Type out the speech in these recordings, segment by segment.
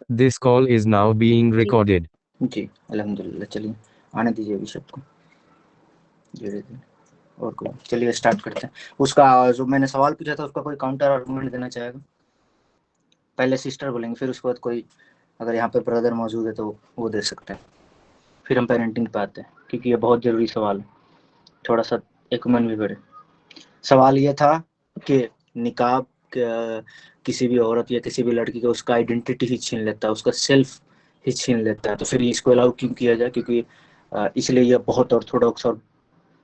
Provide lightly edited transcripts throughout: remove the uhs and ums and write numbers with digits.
This call is now being ji recorded. जी अल्हम्दुलिल्लाह। चलिए आने दीजिए अभी सबको धीरे धीरे। और कोई, चलिए स्टार्ट करते हैं। उसका जो मैंने सवाल पूछा था उसका कोई काउंटर आर्गुमेंट देना चाहेगा? पहले सिस्टर बोलेंगे, फिर उसके बाद कोई, अगर यहाँ पे ब्रदर मौजूद है तो वो दे सकते हैं, फिर हम पेरेंटिंग पे आते हैं, क्योंकि ये बहुत ज़रूरी सवाल है, थोड़ा सा एक मन भी बढ़े। सवाल ये था कि निकाब किसी भी औरत या किसी भी लड़की का उसका आइडेंटिटी ही छीन लेता है, उसका सेल्फ ही छीन लेता है, तो फिर इसको अलाउ क्यों किया जाए? क्योंकि इसलिए ये बहुत ऑर्थोडॉक्स और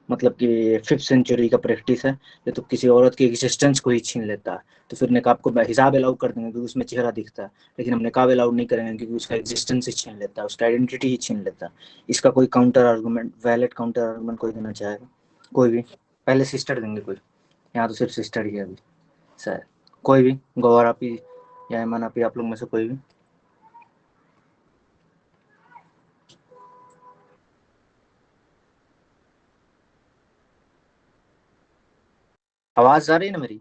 मतलब कि 5th सेंचुरी का प्रैक्टिस है। ये तो किसी औरत की एग्जिस्टेंस को ही छीन लेता है, तो फिर निकाब को हिजाब अलाउ कर देंगे क्योंकि उसमें चेहरा दिखता है, लेकिन हम निकाब अलाउ नहीं करेंगे क्योंकि उसका एग्जिस्टेंस ही छीन लेता है, उसका आइडेंटिटी ही छीन लेता है। इसका कोई counter argument, valid counter argument कोई देना चाहेगा? कोई भी? पहले सिस्टर देंगे कोई, यहाँ तो सिर्फ सिस्टर ही है अभी शायद। कोई भी, गौर आप ही या ईमान आप ही, आप लोग में से कोई भी? आवाज आ रही है ना मेरी?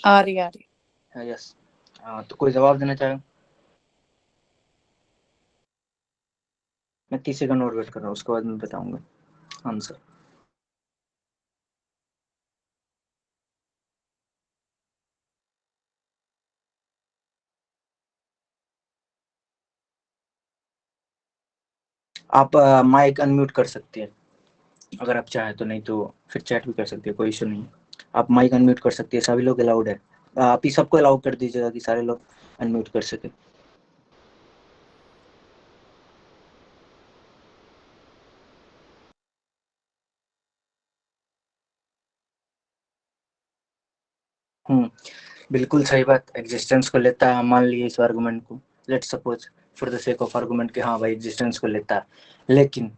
आ रही हाँ, यस। हाँ, तो कोई जवाब देना चाहेगा? मैं 30 सेकंड और वेट कर रहा हूँ, उसके बाद मैं बताऊंगा आंसर। आप माइक अनम्यूट कर सकते हैं अगर आप चाहें तो, नहीं तो फिर चैट भी कर सकते हैं, कोई इशू नहीं। आप माइक अनम्यूट कर सकते हैं, सभी लोग अलाउड है। आप ही सबको अलाउ कर दीजिएगा कि सारे लोग अनम्यूट कर सके। बिल्कुल सही बात, एग्जिस्टेंस को लेता है। मान लिए इस आर्गुमेंट को, let suppose for the sake of argument कि हाँ भाई एग्जिस्टेंस को लेता है, लेकिन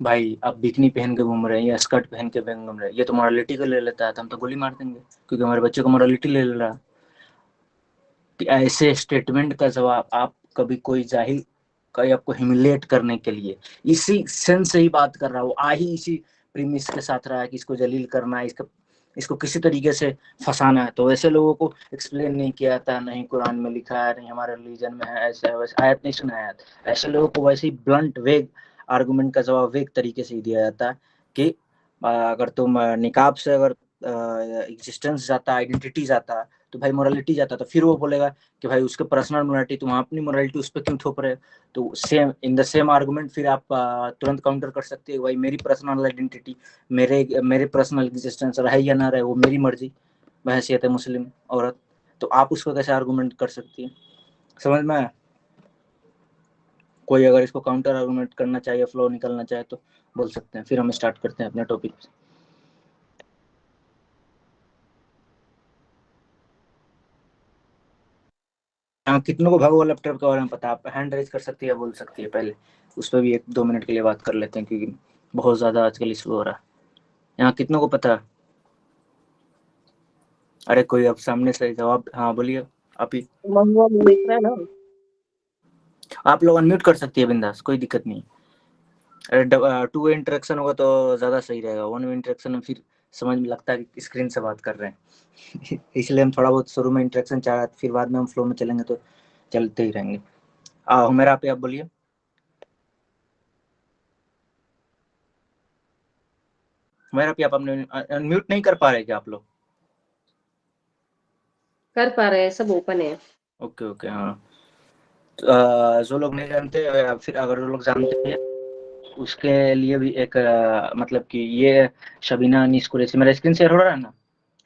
भाई आप बिकनी पहन के घूम रहे हैं या स्कर्ट पहन के घूम रहे हैं, ये तो मॉरलिटी को ले लेता है, तो हम तो गोली मार देंगे क्योंकि हमारे बच्चे को मॉरलिटी ले ले रहा है। ऐसे स्टेटमेंट का जवाब आप कभी कोई जाहिल कहीं आपको ह्यूमिलेट करने के लिए इसी सेंस से ही बात कर रहा हो, आ ही इसी प्रीमिस के साथ रहा है कि इसको जलील करना है, इसको किसी तरीके से फंसाना है, तो वैसे लोगों को एक्सप्लेन नहीं किया जाता, नहीं कुरान में लिखा है, नहीं हमारे रिलीजन में है, ऐसा है वैसे आयत नहीं सुना आयत। ऐसे लोगों को वैसे ही ब्लंट वेग आर्गुमेंट का जवाब वेग तरीके से ही दिया जाता है कि अगर तुम निकाब से अगर एग्जिस्टेंस जाता, आइडेंटिटी जाता, तो भाई मोरालिटी जाता, तो फिर वो बोलेगा कि भाई उसके पर्सनल मोरालिटी, तुम अपनी मोरालिटी उस पर क्यों थोप रहे हो? तो same in the same argument फिर आप तुरंत काउंटर कर सकते हैं, भाई मेरी पर्सनल आइडेंटिटी, मेरे पर्सनल एग्जिस्टेंस रहे या ना रहे वो मेरी मर्जी, बहैसियत है मुस्लिम औरत, तो आप उसको कैसे आर्गुमेंट कर सकती है? समझ में आया? कोई अगर इसको काउंटर आर्गुमेंट करना चाहिए, फ्लो निकलना चाहे तो बोल सकते हैं, फिर हम स्टार्ट करते हैं अपने टॉपिक। कितनों को भगवा लैपटॉप के बारे में पता? आप हैंड रेज कर सकती है, बोल सकती है पहले, उस पर भी 1-2 मिनट के लिए बात कर लेते हैं क्योंकि बहुत ज़्यादा आजकल इशू हो रहा है। यहाँ कितनों को पता? अरे कोई अब सामने से जवाब, हाँ बोलिए आप ही। दिख रहा है ना? आप लोग अनम्यूट कर सकती है बिंदास, कोई दिक्कत नहीं। अरे 2 वे इंटरेक्शन होगा तो ज़्यादा सही रहेगा, 1 वे इंटरेक्शन में फिर समझ में लगता है कि स्क्रीन से बात कर रहे हैं इसलिए हम थोड़ा बहुत शुरू में इंटरेक्शन चाह रहे थे, फिर बाद में हम फ्लो में चलेंगे तो चलते ही रहेंगे। मेरा आप बोलिए। मेरा आप अनम्यूट नहीं कर पा रहे क्या आप लोग? कर पा रहे हैं, सब ओपन है। ओके हाँ। जो लोग नहीं जानते या फिर अगर जो लोग जानते हैं उसके लिए भी एक मतलब कि ये शबीना अनीस कुरैशी, मेरा स्क्रीन शेयर हो रहा है ना?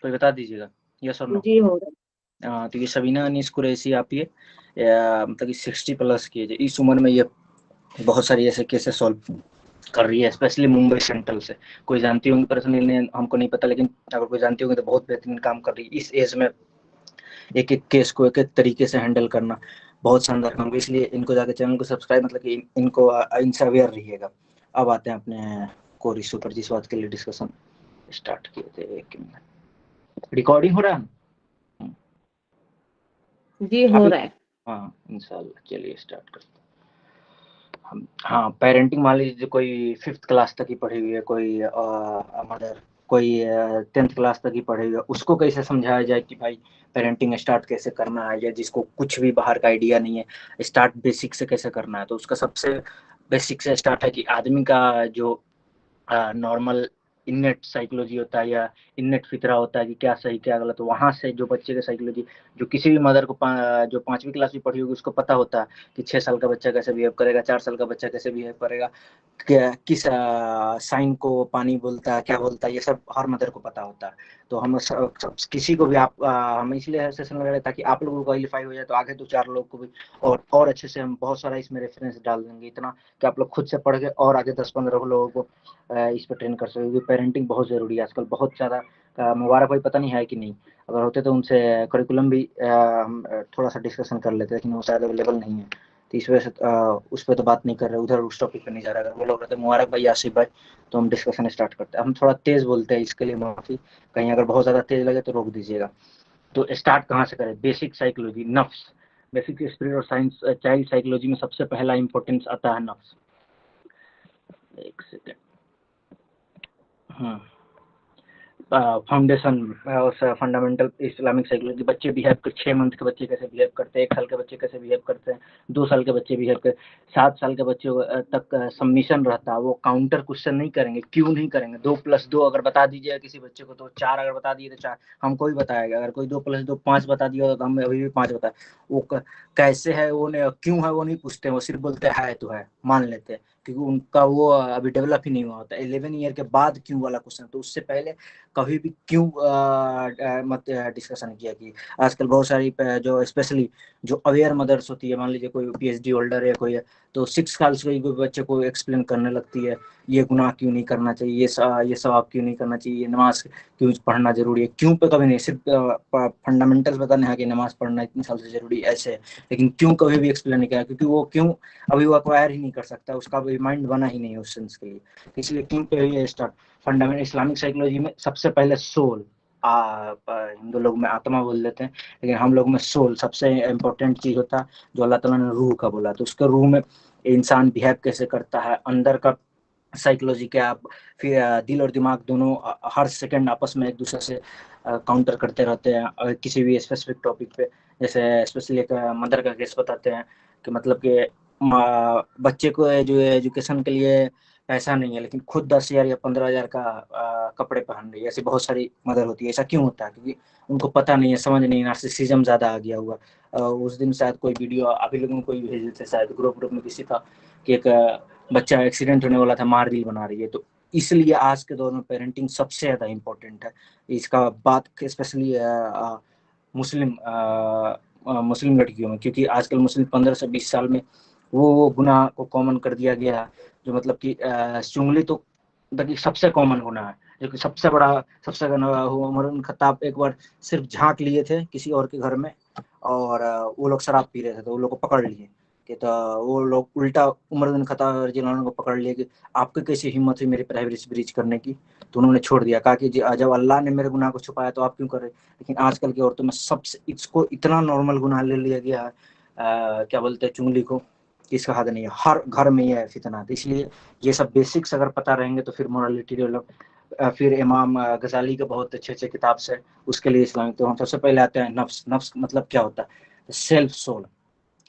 कोई बता दीजिएगा यस और नो। जी हो रहा तो ये शबीना अनीस कुरैशी आप ये मतलब कि 60+ की है, इस उम्र में ये बहुत सारी ऐसे केसेस सॉल्व कर रही है, स्पेशली मुंबई सेंट्रल से। कोई जानती होंगी पर्सनली, हमको नहीं पता, लेकिन अगर कोई जानती होंगी तो बहुत बेहतरीन काम कर रही है इस एज में। एक एक केस को एक एक तरीके से हैंडल करना बहुत शानदार काम, इसलिए इनको जाके चैनल को सब्सक्राइब, मतलब कि इनको इनसे अवेयर रहिएगा। अब आते हैं अपने कोर इशू पर, जिस बात के लिए डिस्कशन स्टार्ट किए थे। एक मिनट, रिकॉर्डिंग हो रहा है? जी हो रहा है। हाँ इंशाल्लाह, चलिए स्टार्ट करते हैं। हाँ पेरेंटिंग मान लीजिए कोई 5th क्लास तक ही पढ़ी हुई है कोई मदर, कोई 10th क्लास तक ही पढ़ेगा, उसको कैसे समझाया जाए कि भाई पेरेंटिंग स्टार्ट कैसे करना है, या जिसको कुछ भी बाहर का आइडिया नहीं है स्टार्ट बेसिक से कैसे करना है। तो उसका सबसे बेसिक से स्टार्ट है कि आदमी का जो नॉर्मल इनेट साइकोलॉजी होता है या इनेट फितरा होता है कि क्या सही क्या गलत, वहाँ से जो बच्चे का साइकोलॉजी, जो किसी भी मदर को जो 5वीं क्लास में पढ़ी होगी उसको पता होता है कि 6 साल का बच्चा कैसे बिहेव करेगा, 4 साल का बच्चा कैसे बिहेव करेगा, किस साइन को पानी बोलता है, क्या बोलता है, ये सब हर मदर को पता होता है। तो हम किसी को भी हम इसलिए सेशन लगा रहे ताकि आप लोगों को क्वालिफाई हो जाए, तो आगे 2-4 लोग को भी और अच्छे से हम बहुत सारा इसमें रेफरेंस डाल देंगे, इतना कि आप लोग खुद से पढ़ के और आगे 10-15 लोगों को इस पर ट्रेन कर सके, क्योंकि पेरेंटिंग बहुत ज़रूरी है आजकल, बहुत ज़्यादा। मुबारक भाई पता नहीं है कि नहीं, अगर होते तो उनसे करिकुलम भी हम थोड़ा सा डिस्कशन कर लेते, लेकिन वो शायद अवेलेबल नहीं है, तो इस वजह से उस पर तो बात नहीं कर रहे, उधर उस टॉपिक पर नहीं जा रहा। अगर वो लोग रहते मुबारक भाई, आसिफ भाई, तो हम डिस्कशन स्टार्ट करते हैं। हम थोड़ा तेज़ बोलते हैं, इसके लिए माफ़ी, कहीं अगर बहुत ज़्यादा तेज़ लगे तो रोक दीजिएगा। तो स्टार्ट कहाँ से करें? बेसिक साइकोलॉजी, नफ्स, बेसिक स्पिरिट और साइंस चाइल्ड साइकोलॉजी में सबसे पहला इंपॉर्टेंस आता है नफ्स। एक सेकेंड, फाउंडेशन और फंडामेंटल इस्लामिक साइकोलॉजी। बच्चे बिहेव कर, 6 मंथ के बच्चे कैसे बिहेव करते हैं, 1 साल के बच्चे कैसे बिहेव करते हैं, 2 साल के बच्चे बिहेव करते, 7 साल के बच्चे तक सबमिशन रहता है, वो काउंटर क्वेश्चन नहीं करेंगे। क्यों नहीं करेंगे? 2+2 अगर बता दीजिए किसी बच्चे को तो 4, अगर बता दिए तो 4 हमको ही बताएगा, अगर कोई 2+2 5 बता दिया तो हम अभी भी 5 बताए। वो कैसे है वो क्यों है वो नहीं पूछते, वो सिर्फ बोलते हैं तो है, मान लेते हैं, क्योंकि उनका वो अभी डेवलप ही नहीं हुआ होता। 11 ईयर के बाद क्यों वाला क्वेश्चन, तो उससे पहले कभी भी क्यों मत डिस्कशन किया। कि आजकल बहुत सारी जो स्पेशली जो अवेयर मदर्स होती है, मान लीजिए कोई PhD होल्डर है कोई है, तो 6 साल से कोई बच्चे को एक्सप्लेन करने लगती है ये गुनाह क्यों नहीं करना चाहिए, ये सवाब क्यों नहीं करना चाहिए, ये नमाज क्यों पढ़ना जरूरी है। क्यों पे कभी नहीं, सिर्फ फंडामेंटल्स बताने हैं कि नमाज पढ़ना इतने साल से जरूरी ऐसे है, लेकिन क्यों कभी भी एक्सप्लेन नहीं किया, क्योंकि वो क्यों अभी वो एक्वायर ही नहीं कर सकता, उसका अभी माइंड बना ही नहीं है उस सेंस के लिए। इसलिए क्यों पे ही स्टार्ट। फंडामेंटल इस्लामिक साइकोलॉजी में सबसे पहले सोल, हिंदू लोग में आत्मा बोल देते हैं, लेकिन हम लोग में सोल सबसे इम्पोर्टेंट चीज होता है, जो अल्लाह ताला ने रूह का बोला। तो उसके रूह में इंसान बिहेव कैसे करता है, अंदर का साइकोलॉजी क्या, फिर दिल और दिमाग दोनों हर सेकंड आपस में एक दूसरे से काउंटर करते रहते हैं किसी भी स्पेसिफिक टॉपिक पे। जैसे स्पेशली एक मदर का केस बताते हैं कि मतलब कि बच्चे को जो एजुकेशन के लिए पैसा नहीं है, लेकिन खुद 10,000 या 15,000 का कपड़े पहन रही है। ऐसी बहुत सारी मदर होती है। ऐसा क्यों होता है? क्योंकि उनको पता नहीं है, समझ नहीं, नार्सिसिज्म ज़्यादा आ गया हुआ। उस दिन शायद कोई वीडियो आप ही लोगों को भेजे थे, शायद ग्रुप में किसी था कि एक बच्चा एक्सीडेंट होने वाला था, मार रील बना रही है। तो इसलिए आज के दौर में पेरेंटिंग सबसे ज़्यादा इम्पोर्टेंट है। इसका बात स्पेशली मुस्लिम लड़कियों में, क्योंकि आजकल मुस्लिम 15 से 20 साल में वो गुनाह को कॉमन कर दिया गया है, जो मतलब कि चुंगली तो सबसे कॉमन गुनाह है, जो कि सबसे बड़ा उमर बिन खत्ताब एक बार सिर्फ झांक लिए थे किसी और के घर में, और वो लोग शराब पी रहे थे, तो वो लोग को पकड़ लिए कि, तो वो लोग उल्टा उमर बिन खत्ताब को पकड़ लिए कि आपकी कैसी हिम्मत है मेरी प्राइवेसी ब्रीच करने की। तो उन्होंने छोड़ दिया, कहा कि जब अल्लाह ने मेरे गुनाह को छुपाया तो आप क्यों कर रहे। लेकिन आजकल की औरतों में सबसे इसको इतना नॉर्मल गुनाह ले लिया गया है, क्या बोलते हैं, चुंगली को, इसका हद नहीं है, हर घर में ये है फितना। तो इसलिए ये सब बेसिक्स अगर पता रहेंगे तो फिर मोरालिटी डेवलप। फिर इमाम गजाली के बहुत अच्छे अच्छे किताब से उसके लिए इस्लामिक। तो हम सबसे पहले आते हैं नफ्स। नफ्स मतलब क्या होता है? सेल्फ सोल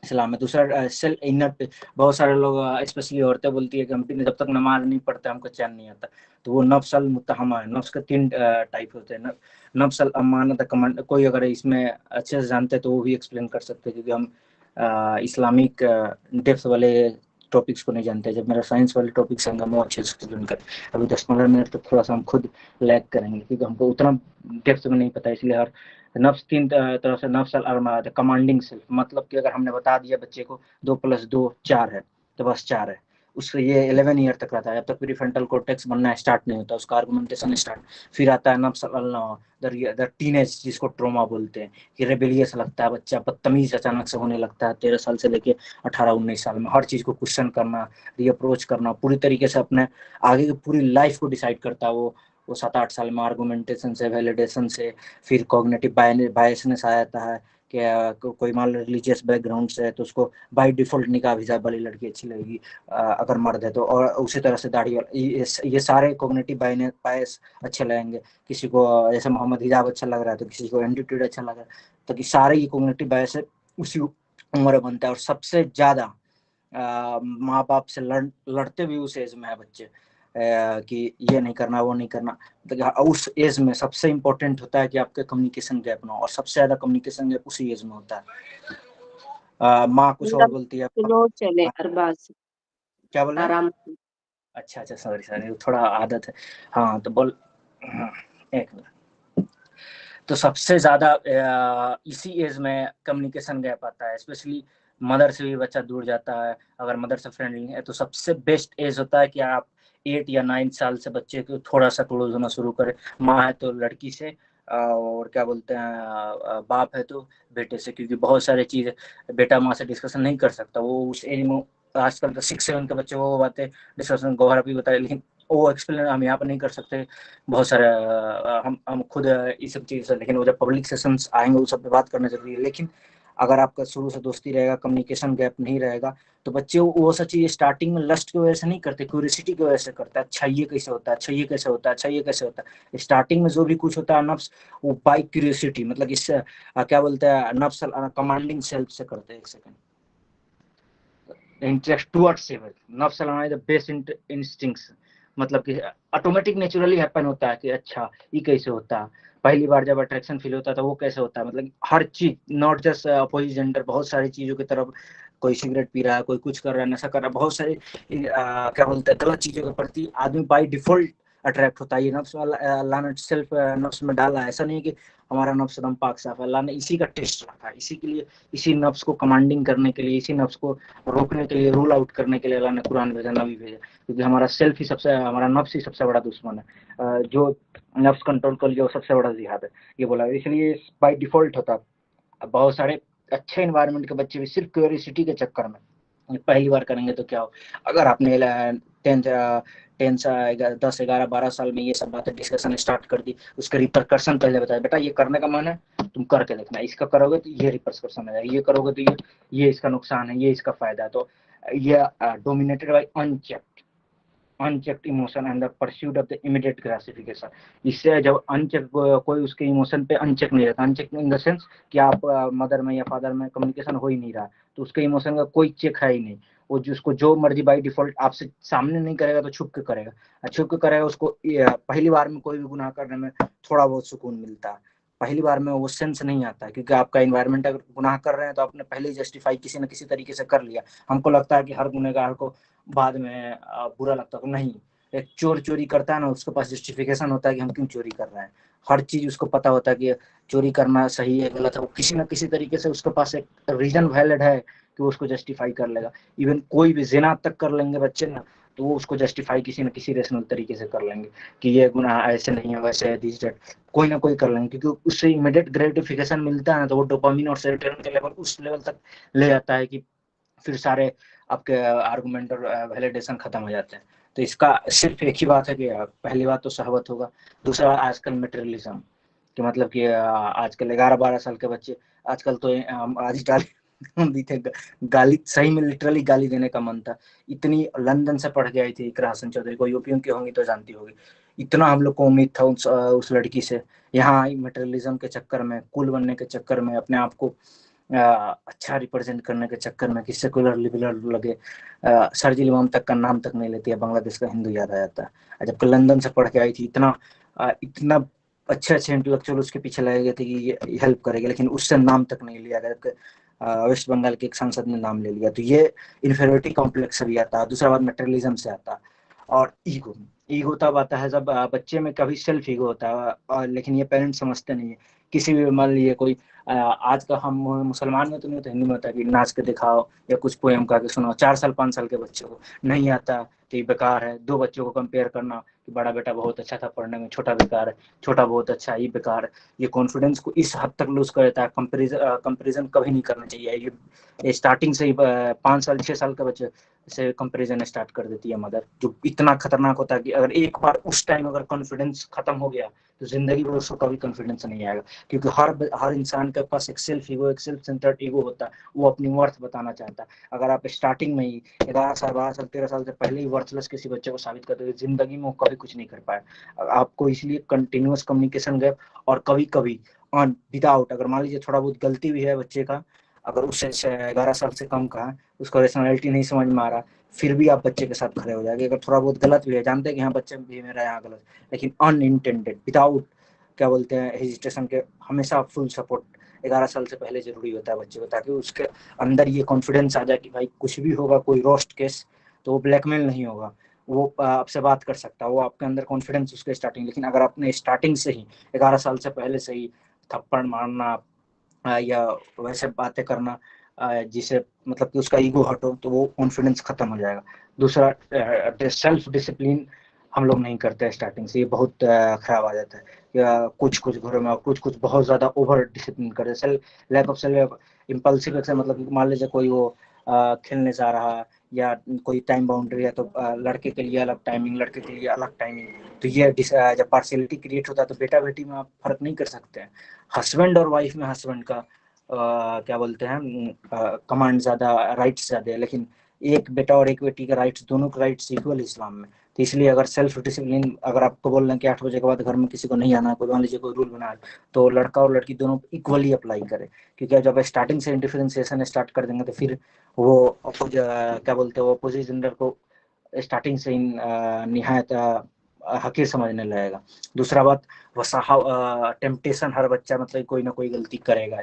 इस्लाम में। दूसरा सेल्फ इनर। बहुत सारे लोग स्पेशली औरतें बोलती है कि हम जब तक नमाज नहीं पढ़ते हमको चैन नहीं आता। तो वो नफ्स अल मुत्तहमा है। नफ्स के 3 टाइप होते हैं, नफ्स अल अमानत कमांड। कोई अगर इसमें अच्छे से जानते हैं तो वो भी एक्सप्लेन कर सकते हैं, क्योंकि हम इस्लामिक डेप्थ वाले टॉपिक्स को नहीं जानते। जब मेरा साइंस वाले टॉपिक्स आएंगे वो अच्छे से एक्सप्लेन कर। अभी 10-15 मिनट तक थोड़ा सा हम खुद लैग करेंगे, क्योंकि हमको उतना डेप्थ में नहीं पता। इसलिए हर नफ्स 3 तरह से। नफ्स अल अरमा, कमांडिंग सेल्फ, मतलब कि अगर हमने बता दिया बच्चे को 2+2 4 है तो बस 4 है। उससे ये 11 ईयर तक रहता है, जब तक प्रीफ्रंटल कॉर्टेक्स बनना स्टार्ट नहीं होता, उसका आर्गुमेंटेशन स्टार्ट। फिर आता है नफ्स द टीनेज, जिसको ट्रोमा बोलते हैं, कि रेबेलियस लगता है बच्चा, बदतमीज अचानक से होने लगता है 13 साल से लेके 18-19 साल में। हर चीज़ को क्वेश्चन करना, रीअप्रोच करना, पूरी तरीके से अपने आगे की पूरी लाइफ को डिसाइड करता है वो 7-8 साल में। आर्गुमेंटेशन से, वैलिडेशन से, फिर कॉग्निटिव बायसनेस आ जाता है कोई मान लो रिलीजियस बैकग्राउंड से है तो उसको बाय डिफॉल्ट निकाह हिजाब वाली लड़की अच्छी लगेगी अगर मर्द है तो, और उसी तरह से दाढ़ी वाला, ये सारे कॉग्निटिव बायस अच्छे लगेंगे। किसी को जैसे मोहम्मद हिजाब अच्छा लग रहा है तो किसी को एंटीट्यूड अच्छा लग रहा है, तो कि सारे ये कॉग्निटिव बायस उसी उम्र बनता है। और सबसे ज्यादा माँ बाप से लड़ते भी उस एज में है बच्चे कि ये नहीं करना वो नहीं करना। तो उस एज में सबसे इम्पोर्टेंट होता है कि आपके कम्युनिकेशन गैप ना हो, और सबसे ज्यादा कम्युनिकेशन गैप उसी एज में होता है। माँ कुछ और बोलती है, स्लो चले अरबाज, क्या बोल रहे हैं? आराम। अच्छा सॉरी थोड़ा आदत है। हाँ तो बोल, हाँ, एक मिनट। तो सबसे ज्यादा इसी एज में कम्युनिकेशन गैप आता है, स्पेशली मदर से भी बच्चा दूर जाता है। अगर मदर से फ्रेंडली है तो सबसे बेस्ट एज होता है कि आप 8 या 9 साल से बच्चे को थोड़ा सा क्लोज होना शुरू करें। माँ है तो लड़की से, और क्या बोलते हैं बाप है तो बेटे से, क्योंकि बहुत सारी चीज़ बेटा माँ से डिस्कशन नहीं कर सकता। वो उस एज में आजकल तो 6-7 के बच्चे वो बातें डिस्कशन गौहर भी बताए, लेकिन वो एक्सप्लेन हम यहाँ पर नहीं कर सकते। बहुत सारे हम खुद ये सब चीज़, लेकिन वो जब पब्लिक सेशंस आएंगे उस सब पे बात करना जरूरी है। लेकिन अगर आपका शुरू से दोस्ती रहेगा, कम्युनिकेशन गैप नहीं रहेगा, तो बच्चे वो सब चीज़ स्टार्टिंग में लस्ट की वजह से नहीं करते, क्यूरियोसिटी की वजह से करता है। अच्छा ये कैसे होता है, अच्छा ये कैसे होता है, अच्छा ये कैसे होता है। स्टार्टिंग में जो भी कुछ होता है नफ्स, वो बाई क्यूरियोसिटी, मतलब इससे क्या बोलते हैं नफ्स कमांडिंग सेल्फ से करते हैं। एक सेकंड, इंटरेस्ट टुवर्ड्स सेवर, नफ्स चलाना इज द बेस्ट इंस्टिंक्ट्स, मतलब कि ऑटोमेटिक नेचुरली हैपन होता है कि अच्छा ये कैसे होता है। पहली बार जब अट्रैक्शन फील होता है तो वो कैसे होता है, मतलब हर चीज, नॉट जस्ट अपोजिट जेंडर, बहुत सारी चीजों की तरफ, कोई सिगरेट पी रहा है, कोई कुछ कर रहा है, नशा कर रहा है, बहुत सारी क्या बोलते हैं गलत चीजों के प्रति आदमी बाई डिफॉल्ट अट्रैक्ट होता है। ये नफ्स अल्लाह ने सेल्फ नफ्स में डाला है, ऐसा नहीं कि हमारा नफ्स एकदम पाक साफ है, अल्लाह ने इसी का टेस्ट रखा है। इसी के लिए, इसी नफ्स को कमांडिंग करने के लिए, इसी नफ्स को रोकने के लिए, रूल आउट करने के लिए अल्लाह ने कुरान भेजा, नबी भेजा। क्योंकि हमारा सेल्फ ही सबसे, हमारा नफ्स ही सबसे बड़ा दुश्मन है। जो नफ्स कंट्रोल कर लिया वो सबसे बड़ा जिहाद है, ये बोला। इसलिए बाई डिफॉल्ट होता है। बहुत सारे अच्छे इन्वायरमेंट के बच्चे भी सिर्फ क्यूरियोसिटी के चक्कर में पहली बार करेंगे तो क्या हो। अगर आपने 10, 11, 12 साल में ये सब बातें डिस्कशन स्टार्ट कर दी, उसके रिपरकशन पहले बताया, बेटा ये करने का मन है तुम करके देखना, इसका करोगे तो ये रिपरकशन है, ये करोगे तो ये इसका नुकसान है, ये इसका फायदा है। तो ये dominated by unchecked emotion and the pursuit of the immediate gratification. इससे जब अनचेक कोई उसके इमोशन पे अनचेक नहीं रहता, अनचेक इन द सेंस कि आप मदर में या फादर में कम्युनिकेशन हो ही नहीं रहा, तो उसके इमोशन का कोई चेक है ही नहीं। वो जिसको जो मर्जी बाई डिफॉल्ट आपसे सामने नहीं करेगा तो छुप के करेगा, छुप के करेगा। उसको पहली बार में कोई भी गुनाह करने में थोड़ा बहुत सुकून मिलता है, पहली बार में वो सेंस नहीं आता, क्योंकि आपका इन्वायरमेंट, अगर गुनाह कर रहे हैं तो आपने पहले ही जस्टिफाई किसी न किसी तरीके से कर लिया। हमको लगता है कि हर गुनहगार को बाद में बुरा लगता है, नहीं। एक चोर चोरी करता है ना, उसके पास जस्टिफिकेशन होता है कि हम क्यों चोरी कर रहे हैं, हर चीज उसको पता होता है कि चोरी करना सही है गलत है, वो किसी न किसी तरीके से उसके पास एक रीजन वैलिड है कि वो उसको जस्टिफाई कर लेगा। इवन कोई भी जिना तक कर लेंगे बच्चे ना, तो वो उसको जस्टिफाई किसी न किसी रेशनल तरीके से कर लेंगे कि ये गुनाह ऐसे नहीं है, वैसे है, दिस दैट, कोई ना कोई कर लेंगे, क्योंकि उससे इमीडिएट ग्रेटिफिकेशन मिलता है ना, तो वो डोपामिन और सेरोटोनिन के लेवल उस लेवल तक ले जाता है कि फिर सारे आपके आर्गुमेंट और वैलिडेशन खत्म हो जाते हैं। तो इसका सिर्फ एक ही बात है कि पहली बात तो शहवत होगा, दूसरा आजकल मटेरियलिज्म, कि मतलब कि आजकल 11-12 साल के बच्चे, आजकल तो आज भी थे, गाली, सही में लिटरली गाली देने का मन था। इतनी लंदन से पढ़ के आई थी इकरा हसन चौधरी को, यूपीओ की होंगी तो जानती होगी, इतना हम लोग को उम्मीद था उस लड़की से। यहाँ मटेरियलिज्म के चक्कर में, कूल बनने के चक्कर में, अपने आप को अच्छा रिप्रेजेंट करने के चक्कर में, किससे सेकुलर लिबरल लगे, शर्जील इमाम तक का नाम तक नहीं लेती है, बांग्लादेश का हिंदू याद आ जाता है। जबकि लंदन से पढ़ के आई थी, इतना अच्छे इंटेलेक्चुअल उसके पीछे लगे गए थे कि ये हेल्प करेगा, लेकिन उससे नाम तक नहीं लिया गया, जबकि वेस्ट बंगाल के एक सांसद ने नाम ले लिया। तो ये इन्फीरियरिटी कॉम्प्लेक्स से भी आता है। दूसरा बात मटेरियलिज्म से आता है। और ईगो तब आता है जब बच्चे में कभी सेल्फ ईगो होता है, और लेकिन ये पेरेंट्स समझते नहीं है। किसी भी, मान लीजिए कोई आज का, हम मुसलमान में तो नहीं, तो हिंदू में होता है कि नाच के दिखाओ या कुछ पोएम गा के सुनाओ, 4 साल 5 साल के बच्चे को नहीं आता तो ये बेकार है। 2 बच्चों को कंपेयर करना कि बड़ा बेटा बहुत अच्छा था पढ़ने में, छोटा बेकार है, छोटा बहुत अच्छा है, ये बेकार है। ये कॉन्फिडेंस को इस हद तक लूज कर देता है। कंपेरिजन कभी नहीं करना चाहिए। ये स्टार्टिंग से ही 5 साल 6 साल के बच्चे से कंपैरिजन स्टार्ट कर देती है मदर, जो इतना खतरनाक होता है कि अगर एक बार उस टाइम अगर कॉन्फिडेंस खत्म हो गया तो जिंदगी में उसको कभी कॉन्फिडेंस नहीं आएगा। क्योंकि हर इंसान के पास एक सेल्फ ईगो, एक सेल्फ सेंटर्ड ईगो होता है, वो अपनी वर्थ बताना चाहता है। अगर आप स्टार्टिंग में ही 11 साल 12 साल 13 साल से पहले ही वर्थलेस किसी बच्चे को साबित करते तो जिंदगी में वो कभी कुछ नहीं कर पाए। आपको इसलिए कंटिन्यूअस कम्युनिकेशन गैप, और कभी कभी ऑन विदाउट, अगर मान लीजिए थोड़ा बहुत गलती भी है बच्चे का, अगर उससे 11 साल से कम का है, उसको रेशनैलिटी नहीं समझ में आ रहा, फिर भी आप बच्चे के साथ खड़े हो जाएंगे। अगर थोड़ा बहुत गलत भी है, जानते हैं कि हाँ बच्चे भी मेरा यहाँ गलत, लेकिन अनइंटेंडेड, विदाउट क्या बोलते हैं हेजिटेशन के, हमेशा फुल सपोर्ट 11 साल से पहले जरूरी होता है बच्चे को, ताकि उसके अंदर ये कॉन्फिडेंस आ जाए कि भाई कुछ भी होगा, कोई रोस्ट केस तो वो ब्लैकमेल नहीं होगा, वो आपसे बात कर सकता है, वो आपके अंदर कॉन्फिडेंस उसके स्टार्टिंग। लेकिन अगर आपने स्टार्टिंग से ही 11 साल से पहले से ही थप्पड़ मारना या वैसे बातें करना जिसे मतलब कि उसका ईगो हटो, तो वो कॉन्फिडेंस खत्म हो जाएगा। दूसरा, सेल्फ डिसिप्लिन हम लोग नहीं करते स्टार्टिंग से, ये बहुत खराब आ जाता है। या कुछ घरों में कुछ बहुत ज्यादा ओवर डिसिप्लिन करते, self lack of self impulsive action, मतलब मान लीजिए कोई वो खेलने जा रहा या कोई टाइम बाउंड्री है, तो लड़के के लिए अलग टाइमिंग, लड़के के लिए अलग टाइमिंग, तो ये जब पार्शियलिटी क्रिएट होता है तो बेटा बेटी में आप फर्क नहीं कर सकते हैं। हस्बैंड और वाइफ में हस्बैंड का क्या बोलते हैं कमांड ज्यादा, राइट्स ज्यादा है, लेकिन एक बेटा और एक बेटी का राइट्स, दोनों के राइट्स इक्वल इस्लाम में। तो इसलिए अगर सेल्फ डिसिप्लिन, अगर आपको बोल रहे हैं कि 8 बजे के बाद घर में किसी को नहीं आना है, कोई मान लीजिए कोई रूल बना है, तो लड़का और लड़की दोनों इक्वली अप्लाई करे। क्योंकि जब स्टार्टिंग से डिफरेंशिएशन स्टार्ट कर देंगे तो फिर वो क्या बोलते हैं, अपोजिट जेंडर को स्टार्टिंग से ही निहायत हकीर समझने लगेगा। दूसरा बात, टेम्पटेशन, हर बच्चा मतलब कोई ना कोई गलती करेगा।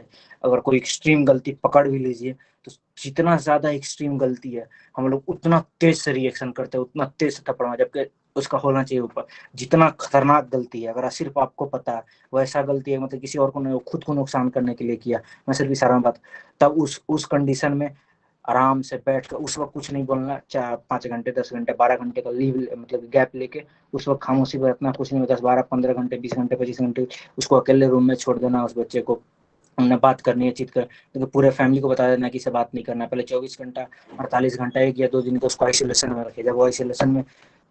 अगर कोई एक्सट्रीम गलती पकड़ भी लीजिए, तो जितना ज्यादा एक्सट्रीम गलती है हम लोग उतना तेज से रिएक्शन करते हैं, उतना तेज से थप्पड़, जबकि उसका होना चाहिए ऊपर। जितना खतरनाक गलती है, अगर सिर्फ आपको पता है वैसा गलती है, मतलब किसी और को नहीं, खुद को नुकसान करने के लिए किया, मैं सिर्फ इशारा में बात, तब उस कंडीशन में आराम से बैठ कर उस वक्त कुछ नहीं बोलना, 4 5 घंटे 10 घंटे 12 घंटे का लीव, मतलब गैप लेके उस वक्त खामोशी बरतना, कुछ नहीं, 10 12 15 घंटे 20 घंटे 25 घंटे उसको अकेले रूम में छोड़ देना, उस बच्चे को हमने बात करनी है चित कर, तो पूरे फैमिली को बता देना कि इसे बात नहीं करना, पहले 24 घंटा 48 घंटा 1 या 2 दिन को उसको आइसोलेशन में रखे। जब वो आइसोलेशन में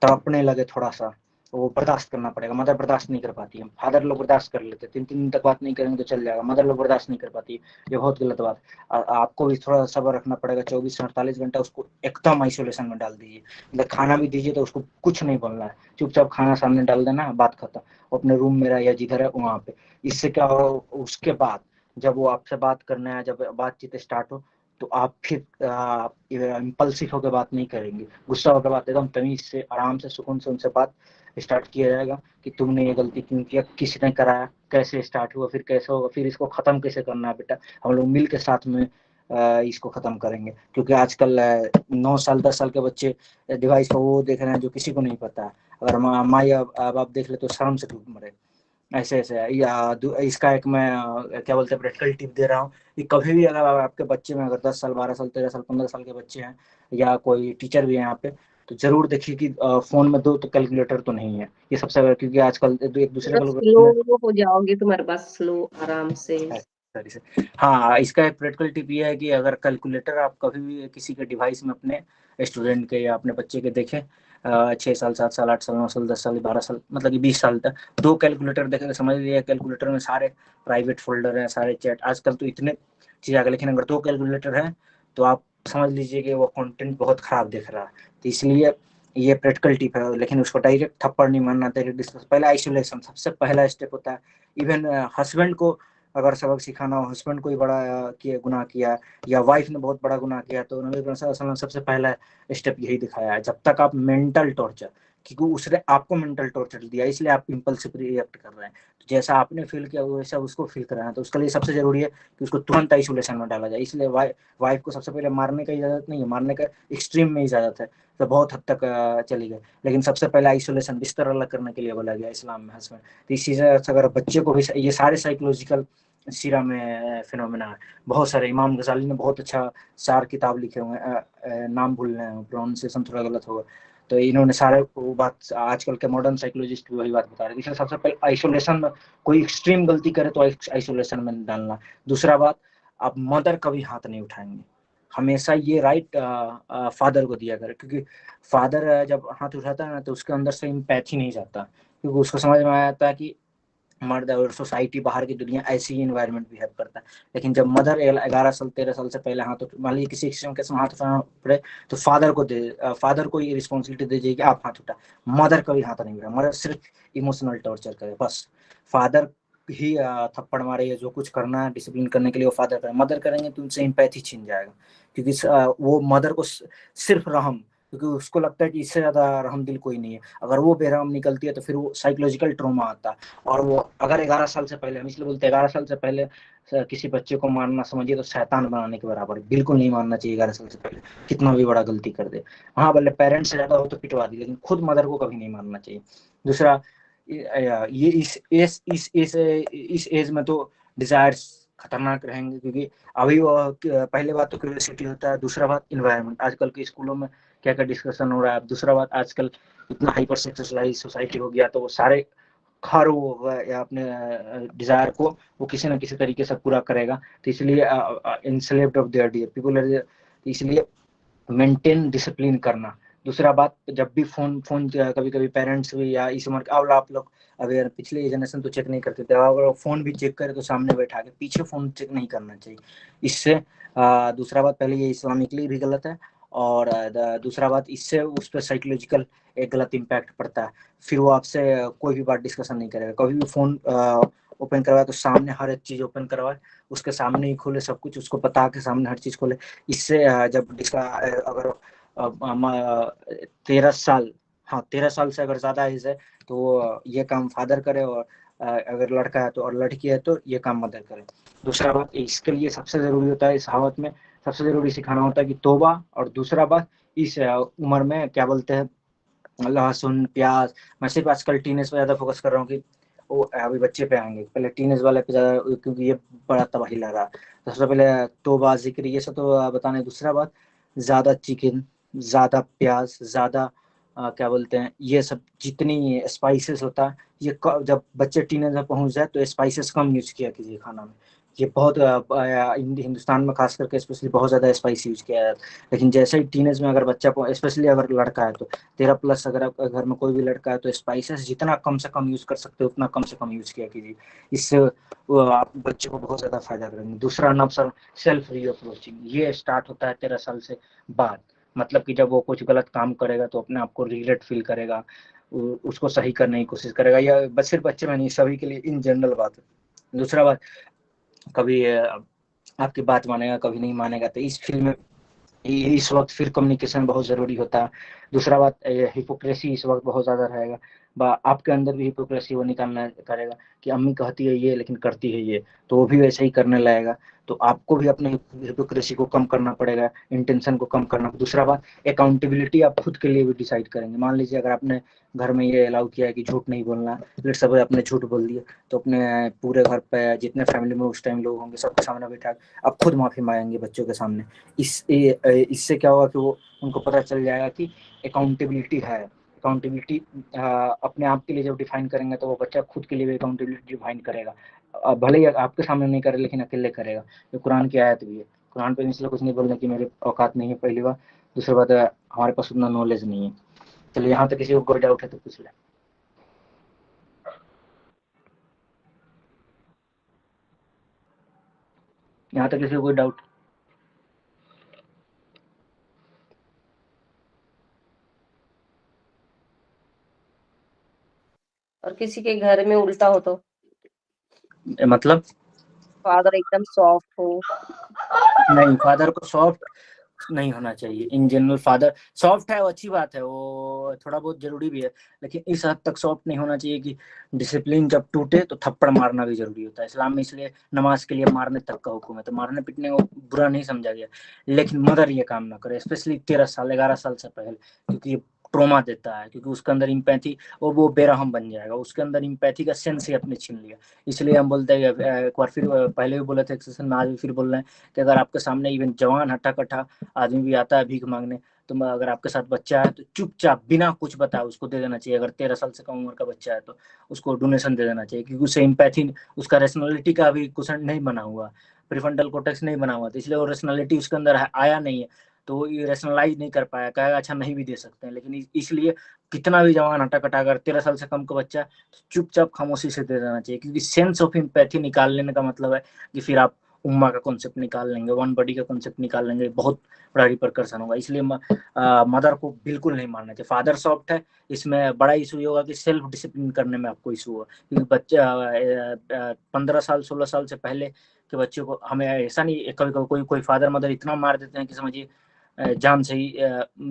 तड़पने लगे थोड़ा सा, तो वो बर्दाश्त करना पड़ेगा। मदर बर्दाश्त नहीं कर पाती है, फादर लोग बर्दाश्त कर लेते, 3 3 दिन तक बात नहीं करेंगे तो चल जाएगा, मदर लोग बर्दाश्त नहीं कर पाती है, ये बहुत गलत बात। आपको भी थोड़ा सब्र रखना पड़ेगा, 24 से 48 घंटा उसको एकदम आइसोलेशन में डाल दीजिए। मतलब खाना भी दीजिए तो उसको कुछ नहीं बोलना है, चुपचाप खाना सामने डाल देना, बात खत्म, अपने रूम में या जिधर है वहां पे। इससे क्या हो, उसके बाद जब वो आपसे बात करना है, जब बातचीत स्टार्ट हो, तो आप फिर इम्पल्सिव होकर बात नहीं करेंगे, गुस्सा होकर बात, एकदम तमीज से आराम से सुकून से उनसे बात स्टार्ट किया जाएगा कि तुमने ये गलती क्यों किया, किसने कराया, कैसे स्टार्ट हुआ, फिर कैसे होगा, फिर इसको खत्म कैसे करना है बेटा, हम लोग मिल के साथ में इसको खत्म करेंगे। क्योंकि आजकल 9 साल 10 साल के बच्चे डिवाइस पर वो देख रहे हैं जो किसी को नहीं पता है। अगर माँ या बाप देख ले तो शर्म से डूब मरे। ऐसे ऐसे है। या इसका एक मैं क्या बोलते हैं प्रैक्टिकल टिप दे रहा हूँ कि कभी भी अगर आपके बच्चे में अगर 10 साल 12 साल 13 साल 15 साल के बच्चे हैं, या कोई टीचर भी है यहाँ पे, तो जरूर देखिए कि फोन में दो तो कैलकुलेटर तो नहीं है। ये सबसे बड़ा, क्योंकि आजकल एक दूसरे थोड़ा को स्लो हो जाओगे, तुम्हारे पास स्लो आराम से। सही से। हाँ, इसका एक प्रैक्टिकल टिप ये है कि अगर कैलकुलेटर आप कभी भी किसी के डिवाइस में अपने स्टूडेंट के या अपने बच्चे के देखें, 6 साल 7 साल 8 साल 9 साल 10 साल 12 साल, मतलब कि 20 साल तक 2 कैलकुलेटर देखेंगे, समझ लीजिए कैलकुलेटर में सारे प्राइवेट फोल्डर हैं, सारे चैट, आजकल तो इतने चीज़ आ गए। लेकिन अगर 2 कैलकुलेटर हैं तो आप समझ लीजिए कि वो कंटेंट बहुत खराब दिख रहा है। तो इसलिए ये प्रैक्टिकल टिप है, लेकिन उसको डायरेक्ट थप्पड़ नहीं मारना, डायरेक्ट डिस्कस, पहले आइसोलेशन सबसे पहला स्टेप होता है। इवन हस्बैंड को अगर सबक सिखाना हो, हस्बैंड कोई बड़ा किया गुनाह किया, या वाइफ ने बहुत बड़ा गुनाह किया, तो नबी सल्लल्लाहु अलैहि वसल्लम सबसे पहला स्टेप यही दिखाया है। जब तक आप मेंटल टॉर्चर, क्योंकि उसने आपको मेंटल टॉर्चर दिया, इसलिए आप इम्पल्सिव रिएक्ट कर रहे हैं, तो जैसा आपने फील किया वैसा उसको फील कराना है, तो उसके लिए सबसे जरूरी है कि उसको तुरंत आइसोलेशन में डाला जाए। इसलिए वाइफ को सबसे पहले मारने का इजाजत नहीं है, मारने का एक्सट्रीम में इजाजत है, तो बहुत हद तक चली गई, लेकिन सबसे पहले आइसोलेशन, बिस्तर अलग करने के लिए बोला गया इस्लाम में हस्बैंड। तो इस चीज़ से अगर बच्चे को भी ये सारे साइकोलॉजिकल सीरा में फिनोमेना है। बहुत सारे, इमाम गजाली ने बहुत अच्छा 4 किताब लिखे हुए हैं, नाम भूल रहे हैं, प्रोनाउंसिएशन थोड़ा गलत होगा, तो इन्होंने सारे वो बात आजकल के मॉडर्न साइकोलॉजिस्ट भी वही बात बता रहे हैं। इसलिए सबसे पहले आइसोलेशन में कोई एक्सट्रीम गलती करे तो आइसोलेशन में डालना। दूसरा बात, आप मदर कभी हाथ नहीं उठाएंगे, हमेशा ये राइट फादर को दिया करें, क्योंकि फादर जब हाथ उठाता है ना तो उसके अंदर से इम्पैथी नहीं जाता, क्योंकि उसको समझ में आ जाता है कि मर्द और सोसाइटी बाहर की दुनिया ऐसी ही इन्वायरमेंट बिहेव करता है। लेकिन जब मदर 11 साल 13 साल से पहले हाथ मान लीजिए किसी एक्सट्रीम केस में हाथ उठाना पड़े तो फादर को ये रिस्पॉन्सिबिलिटी दे जाएगी आप हाथ उठा, मदर कभी हाथ नहीं उठा। मदर सिर्फ इमोशनल टॉर्चर करे बस, फादर ही थप्पड़ मारे या जो कुछ करना है डिसिप्लिन करने के लिए वो फादर करे, मदर करेंगे तो उनसे एम्पैथी छीन जाएगा, क्योंकि वो मदर को सिर्फ रहम, क्योंकि उसको लगता है कि इससे ज्यादा रहम दिल कोई नहीं है। अगर वो बेरहम निकलती है तो फिर वो साइकोलॉजिकल ट्रॉमा आता है। और वो अगर 11 साल से पहले, हम इसलिए बोलते हैं 11 साल से पहले किसी बच्चे को मारना समझिए तो शैतान बनाने के बराबर, बिल्कुल नहीं मारना चाहिए 11 साल से पहले, कितना भी बड़ा गलती कर दे। हाँ भले पेरेंट्स से ज्यादा हो तो पिटवा दी, लेकिन खुद मदर को कभी नहीं मारना चाहिए। दूसरा, ये इस एज में तो डिजायर्स खतरनाक रहेंगे, क्योंकि अभी वो पहले बात तो क्यूरियोसिटी होता है, दूसरा बात इन्वायरमेंट, आजकल के स्कूलों में क्या क्या डिस्कशन हो रहा है, दूसरा बात आजकल इतना हाइपर सेक्सुअलाइज सोसाइटी हो गया, तो वो सारे हर वो या अपने डिजायर को वो किसी न किसी तरीके से पूरा करेगा, तो इसलिए इंसलेव्ड ऑफ देयर डियर पीपल, इसलिए मेंटेन डिसिप्लिन करना। दूसरा बात, जब भी फोन कभी कभी पेरेंट्स भी या इस उम्र अब आप लोग, अभी पिछले जनरेशन तो चेक नहीं करते थे, अगर फोन भी चेक करे तो सामने बैठा के, पीछे फोन चेक नहीं करना चाहिए। इससे दूसरा बात, पहले ये इस्लामिकली भी गलत है, और दूसरा बात इससे उस पर साइकोलॉजिकल एक गलत इम्पैक्ट पड़ता है। फिर वो आपसे कोई भी बात डिस्कशन नहीं करेगा, कभी भी फोन ओपन करवाए तो सामने हर एक चीज ओपन करवाए, उसके सामने ही खोले सब कुछ, उसको बता के सामने हर चीज खोले। इससे जब इसका अगर 13 साल, हाँ 13 साल से अगर ज्यादा एज है तो ये काम फादर करे, और अगर लड़का है तो, और लड़की है तो ये काम मदर करे। दूसरा बात, इसके लिए सबसे जरूरी होता है, इस हावत में सबसे जरूरी सिखाना होता है कि तौबा। और दूसरा बात, इस उम्र में क्या बोलते हैं, लहसुन प्याज, मैं सिर्फ आजकल टीनेज पे ज्यादा फोकस कर रहा हूँ कि वो अभी बच्चे पे आएंगे, पहले टीनेज वाले पे ज्यादा, क्योंकि ये बड़ा तबाही ला रहा है। तो सबसे पहले तौबा जिक्र ये सब तो बताने। दूसरा बात, ज्यादा चिकन, ज्यादा प्याज, ज्यादा क्या बोलते हैं, ये सब जितनी स्पाइसेस होता है, ये जब बच्चे टीनेज में पहुंच जाए तो स्पाइसेस कम यूज किया कीजिए खाना में। ये बहुत हिंदुस्तान में खास करके स्पेशली बहुत ज्यादा स्पाइस यूज किया जाता है। लेकिन जैसे ही टीनेज में अगर बच्चा, स्पेशली अगर लड़का है तो 13+ अगर आपका घर में कोई भी लड़का है तो स्पाइसेस जितना कम से कम यूज कर सकते हो उतना कम से कम यूज किया कीजिए, इससे आप बच्चे को बहुत ज्यादा फायदा करेंगे। दूसरा नंबर, सेल्फ रीअप्रोचिंग, ये स्टार्ट होता है 13 साल से बाद, मतलब कि जब वो कुछ गलत काम करेगा तो अपने आप को रिग्रेट फील करेगा, उसको सही करने की कोशिश करेगा, या बस सिर्फ बच्चे में नहीं, सभी के लिए इन जनरल बात है। दूसरा बात, कभी आपकी बात मानेगा कभी नहीं मानेगा, तो इस फील्ड में इस वक्त फिर कम्युनिकेशन बहुत जरूरी होता है। दूसरा बात, हिपोक्रेसी इस वक्त बहुत ज्यादा रहेगा, आपके अंदर भी हिपोक्रेसी वो निकालना करेगा कि अम्मी कहती है ये लेकिन करती है ये, तो वो भी वैसे ही करने लगेगा। तो आपको भी अपने हिपोक्रेसी को कम करना पड़ेगा, इंटेंशन को कम करना। दूसरा बात, अकाउंटेबिलिटी आप खुद के लिए भी डिसाइड करेंगे। मान लीजिए अगर आपने घर में ये अलाउ किया है कि झूठ नहीं बोलना, लेट सपोज आपने झूठ बोल दिया, तो अपने पूरे घर पे जितने फैमिली में उस टाइम लोग होंगे सबके सामने बैठा आप खुद माफी मांगेंगे बच्चों के सामने। इससे क्या होगा कि वो उनको पता चल जाएगा कि अकाउंटेबिलिटी है। अकाउंटेबिलिटी अपने आप के लिए जब डिफाइन करेंगे तो वो बच्चा खुद के लिए भी अकाउंटेबिलिटी डिफाइन करेगा, भले ही आपके सामने नहीं करे लेकिन अकेले करेगा। ये कुरान की आयत भी है, कुरान पे इसलिए कुछ नहीं बोलने की मेरे औकात नहीं है, पहली बात। दूसरी बात, हमारे पास उतना नॉलेज नहीं है। चलिए, यहाँ तक किसी को कोई डाउट है तो पूछ ले। यहाँ तक किसी को कोई डाउट? और किसी के घर में उल्टा हो तो, मतलब फादर एकदम सॉफ्ट हो? नहीं, फादर को सॉफ्ट नहीं होना चाहिए। इन जनरल फादर सॉफ्ट है वो अच्छी बात है, वो थोड़ा बहुत जरूरी भी है, लेकिन इस हद तक सॉफ्ट नहीं होना चाहिए कि डिसिप्लिन जब टूटे तो थप्पड़ मारना भी जरूरी होता है। इस्लाम में इसलिए नमाज के लिए मारने तक का हुक्म है, तो मारने पीटने को बुरा नहीं समझा गया। लेकिन मदर ये काम ना करे, स्पेशली 13 साल 11 साल से पहले, क्योंकि ये ट्रोमा देता है, क्योंकि उसके अंदर इम्पैथी, वो बेरहम बन जाएगा, उसके अंदर इम्पैथी का सेंस ही अपने छीन लिया। इसलिए हम बोलते हैं, एक बार फिर पहले भी बोले थे एक सेशन में, आज भी फिर बोल रहे हैं कि अगर आपके सामने इवन जवान हट्टा कट्टा आदमी भी आता है भीख मांगने, तुम अगर आपके साथ बच्चा है तो चुपचाप बिना कुछ बताए उसको दे देना चाहिए। अगर 13 साल से कम उम्र का बच्चा है तो उसको डोनेशन दे देना चाहिए, क्योंकि उससे इम्पैथी, उसका रेशनलिटी का अभी क्वेश्चन नहीं बना हुआ, प्रीफ्रंटल कॉर्टेक्स नहीं बना हुआ, तो इसलिए वो रेशनलिटी उसके अंदर आया नहीं है, तो वो ये रेशनलाइज नहीं कर पाया, कहेगा अच्छा नहीं भी दे सकते हैं। लेकिन इसलिए कितना भी जवान हटा कटा, अगर 13 साल से कम का बच्चा तो चुपचाप खामोशी से दे देना चाहिए, क्योंकि सेंस ऑफ इम्पैथी निकाल लेने का मतलब है कि फिर आप उम्मा का कॉन्सेप्ट निकाल लेंगे, वन बॉडी का कॉन्सेप्ट निकाल लेंगे, बहुत बड़ा रिपरकर्सन होगा। इसलिए मदर को बिल्कुल नहीं मानना चाहिए। फादर सॉफ्ट है, इसमें बड़ा इशू ये होगा कि सेल्फ डिसिप्लिन करने में आपको इशू होगा, क्योंकि बच्चा 15 साल 16 साल से पहले के बच्चों को, हमें ऐसा नहीं, कभी कभी कोई फादर मदर इतना मार देते हैं कि समझिए जान से ही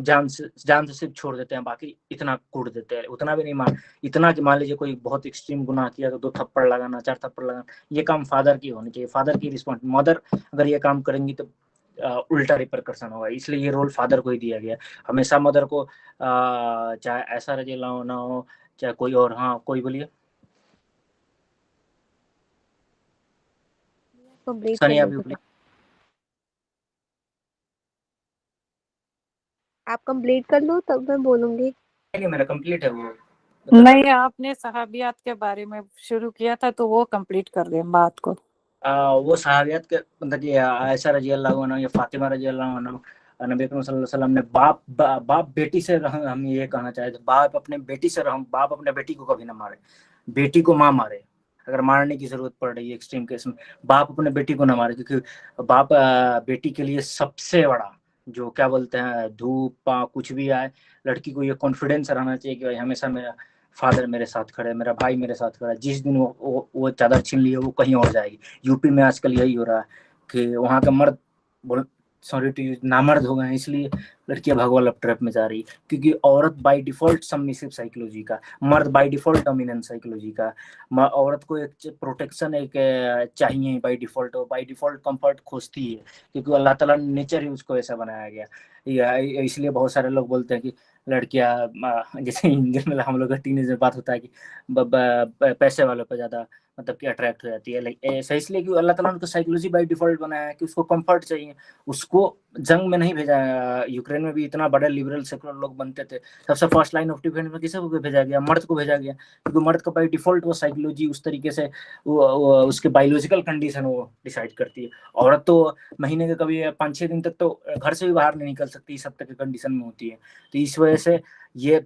जान से सिर्फ छोड़ देते हैं, बाकी इतना कूट देते हैं, उतना भी नहीं मार, इतना कि मान लीजिए कोई बहुत एक्सट्रीम गुनाह किया तो 2 थप्पड़ लगाना 4 थप्पड़ लगाना, ये काम फादर की होनी चाहिए, फादर की रिस्पॉन्स। मदर अगर ये काम करेंगी तो उल्टा रिपरकर्सन होगा, इसलिए ये रोल फादर को ही दिया गया। हमेशा मदर को चाहे ऐसा रजीला होना हो चाहे कोई और। हाँ कोई बोलिए। कंप्लीट कर सनी आप लो भी बोलिए। आप कंप्लीट कर लो तब मैं बोलूंगी। नहीं मेरा कंप्लीट है वो। नहीं, आपने सहाबियात के बारे में शुरू किया था तो वो कंप्लीट कर दें बात को। वो सहाबियत के मतलब कि आयशा रजी अल्लाह अन्हा या फातिमा रजी अल्लाह अन्हा, नबी अकरम सल्लल्लाहु अलैहि वसल्लम ने बाप बेटी से हम ये कहना चाहे तो बाप अपने बेटी से बाप अपने बेटी को कभी ना मारे, बेटी को माँ मारे। अगर मारने की जरूरत पड़ रही है एक्सट्रीम केस में, बाप अपने बेटी को ना मारे, क्योंकि बाप बेटी के लिए सबसे बड़ा जो क्या बोलते हैं धूप कुछ भी आए, लड़की को ये कॉन्फिडेंस रहना चाहिए कि भाई हमेशा मेरा फादर मेरे साथ खड़े, मेरा भाई मेरे साथ खड़ा है, जिस दिन वो चादर छीन लिए वो कहीं और जाएगी। यूपी में आजकल यही हो रहा है कि वहाँ का मर्द सॉरी टू यूज नामर्द हो गए हैं, इसलिए लड़कियां भगवा लव ट्रैप में जा रही है, क्योंकि औरत बाय डिफॉल्ट सबमिसिव साइकोलॉजी का, मर्द बाय डिफॉल्ट डोमिनेंट साइकोलॉजी का। औरत को एक प्रोटेक्शन एक चाहिए बाय डिफॉल्ट, और बाय डिफॉल्ट कंफर्ट खोजती है, क्योंकि अल्लाह ताला ने नेचर ही उसको ऐसा बनाया गया। इसलिए बहुत सारे लोग बोलते हैं कि लड़कियां जैसे इंडियन में हम लोग का टीनेज में बात होता है कि पैसे वालों पे ज्यादा मतलब कि अट्रैक्ट हो जाती है, ऐसा इसलिए कि अल्लाह ताला ने उनको साइकोलॉजी बाय डिफॉल्ट बनाया है कि उसको कंफर्ट चाहिए। उसको जंग में नहीं भेजा, यूक्रेन में भी इतना बड़े लिबरल सेकुलर लोग बनते थे, सबसे फर्स्ट लाइन ऑफ डिफेंस में किसे को भेजा गया, मर्द को भेजा गया, क्योंकि मर्द का बाय डिफॉल्ट वो साइकोलॉजी उस तरीके से वो उसके बायोलॉजिकल कंडीशन वो डिसाइड करती है। औरत तो महीने के कभी 5-6 दिन तक तो घर से भी बाहर नहीं निकल सकती, इस हद तक की कंडीशन में होती है। तो इस वजह से ये,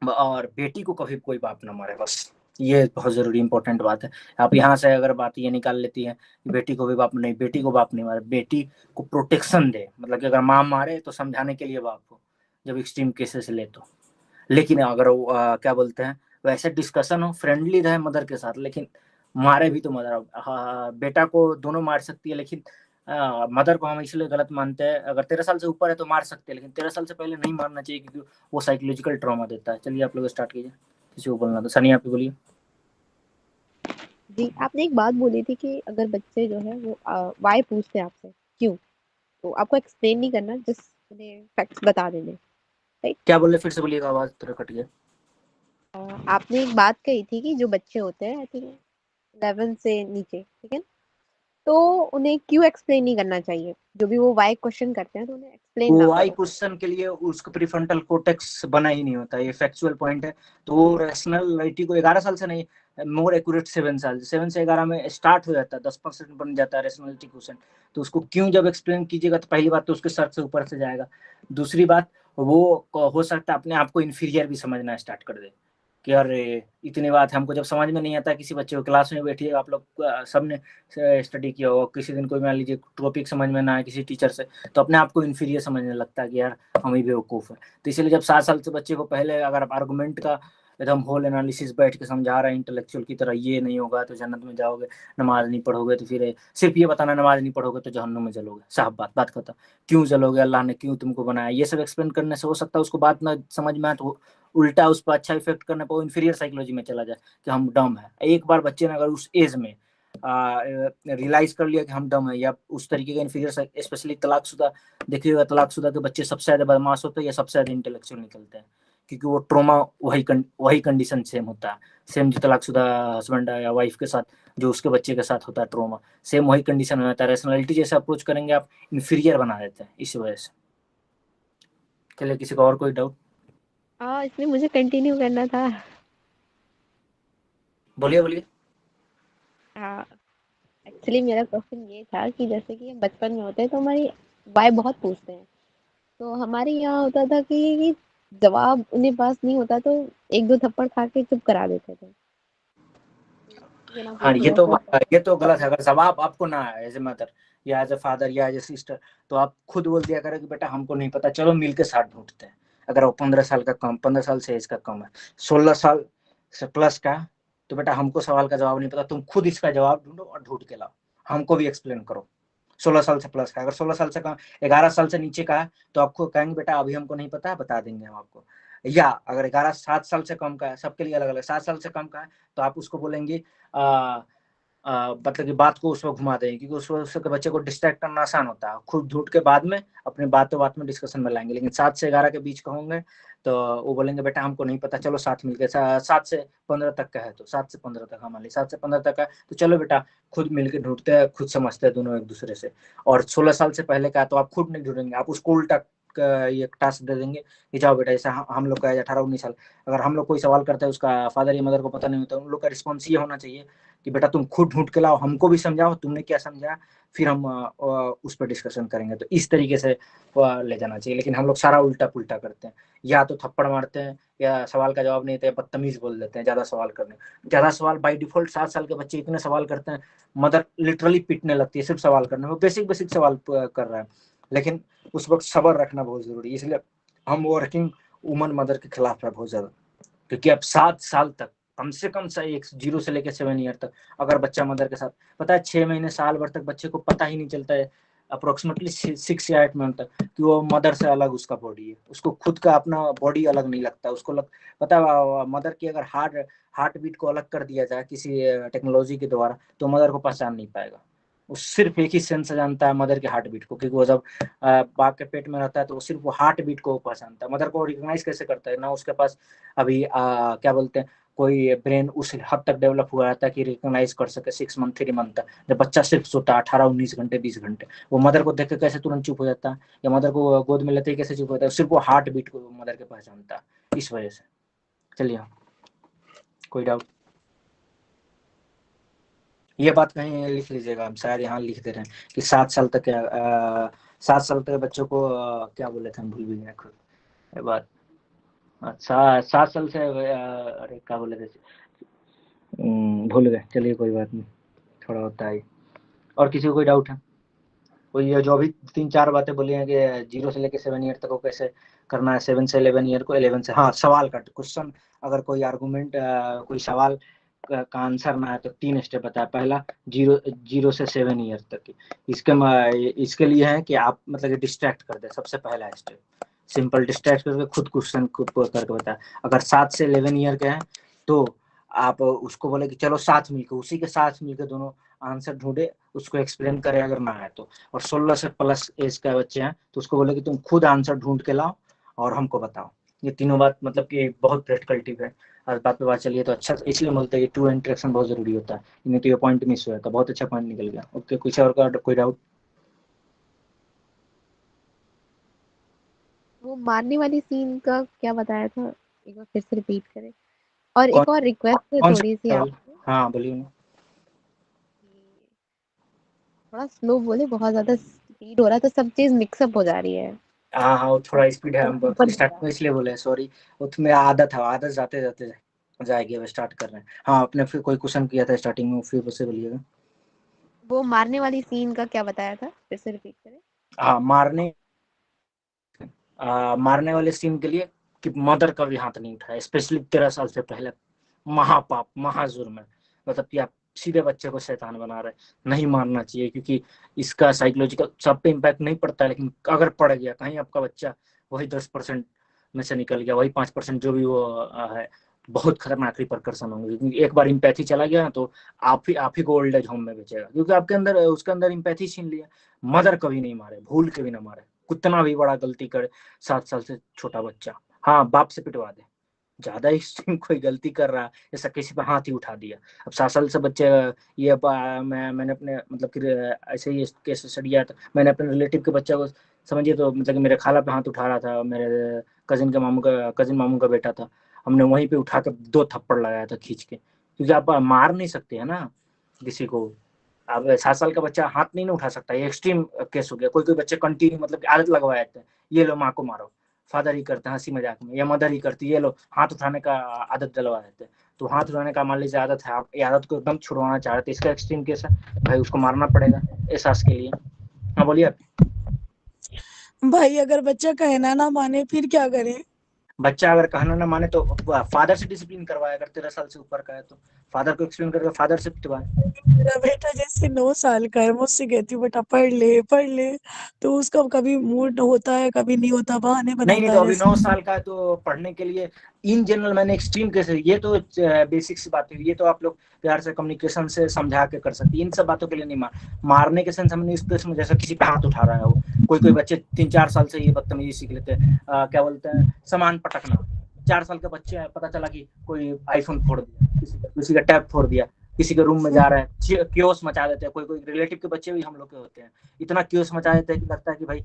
और बेटी को कभी कोई बाप ना मारे, बस ये बहुत जरूरी इंपॉर्टेंट बात है। आप यहाँ से अगर बात ये निकाल लेती हैं बेटी को भी बाप नहीं, बेटी को बाप नहीं मारे, बेटी को प्रोटेक्शन दे, मतलब कि अगर माँ मारे तो समझाने के लिए बाप को, जब एक्सट्रीम केसेस ले तो। लेकिन अगर वो क्या बोलते हैं वैसे डिस्कशन हो, फ्रेंडली रहे मदर के साथ, लेकिन मारे भी तो मदर, बेटा को दोनों मार सकती है, लेकिन मदर को हम इसलिए गलत मानते हैं, अगर 13 साल से ऊपर है तो मार सकते हैं, लेकिन 13 साल से पहले नहीं मारना चाहिए, क्योंकि वो साइकोलॉजिकल ट्रॉमा देता है। चलिए आप लोग स्टार्ट कीजिए, किसी को बोलना तो। सनी आप ही बोलिए। जी आपने एक बात बोली थी कि अगर बच्चे जो है वो वाई पूछते हैं आपसे क्यों, तो आपको एक्सप्लेन नहीं करना, जस्ट उन्हें फैक्ट्स बता देने, राइट? क्या बोले फिर से बोलिएगा, आवाज थोड़ा कट गया। आपने एक बात कही थी कि जो बच्चे होते हैं आई थिंक 11 से नीचे, ठीक है, तो उन्हें क्यों एक्सप्लेन नहीं करना चाहिए, जो भी वो वाई क्वेश्चन करते हैं तो उन्हें एक्सप्लेन ना वाई करो। क्वेश्चन के लिए उसका प्रीफ्रंटल कोर्टेक्स बना ही नहीं होता, ये फैक्चुअल पॉइंट है। तो वो रैशनलिटी को 11 साल से नहीं, मोर एक्यूरेट 7 साल, 7 से 11 में स्टार्ट हो जाता है, 10% बन जाता है रैशनलिटी क्वेश्चन। तो उसको क्यों जब एक्सप्लेन कीजिएगा तो पहली बात तो उसके सर से ऊपर से जाएगा, दूसरी बात वो हो सकता है अपने आप को इन्फीरियर भी समझना स्टार्ट कर दे कि अरे इतनी बात हमको जब समझ में नहीं आता, किसी बच्चे को क्लास में बैठिए, आप लोग सबने स्टडी किया होगा, किसी दिन कोई मान लीजिए टॉपिक समझ में ना आए किसी टीचर से, तो अपने आप को इन्फीरियर समझने लगता है कि यार हम ही बेवकूफ़ है। तो इसलिए जब 7 साल से बच्चे को पहले अगर आप आर्गूमेंट का एकदम होल एनालिसिस बैठ के समझा रहे हैं इंटेलेक्चुअल की तरह, ये नहीं होगा तो जन्नत में जाओगे, नमाज नहीं पढ़ोगे तो फिर सिर्फ ये बताना नमाज नहीं पढ़ोगे तो जहन्नुम में जलोगे, साफ बात खत्म। क्यों जलोगे, अल्लाह ने क्यों तुमको बनाया, ये सब एक्सप्लेन करने से हो सकता है उसको बात ना समझ में आए, तो उल्टा उस पर अच्छा इफेक्ट करने पर इन्फीरियर साइकोलॉजी में चला जाए कि हम डम है। एक बार बच्चे ने अगर उस एज में रियलाइज कर लिया कि हम डम है, या उस तरीके का इन्फीरियर, स्पेशली तलाकशुदा, देखिएगा तलाकशुदा के बच्चे सबसे ज्यादा बदमाश होते हैं या सबसे ज्यादा इंटेलेक्चुअल निकलते हैं, क्योंकि वो ट्रोमा वही कंडीशन सेम होता है, सेम जो तलाकशुदा हस्बैंड या वाइफ के साथ जो उसके बच्चे के साथ होता है ट्रोमा, सेम वही कंडीशन में होता है। रैशनलिटी जैसे अप्रोच करेंगे आप इन्फीरियर बना देते हैं इस वजह से। चलिए किसी को और कोई डाउट? हाँ, इसमें मुझे कंटिन्यू करना था। बोलिए बोलिए। हाँ, एक्चुअली मेरा क्वेश्चन ये था कि जैसे कि हम बचपन में होते हैं तो हमारी वाई बहुत पूछते हैं, तो हमारे यहाँ होता था कि जवाब उन्हें पास नहीं होता तो एक दो थप्पड़ खा के चुप करा देते थे। ये ना हाँ, पूछो ऐसा। ये तो गलत है। अगर जवाब आपको ना आए एज ए मदर या एज ए फादर या एज ए सिस्टर, तो आप खुद बोल दिया करो कि बेटा हमको नहीं पता, चलो मिलके साथ ढूंढते हैं। अगर वो 15 साल का कम, 15 साल से एज का कम है, 16 साल से प्लस का, तो बेटा हमको सवाल का जवाब नहीं पता, तुम खुद इसका जवाब ढूंढो और ढूंढ के लाओ, हमको भी एक्सप्लेन करो। 16 साल से प्लस का, अगर 16 साल से कम, 11 साल से नीचे का है, तो आपको कहेंगे बेटा अभी हमको नहीं पता, बता देंगे हम आपको। या अगर 7 साल से कम का है, सबके लिए अलग अलग, 7 साल से कम का है, तो आप उसको बोलेंगे मतलब कि बात को उसमें घुमा देंगे, क्योंकि उसके बच्चे को डिस्ट्रैक्ट करना आसान होता है। खुद झूठ के बाद में अपने बात में डिस्कशन में लाएंगे। लेकिन 7 से 11 के बीच का होंगे तो वो बोलेंगे बेटा हमको नहीं पता, चलो साथ मिलकर, 7 से 15 तक का है तो 7 से 15 तक, हमारे 7 से 15 तक का, तो चलो बेटा खुद मिलकर ढूंढते हैं, खुद समझते हैं दोनों एक दूसरे से। और 16 साल से पहले का तो आप खुद नहीं ढूंढेंगे, आप उसको उल्टा ये टास्क दे देंगे कि जाओ बेटा, जैसे हम लोग का 18-19 साल, अगर हम लोग कोई सवाल करते हैं, उसका फादर या मदर को पता नहीं होता, उन लोग का रिस्पॉन्स ये होना चाहिए कि बेटा तुम खुद ढूंढ के लाओ, हमको भी समझाओ तुमने क्या समझा, फिर हम उस पर डिस्कशन करेंगे। तो इस तरीके से ले जाना चाहिए। लेकिन हम लोग सारा उल्टा पुल्टा करते हैं, या तो थप्पड़ मारते हैं, या सवाल का जवाब नहीं देते, बदतमीज बोल देते हैं ज्यादा सवाल बाय डिफॉल्ट। 7 साल के बच्चे इतने सवाल करते हैं, मदर लिटरली पीटने लगती है सिर्फ सवाल करने में। बेसिक सवाल कर रहा है, लेकिन उस वक्त सब्र रखना बहुत जरूरी है। इसलिए हम वर्किंग वुमन मदर के खिलाफ है बहुत ज्यादा, क्योंकि अब 7 साल तक कम से कम 0 से लेकर 7 ईयर तक अगर बच्चा मदर के साथ, पता है 6 महीने साल भर तक बच्चे को पता ही नहीं चलता है, अप्रोक्सीमेटली 6 या 8 मंथ तक, कि वो मदर से अलग उसका बॉडी है। उसको खुद का अपना बॉडी अलग नहीं लगता। उसको पता है मदर की अगर हार्ट बीट को अलग कर दिया जाए किसी टेक्नोलॉजी के द्वारा, तो मदर को पहचान नहीं पाएगा। वो सिर्फ एक ही सेंस जानता है मदर के हार्ट बीट को, क्योंकि वो जब बाप के पेट में रहता है तो वो सिर्फ वो हार्ट बीट को पहचानता है। मदर को रिकॉग्नाइज कैसे करता है ना, उसके पास अभी क्या बोलते हैं, कोई ब्रेन उस हद तक डेवलप हुआ रहता है कि रिकॉग्नाइज कर सके 6 मंथ 3 मंथ तक। जब बच्चा सिर्फ सोता है 18-19 घंटे 20 घंटे, वो मदर को देख के कैसे तुरंत चुप हो जाता है, या मदर को गोद में लेते ही कैसे चुप हो जाता है, सिर्फ वो हार्ट बीट को मदर के पहचानता है, इस वजह से। चलिए, कोई डाउट? ये बात कहीं लिख लीजिएगा, हम शायद यहाँ लिख दे रहे हैं कि 7 साल तक 7 साल तक बच्चों को क्या बोले थे, हम भूल भी गए खुद ये बात। अच्छा, 7 साल से अरे क्या बोले थे, भूल गए। चलिए कोई बात नहीं, थोड़ा होता है। और किसी को कोई डाउट है? कोई ये जो अभी 3-4 बातें बोली हैं कि 0 से लेकर 7 ईयर तक को कैसे करना है, 7 से 11 ईयर को, 11 से, हाँ सवाल का क्वेश्चन, अगर कोई आर्गूमेंट कोई सवाल का आंसर ना है तो 3 स्टेप बताया। पहला 0 से 7 ईयर तक की, इसके लिए है कि आप मतलब डिस्ट्रैक्ट कर दे, सबसे पहला स्टेप सिंपल डिस्ट्रैक्ट करके खुद क्वेश्चन खुद करके बताया। अगर 7 से 11 ईयर के हैं तो आप उसको बोले कि चलो साथ मिलकर, उसी के साथ मिलकर दोनों आंसर ढूंढे, उसको एक्सप्लेन करे अगर ना है तो। और 16 से प्लस एज का बच्चे हैं तो उसको बोले कि तुम खुद आंसर ढूंढ के लाओ और हमको बताओ। ये तीनों बात मतलब कि बहुत प्रैक्टिकल टिप है। आज बात पे बात चलिए तो अच्छा, इसलिए बोलते हैं कि टू इंटरेक्शन बहुत जरूरी होता है, नहीं तो ये पॉइंट मिस हुआ था। बहुत अच्छा पॉइंट निकल गया। ओके, कुछ और का कोई डाउट? वो मारने वाली सीन का क्या बताया था, एक बार फिर से रिपीट करें। और कौन एक और रिक्वेस्ट है कौन थोड़ी सी सा? आपसे, हाँ बोलिए ना। थोड़ा स्लो बोले, बहुत ज्यादा स्पीड हो रहा है तो सब चीज मिक्सअप हो जा रही है। हाँ हाँ, वो थोड़ा स्पीड है, हम ऊपर स्टार्ट में इसलिए बोले सॉरी। वो तो मेरा आदत है, आदत जाते जाते जाएगी। अब स्टार्ट कर रहे हैं। हाँ, आपने फिर कोई क्वेश्चन किया था स्टार्टिंग में, फिर उससे बोलिएगा। वो मारने वाली सीन का क्या बताया था, फिर से रिपीट करें। हाँ, मारने वाले सीन के लिए कि मदर का भी हाथ नहीं उठाया, स्पेशली 13 साल से पहले। महापाप, महाजुर्म है। मतलब कि आप सीधे बच्चे को शैतान बना रहे, नहीं मारना चाहिए, क्योंकि इसका साइकोलॉजिकल सब पे इम्पैक्ट नहीं पड़ता है, लेकिन अगर पड़ गया कहीं आपका बच्चा वही 10% में से निकल गया, वही 5% जो भी वो है, बहुत खतरनाक रिपरकर्सन होंगे। क्योंकि एक बार इम्पैथी चला गया ना तो आप ही को ओल्ड एज होम में भेजेगा, क्योंकि आपके अंदर उसके अंदर इम्पैथी छीन लिया। मदर कभी नहीं मारे, भूल के भी ना मारे, कितना भी बड़ा गलती करे 7 साल से छोटा बच्चा, हाँ बाप से पिटवा दे। ज्यादा एक्सट्रीम कोई गलती कर रहा है, जैसा किसी पे हाथ ही उठा दिया। अब 7 साल से बच्चे ये मैंने अपने मतलब कि ऐसे ही केस स्टडी किया था। मैंने अपने रिलेटिव के बच्चे को समझिए। तो मतलब कि मेरे खाला पे हाथ उठा रहा था, मेरे कजिन मामू का बेटा था, हमने वहीं पे उठा के 2 थप्पड़ लगाया था खींच के, क्योंकि आप मार नहीं सकते है ना किसी को। अब 7 साल का बच्चा हाथ नहीं ना उठा सकता, ये एक्सट्रीम केस हो गया। कोई बच्चे कंटिन्यू मतलब आदत लगवा देते हैं, ये लो माँ को मारो, फादर ही करते हैं हंसी मजाक में, या मदर ही करती है, ये लो हाथ उठाने का आदत डलवा देते हैं। तो हाथ उठाने का मान लीजिए आदत है, आप ये आदत को एकदम छुड़वाना चाह रहे थे, इसका एक्सट्रीम केस है भाई, उसको मारना पड़ेगा एहसास के लिए। हाँ बोलिए आप। भाई अगर बच्चा कहना ना माने फिर क्या करे? बच्चा अगर कहना ना माने तो फादर से डिसिप्लिन करवाए, अगर 13 साल से ऊपर का है तो फादर को एक्सप्लेन करके फादर से पिटवाए। मेरा बेटा जैसे 9 साल का है, मुझसे कहती हूँ बेटा पढ़ ले, तो उसका कभी मूड होता है कभी नहीं होता, बहाने नहीं बनाता तो है अभी जैसे। 9 साल का है तो पढ़ने के लिए इन जनरल मैंने एक्सट्रीम केस है, ये तो बेसिक सी बात है, ये तो आप लोग प्यार से कम्युनिकेशन से समझा के कर सकते हैं। इन सब बातों के लिए नहीं मारने के सेंस हमने इस केस में जैसा किसी पे हाथ उठा रहा है वो, कोई बच्चे 3-4 साल से ये बदतमीजी सीख लेते हैं, क्या बोलते हैं, सामान पटकना। 4 साल का बच्चे है, पता चला कि कोई आईफोन फोड़ दिया, किसी का टैब फोड़ दिया, किसी के रूम में जा रहा है, क्योस मचा देते हैं। कोई रिलेटिव के बच्चे भी हम लोग के होते हैं, इतना क्योस मचा देते हैं कि लगता है कि भाई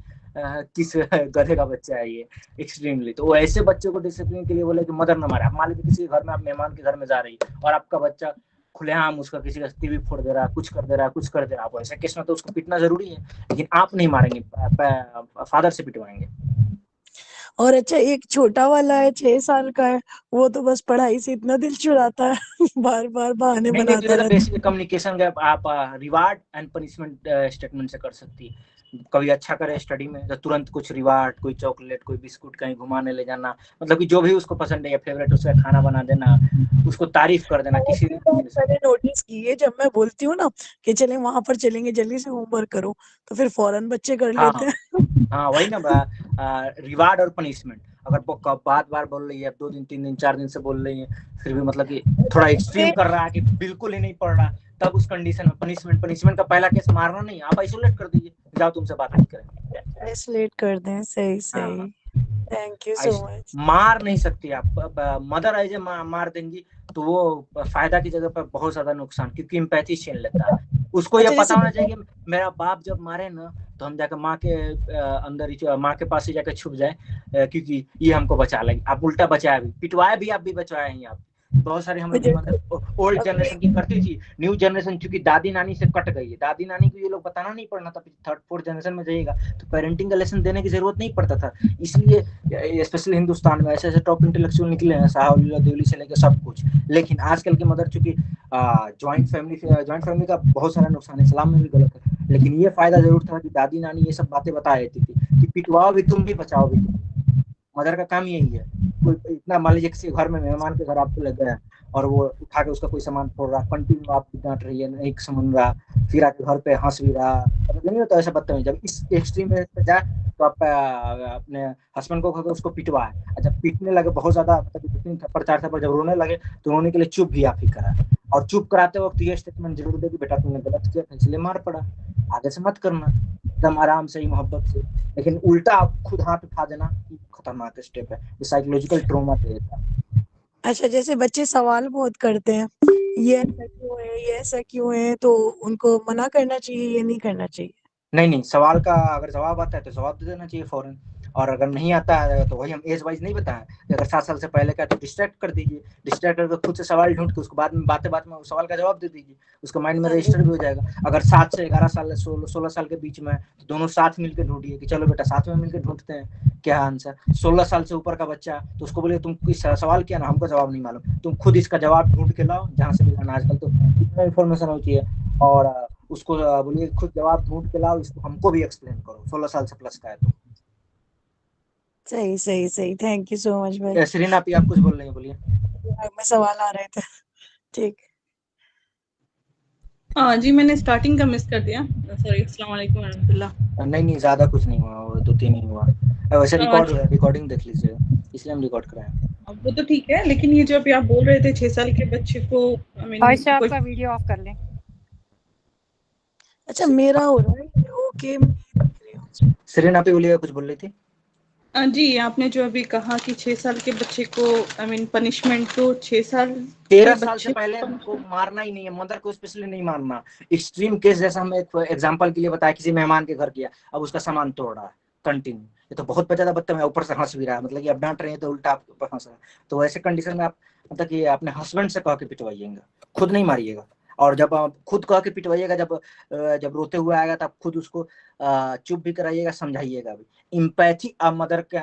किस गधे का बच्चा है ये, एक्सट्रीमली। तो वो ऐसे बच्चों को डिसिप्लिन के लिए बोले कि मदर न मारे। आप मान लीजिए किसी घर में आप मेहमान के घर में जा रही है और आपका बच्चा खुलेआम उसका किसी का टीवी फोड़ दे रहा है, कुछ कर दे रहा है, आप ऐसे केस में तो उसको पीटना जरूरी है, लेकिन आप नहीं मारेंगे, फादर से पिटवाएंगे। और अच्छा एक छोटा वाला है 6 साल का है, वो तो बस पढ़ाई से इतना दिल चुराता है बार बार बहाने नहीं तो बनाता ये तो रहता बेसिक कम्युनिकेशन गैप आप रिवार्ड एंड पनिशमेंट स्टेटमेंट से कर सकती है। कभी अच्छा करे स्टडी में तो तुरंत कुछ रिवार्ड, कोई चॉकलेट, कोई बिस्कुट, कहीं घुमाने ले जाना, मतलब कि जो भी उसको पसंद है या फेवरेट उसका खाना बना देना, उसको तारीफ कर देना किसी भी है। चीज से। मैंने नोटिस की है, जब मैं बोलती हूँ ना कि चले वहां पर चलेंगे जल्दी से होमवर्क करो, तो फिर फौरन बच्चे कर हाँ लेते हैं। हाँ वही ना, रिवार्ड और पनिशमेंट। अगर बार बोल रही है, 2 दिन 3 दिन 4 दिन से बोल रही है, फिर भी मतलब कि थोड़ा एक्सट्रीम कर रहा है कि बिल्कुल ही नहीं पढ़ रहा, तब उस कंडीशन में पनिशमेंट का पहला केस मारना नहीं, आप आइसोलेट कर दीजिए, जाओ तुमसे बात नहीं करेंगे। आइसोलेट कर दें, सही हाँ, सही। Thank you so much. मार नहीं सकती आप। मदर एज मार देंगी तो वो फायदा की जगह पर बहुत ज्यादा नुकसान, क्योंकि इम्पैथी छीन लेता है। उसको ये अच्छा पता जैसे होना चाहिए कि मेरा बाप जब मारे ना तो हम जाकर माँ के अंदर ही, माँ के पास ही जाकर छुप जाए, क्योंकि ये हमको बचा लेगी। आप उल्टा बचाया भी, पिटवाया भी, आप भी बचाए हैं। आप बहुत सारे हम लोग की मतलब ओल्ड जनरेशन की करती थी, न्यू जनरेशन चूंकि दादी नानी से कट गई है, दादी नानी को ये लोग बताना नहीं पड़ना था, 3rd-4th जनरेशन में जाइएगा तो पेरेंटिंग का लेसन देने की जरूरत नहीं पड़ता था। इसलिए स्पेशली हिंदुस्तान में ऐसे ऐसे टॉप इंटेलेक्चुअल निकले हैं, साहब देवली से लेकर सब कुछ। लेकिन आजकल की मदर चूंकि जॉइंट फैमिली का बहुत सारा नुकसान है, इस्लाम में भी गलत है, लेकिन ये फायदा जरूर था कि दादी नानी ये सब बातें बता देती थी कि पिटवाओ भी तुम भी, बचाओ भी तुम। मदर का काम यही है। कोई इतना मान लीजिए किसी घर में मेहमान के घर आपको लग गया और वो उठा के उसका कोई सामान फोड़ रहा, कंटिन्यू आपकी डांट रही है, नहीं सुन रहा, फिर आके घर पे हंस भी रहा, मतलब नहीं होता ऐसा बदतमीज। जब इस एक्सट्रीम में जाए तो आप अपने हस्बैंड को उसको पिटवाए, जब पीटने लगे बहुत ज्यादा, मतलब 3 थप्पड़ 4 थप्पड़ जब रोने लगे तो रोने के लिए चुप भी आप ही करा, और चुप कराते वक्त ये स्टेटमेंट जरूर दे कि बेटा तुमने गलत किया था इसलिए मार पड़ा, आगे से मत करना, एकदम आराम से ही मोहब्बत से। लेकिन उल्टा आप खुद हाथ उठा देना खतरनाक स्टेप है, ये साइकोलॉजिकल ट्रॉमा दे देता है। अच्छा जैसे बच्चे सवाल बहुत करते हैं, ये ऐसा क्यों है, ये ऐसा क्यों है, तो उनको मना करना चाहिए, ये नहीं करना चाहिए? नहीं, सवाल का अगर जवाब आता है तो जवाब दे देना चाहिए फौरन, और अगर नहीं आता है तो वही हम एज वाइज नहीं बताएं, अगर 7 साल से पहले का तो डिस्ट्रैक्ट कर दीजिए, डिस्ट्रैक्ट करके खुद से सवाल ढूंढ के उसको बाद में बातें में उस सवाल का जवाब दे दीजिए, उसका माइंड में रजिस्टर भी हो जाएगा। अगर 7 से 11 साल 16 साल के बीच में तो दोनों साथ मिलकर ढूंढिए कि चलो बेटा साथ में मिलकर ढूंढते हैं क्या आंसर। 16 साल से ऊपर का बच्चा तो उसको बोले तुम इस सवाल किया ना, हमको जवाब नहीं मालूम, तुम खुद इसका जवाब ढूंढ के लाओ जहाँ से भी लाना, आजकल तो इतना इन्फॉर्मेशन होती है, और उसको बोलिए खुद जवाब ढूंढ के लाओ, इसको हमको भी एक्सप्लेन करो, 16 साल से प्लस का है तो। सही सही सही, थैंक यू सो मच भाई। शरीन आप कुछ बोल रहे हैं, बोलिए। दिमाग में सवाल आ रहे थे। ठीक। हाँ जी, मैंने स्टार्टिंग का मिस कर दिया, सॉरी। अस्सलाम वालेकुम रहमतुल्लाह। नहीं ज्यादा कुछ नहीं हुआ, वो 2-3 ही हुआ, वैसे रिकॉर्डिंग देख लीजिए, इसलिए हम रिकॉर्ड कराए। वो तो ठीक है, लेकिन ये जो अभी आप बोल रहे थे 6 साल के बच्चे को, आयशा आपका वीडियो ऑफ कर लें। अच्छा मेरा हो रहा है, ओके। शरीन आप बोलिए, कुछ बोल रही थी। जी, आपने जो अभी कहा कि 6 साल के बच्चे को पनिशमेंट तो 6 साल 13 साल से पहले को मारना ही नहीं है, मदर को स्पेशली नहीं मारना। एक्सट्रीम केस जैसा हम एक एग्जांपल के लिए बताया, किसी मेहमान के घर किया, अब उसका सामान तोड़ रहा है, कंटिन्यू। ये तो बहुत ज्यादा बदतमीज है, ऊपर से हंस भी रहा है, मतलब कि आप डांट रहे हैं तो उल्टा आपके ऊपर हंस रहा है। तो ऐसे कंडीशन में आप मतलब कि अपने हस्बैंड से कह के पिटवाइएगा, खुद नहीं मारिएगा। और जब आप खुद कह के पिटवाइएगा, जब रोते हुए आएगा तब खुद उसको चुप भी कराइएगा, समझाइएगा भी। इम्पैथी अब मदर के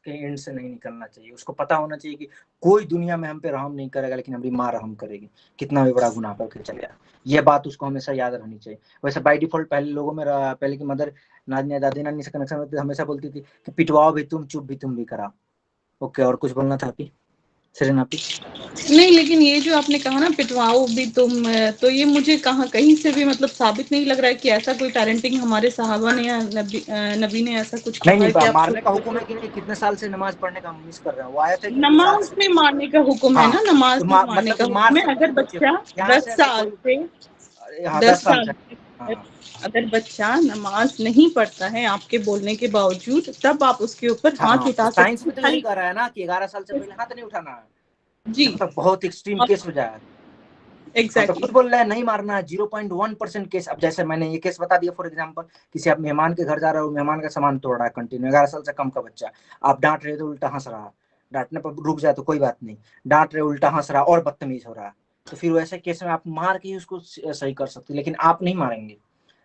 एंड से नहीं निकलना चाहिए। उसको पता होना चाहिए कि कोई दुनिया में हम पे रहम नहीं करेगा, लेकिन हमारी माँ रहम करेगी, कितना भी बड़ा गुनाह करके चलेगा। ये बात उसको हमेशा याद रहनी चाहिए। वैसे बाय डिफॉल्ट पहले लोगों में पहले की मदर नानी दादी नानी से कनेक्शन होती हमेशा बोलती थी कि पिटवाओ भी तुम, चुप भी तुम भी कराओ। ओके, और कुछ बोलना था आपकी सरीन आपकी? नहीं, लेकिन ये जो आपने कहा ना पिटवाओ भी तुम, तो ये मुझे कहीं से भी मतलब साबित नहीं लग रहा है कि ऐसा कोई पेरेंटिंग हमारे सहाबा ने या नबी ने ऐसा कुछ कहा नहीं है कि आप मारने का हुक्म है कि नहीं, कितने साल से नमाज पढ़ने का मिस कर रहे हैं, वो आया था कि 2 साल नमाज से। में मारने का हुक्म है हाँ, ना, नमाज तो में मारने मतलब का कि मार हुक्म है। सकते अगर हैं बच्चे को, बच्चा यहाँ 10 से अगर साल कोई से हाँ 10 10 साल साल से। हाँ अगर बच्चा नमाज नहीं पढ़ता है आपके बोलने के बावजूद, तब आप उसके ऊपर हाथ हाँ, उठा तो सकते साइंस भी हैं तो यही खाली। कह रहा है ना कि 11 साल से पहले हाथ नहीं उठाना है, जी, जब तक बहुत एक्सट्रीम और केस हो जाए। हाँ, तो एग्जैक्टली खुद बोल रहे हैं नहीं मारना है, 0.1% केस। अब जैसे मैंने ये केस बता दिया फॉर एग्जांपल, किसी आप मेहमान के घर जा रहे हो, मेहमान का सामान तोड़ रहा है कंटिन्यू, 11 साल से कम का बच्चा, आप डांट रहे हो तो उल्टा हंस रहा है, डांटने पर रुक जाए तो कोई बात नहीं, डांट रहे उल्टा हंस रहा और बदतमीज हो रहा है, तो फिर वैसे केस में आप मार के ही उसको सही कर सकते, लेकिन आप नहीं मारेंगे।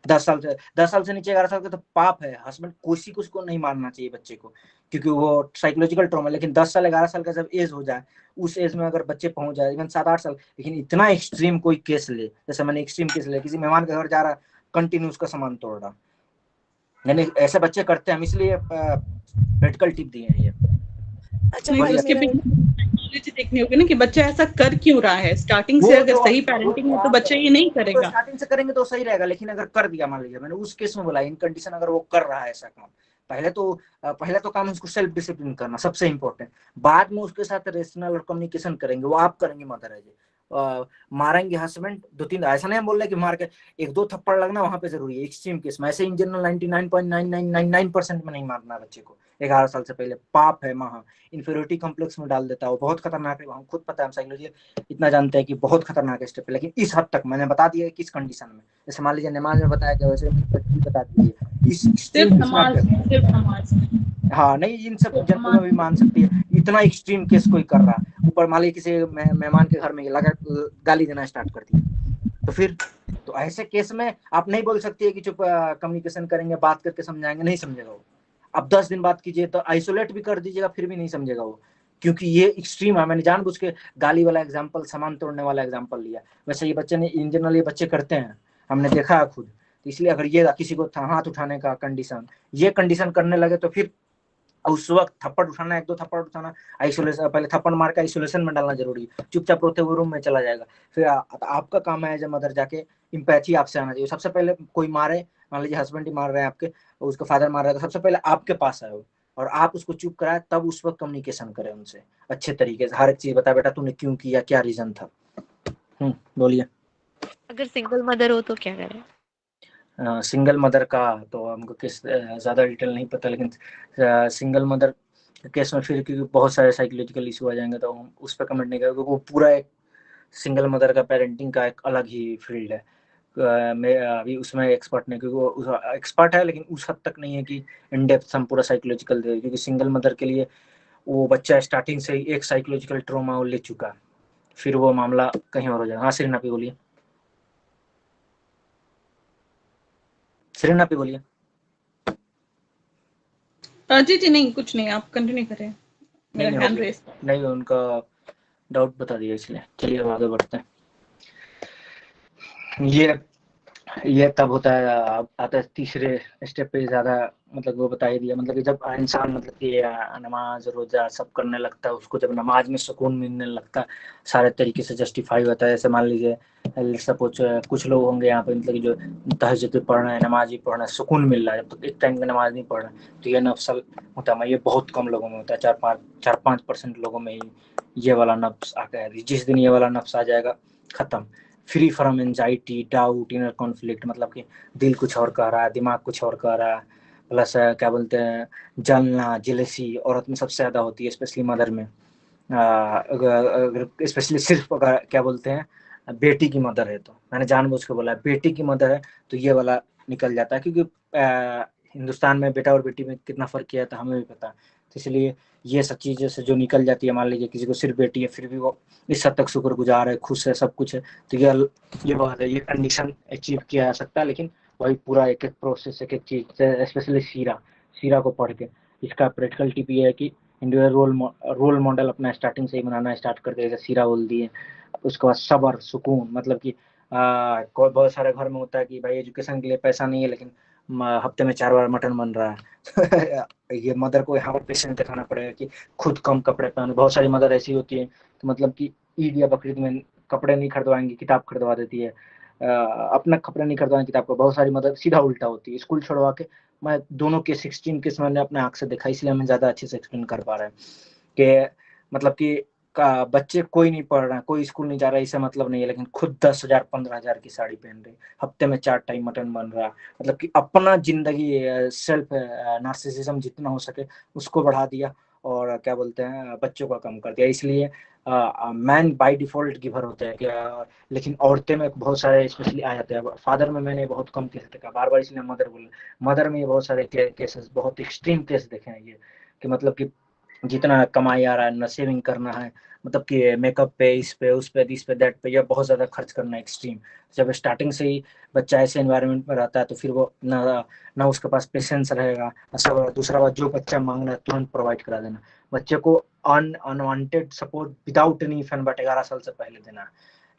10 साल से नीचे 11 साल का तो पाप है। हस्बैंड किसी को उसको नहीं मारना चाहिए बच्चे को, क्योंकि वो साइकोलॉजिकल ट्रॉमा। लेकिन 10 साल 11 साल का जब एज हो जाए, उस एज में अगर बच्चे पहुंच जाए, इवन 7-8 साल, लेकिन इतना एक्सट्रीम कोई केस ले, जैसे मैंने एक्सट्रीम केस ले, किसी मेहमान के घर जा रहा, कंटिन्यू उसका सामान तोड़ रहा, यानी ऐसे बच्चे करते हैं, हम इसलिए प्रैक्टिकल टिप दिए हैं ये। अच्छा नहीं, तो भाई बोलिए। उसके मेरा पीछे टेक्नोलॉजी देखनी होगी ना कि बच्चा ऐसा कर क्यों रहा है। स्टार्टिंग से वो अगर तो सही पेरेंटिंग है तो बच्चा ये नहीं वो तो करेगा। स्टार्टिंग से करेंगे तो सही रहेगा, लेकिन अगर कर दिया, मान लीजिए मैंने उस केस में बोला, इन कंडीशन अगर वो कर रहा है ऐसा काम, पहले तो काम उसको सेल्फ डिसिप्लिन करना सबसे इंपॉर्टेंट। बाद में उसके साथ रेशनल और कम्युनिकेशन करेंगे, वो आप करेंगे मदर है जी। मारेंगे हस्बैंड 2-3, ऐसा नहीं बोल रहे कि मार के 1-2 थप्पड़ लगना वहां पे जरूरी है एक्सट्रीम केस में। ऐसे इन जनरल 99.9999% में नहीं मारना बच्चे को 11 साल से पहले, पाप है महा, इंफीरियरिटी कॉम्प्लेक्स में डाल देता है, वो बहुत खतरनाक है। हम खुद पता है, हम साइकोलॉजी इतना जानते हैं कि बहुत खतरनाक स्टेप है, लेकिन इस हद तक मैंने बता दिया है किस कंडीशन में। जैसे मान लीजिए नमाज में बताया गया, वैसे मैंने बता दिया इस एक्सट्रीम केस में आप क्या। सिर्फ नमाज में। हाँ नहीं, इन सब तो जनरल में भी मान सकती है, इतना एक्सट्रीम केस कोई कर रहा, ऊपर मान लीजिए किसी मेहमान के घर में लगा गाली देना स्टार्ट कर दिया, तो फिर तो ऐसे केस में आप नहीं बोल सकती है कि चुप कम्युनिकेशन करेंगे, बात करके समझाएंगे, नहीं समझेगा वो। अब 10 दिन बात कीजिए तो आइसोलेट भी कर दीजिएगा, फिर भी नहीं समझेगा वो, क्योंकि ये एक्सट्रीम है। मैंने जानबूझ के गाली वाला एग्जांपल, सामान तोड़ने वाला एग्जांपल लिया। वैसे ये बच्चे ने इन जनरल ये बच्चे करते हैं, हमने देखा है खुद। तो इसलिए अगर ये किसी को हाथ उठाने का कंडीशन, ये कंडीशन करने लगे, तो फिर उस वक्त थप्पड़ उठाना, 1-2 थप्पड़ उठाना, आइसोलेशन, पहले थप्पड़ मार के आइसोलेशन में डालना जरूरी है, चुपचाप रोते हुए रूम में चला जाएगा। फिर आपका काम है एज ए मदर जाके इम्पैथी आपसे आना चाहिए। सबसे पहले कोई मारे, मान लीजिए हस्बैंड ही मार रहे हैं आपके, उसका फादर मार रहा है, तो सबसे पहले आपके पास आए हो और आप उसको चुप कराए, तब उस वक्त कम्युनिकेशन करें उनसे अच्छे तरीके से, हर एक चीज बता, बेटा तूने क्यों किया, क्या रीजन था। बोलिए। अगर सिंगल मदर हो तो क्या करें? सिंगल मदर का तो हमको किस ज़्यादा डिटेल नहीं पता, लेकिन सिंगल मदर केस में फिर क्योंकि बहुत सारे साइकोलॉजिकल इशू आ जाएंगे, तो हम उस पर कमेंट नहीं करेंगे, वो पूरा एक सिंगल मदर का पेरेंटिंग का एक अलग ही फील्ड है। मैं अभी उसमें एक्सपर्ट नहीं, क्योंकि वो एक्सपर्ट है, लेकिन उस हद तक नहीं है कि इन डेप्थ हम पूरा साइकोलॉजिकल दे, क्योंकि सिंगल मदर के लिए वो बच्चा स्टार्टिंग से ही एक साइकोलॉजिकल ट्रॉमा वो ले चुका है, फिर वो मामला कहीं और हो जाएगा। हाँ सरीना पे बोलिए, सरीना पे बोलिए। जी जी, नहीं कुछ नहीं, आप कंटिन्यू करें, मेरा नहीं हैंड होगी, रेस। नहीं उनका डाउट बता दिया, इसलिए चलिए अब आगे बढ़ते हैं। ये तब होता है, आता है तीसरे स्टेप पे ज्यादा, मतलब वो बता ही दिया, मतलब कि जब इंसान मतलब कि नमाज रोजा सब करने लगता है, उसको जब नमाज में सुकून मिलने लगता है, सारे तरीके से जस्टिफाई होता है। जैसे मान लीजिए सपोज कुछ लोग होंगे यहाँ पे, मतलब कि जो तहज्जुद पढ़ रहे हैं, नमाज ही पढ़ रहे हैं, सुकून मिल रहा है, जब तक एक टाइम की नमाज नहीं पढ़ रहे, तो ये नफ्सल होता है, ये बहुत कम लोगों में होता है, 4-5% लोगों में ही ये वाला नफ्स आ गया। जिस दिन ये वाला नफ्स आ जाएगा, खत्म, free from anxiety, doubt, inner conflict, मतलब कि दिल कुछ और कह रहा है, दिमाग कुछ और कह रहा है, प्लस क्या बोलते हैं, जलना, जेलसी औरत में सबसे ज़्यादा होती है, स्पेशली मदर में। अगर स्पेशली सिर्फ अगर क्या बोलते हैं बेटी की मदर है, तो मैंने जानबूझ के बोला बेटी की मदर है तो ये वाला निकल जाता है, क्योंकि हिंदुस्तान में बेटा और बेटी में कितना फ़र्क किया था हमें भी पता। तो इसलिए ये सब चीज़ें से जो निकल जाती है, मान लीजिए किसी को सिर्फ बेटी है फिर भी वो इस हद तक शुक्रगुजार है, खुश है, सब कुछ है, तो ये बात है, ये कंडीशन अचीव किया जा सकता है। लेकिन वही पूरा एक एक प्रोसेस, एक एक चीज़, स्पेशली सीरा को पढ़ के इसका प्रैक्टिकल टिप ये है कि इंडिविजुअल रोल मॉडल अपना स्टार्टिंग से ही बनाना स्टार्ट कर दे, जैसे सीरा बोल दिए। उसके बाद सब्र, सुकून, मतलब कि कोई बहुत सारे घर में होता है कि भाई एजुकेशन के लिए पैसा नहीं है लेकिन हफ्ते में 4 बार मटन बन रहा है ये मदर को यहाँ पर पेशेंस दिखाना पड़ेगा कि खुद कम कपड़े पहने। बहुत सारी मदर ऐसी होती है तो मतलब कि ईद या बकरीद में कपड़े नहीं खरीदवाएंगी, किताब खरीदवा देती है। अपना कपड़े नहीं खरीदवाएंगे, किताब का। बहुत सारी मदर सीधा उल्टा होती है, स्कूल छोड़वा के। मैं दोनों के 16 केस मैंने अपने आँख से देखा, इसलिए हमें ज़्यादा अच्छे से एक्सप्लेन कर पा रहे हैं कि मतलब कि का बच्चे कोई नहीं पढ़ रहा है, कोई स्कूल नहीं जा रहा है, इससे मतलब नहीं है, लेकिन खुद 10,000 15,000 की साड़ी पहन रही, हफ्ते में 4 टाइम मटन बन रहा है। मतलब कि अपना जिंदगी सेल्फ नार्सिसिज्म जितना हो सके उसको बढ़ा दिया और क्या बोलते हैं बच्चों का कम कर दिया। इसलिए मैन बाय डिफॉल्ट गिवर होते हैं क्या, लेकिन औरतें में बहुत सारे स्पेशली आ जाते हैं। फादर में मैंने बहुत कम केस देखा, बार बार इसलिए मदर बोला। मदर में ये बहुत सारे केसेस, बहुत एक्सट्रीम केस देखे हैं ये, कि मतलब कि जितना कमाई आ रहा है, न सेविंग करना है, मतलब कि मेकअप पे, इस पे, उस पे, दिस पे, दैट पे, या बहुत ज़्यादा खर्च करना है एक्सट्रीम। जब स्टार्टिंग से ही बच्चा ऐसे एनवायरनमेंट में रहता है तो फिर वो ना उसके पास पेशेंस रहेगा। सब दूसरा बात, जो बच्चा मांग रहा है तुरंत प्रोवाइड करा देना। बच्चे को unwanted support without any fun but 11 साल से पहले देना है।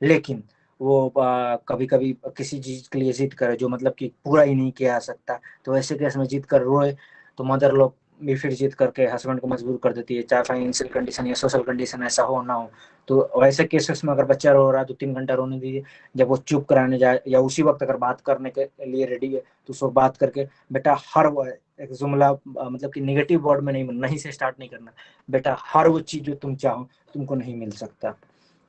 लेकिन वो कभी कभी किसी चीज़ के लिए जिद करे जो मतलब कि पूरा ही नहीं किया जा सकता, तो ऐसे केस में जिद कर रोए तो मदर लोग भी फिर जिद करके हस्बैंड को मजबूर कर देती है, चाहे फाइनेंशियल कंडीशन या सोशल कंडीशन ऐसा हो ना हो। तो वैसे केसेस में अगर बच्चा रो रहा है तो 3 घंटा रोने दीजिए। जब वो चुप कराने जाए या उसी वक्त अगर बात करने के लिए रेडी है तो उसको बात करके बेटा हर एक जुमला मतलब कि नेगेटिव वर्ड में नहीं से स्टार्ट नहीं करना। बेटा हर वो चीज़ जो तुम चाहो तुमको नहीं मिल सकता,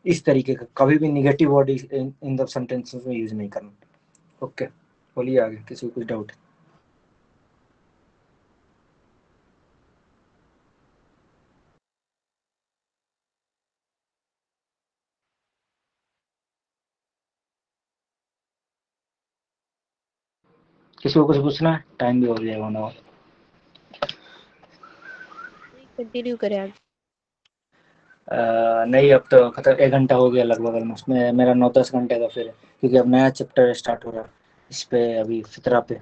इस तरीके का कभी भी negative word in the sentences में यूज नहीं करना। ओके, बोलिए आगे, किसी को कुछ डाउट? किसी को कुछ पूछना है? टाइम भी हो जाएगा होना। कंटिन्यू करें आगे। नहीं, अब तो खत्म, 1 घंटा हो गया लगभग ऑलमोस्ट। मेरा 9-10 घंटे का फिर, क्योंकि अब नया चैप्टर स्टार्ट हो रहा है इस पे, अभी फितरा पे।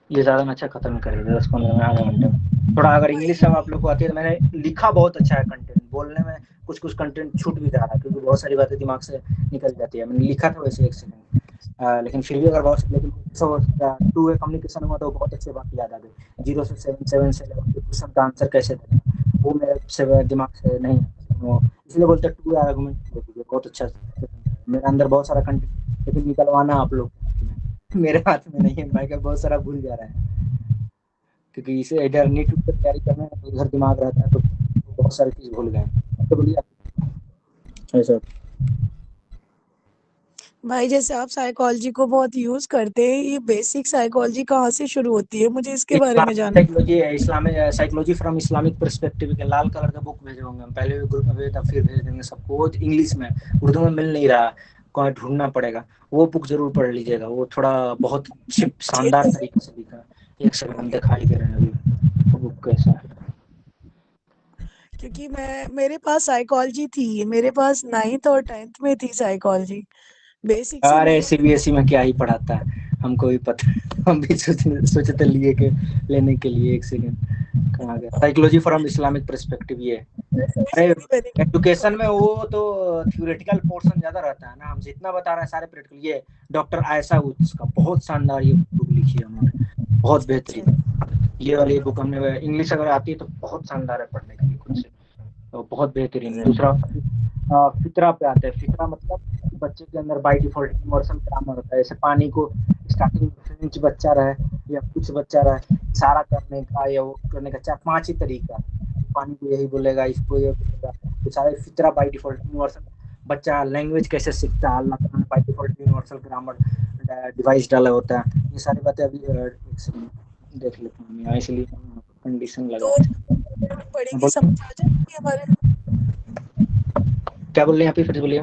ये ज़्यादा अच्छा खत्म करेगा 10-15 में, आधा घंटे में। थोड़ा अगर इंग्लिश सब आप लोग को आती है तो मैंने लिखा बहुत अच्छा है कंटेंट, बोलने में कुछ कुछ कंटेंट छूट भी जा रहा है क्योंकि बहुत सारी बातें दिमाग से निकल जाती है। मैंने लिखा था वैसे 1 सेकंड, लेकिन फिर भी अगर बहुत, लेकिन टू वे कम्युनिकेशन हुआ तो बहुत अच्छी बात याद आ गई। 0 से 7, 7 से 11 के क्वेश्चन का आंसर कैसे देना, वो मेरे से दिमाग से नहीं आता। इसलिए बोलते हैं 2 आर्गुमेंट, बहुत अच्छा मेरे अंदर बहुत सारा कंटेंट, लेकिन निकलवाना आप लोग मेरे हाथ में नहीं है। मैं क्या बहुत सारा भूल जा रहा है क्योंकि इसे इधर नीट की तैयारी करने में इधर दिमाग रहता है तो बहुत सारी चीज भूल गए। तो बोलिए ऐसा। भाई जैसे आप साइकोलॉजी को बहुत यूज करते हैं, ये बेसिक साइकोलॉजी कहाँ से शुरू होती है, मुझे इसके बारे में जानना है। साइकोलॉजी है, Islamic psychology from Islamic perspective के लाल कलर का बुक भेजे होंगे, हम पहले भी ग्रुप में भेजा फिर भेज देंगे सबको। वो इंग्लिश में, उर्दू में मिल नहीं रहा, कहीं ढूंढना पड़ेगा। वो बुक जरूर पढ़ लीजिएगा, वो थोड़ा बहुत शानदार तरीके से लिखा है। 1 सेकंड हम दिखाई दे रहे हैं अभी बुक कैसा है। क्योंकि मेरे पास साइकोलॉजी थी, मेरे पास 9th और 10th में थी साइकोलॉजी, बेसिक से अरे नहीं। सीबीएसई में क्या ही पढ़ाता है, हमको भी पता। हम भी सोचते लिए के लेने के लिए। 1 सेकंड कहाँ गया, साइकोलॉजी फ्रॉम इस्लामिक पर्सपेक्टिव ये। अरे एजुकेशन में वो तो थ्योरेटिकल पोर्शन ज्यादा रहता है ना, हम जितना बता रहे हैं सारे प्रैक्टिकल। ये डॉक्टर आयशा वुड्स का बहुत शानदार ये बुक लिखी है उन्होंने, बहुत बेहतरीन। ये वाली बुक हमने, इंग्लिश अगर आती है तो बहुत शानदार है पढ़ने के लिए खुद से, तो बहुत बेहतरीन है। दूसरा फितरा पे आता है। फितरा मतलब बच्चे के अंदर बाय डिफॉल्ट इमोशन ग्रामर होता है। जैसे पानी को स्टार्टिंग में बच्चा रहे या कुछ बच्चा रहे, इशारा करने का या वो करने का 4-5 ही तरीका। पानी को यही बोलेगा, इसको ये बोलेगा, तो सारा फितरा बाय डिफॉल्ट यूनिवर्सल। बच्चा लैंग्वेज कैसे सीखता है, अल्लाह ताला ने by default universal grammar device डाला होता है। ये सारी बातें अभी देख लेते हैं, इसलिए कंडीशन लगा पढ़ेंगे समझ आ जाएगी हमारे। क्या बोल रहे हैं आप, फिर बोलिए।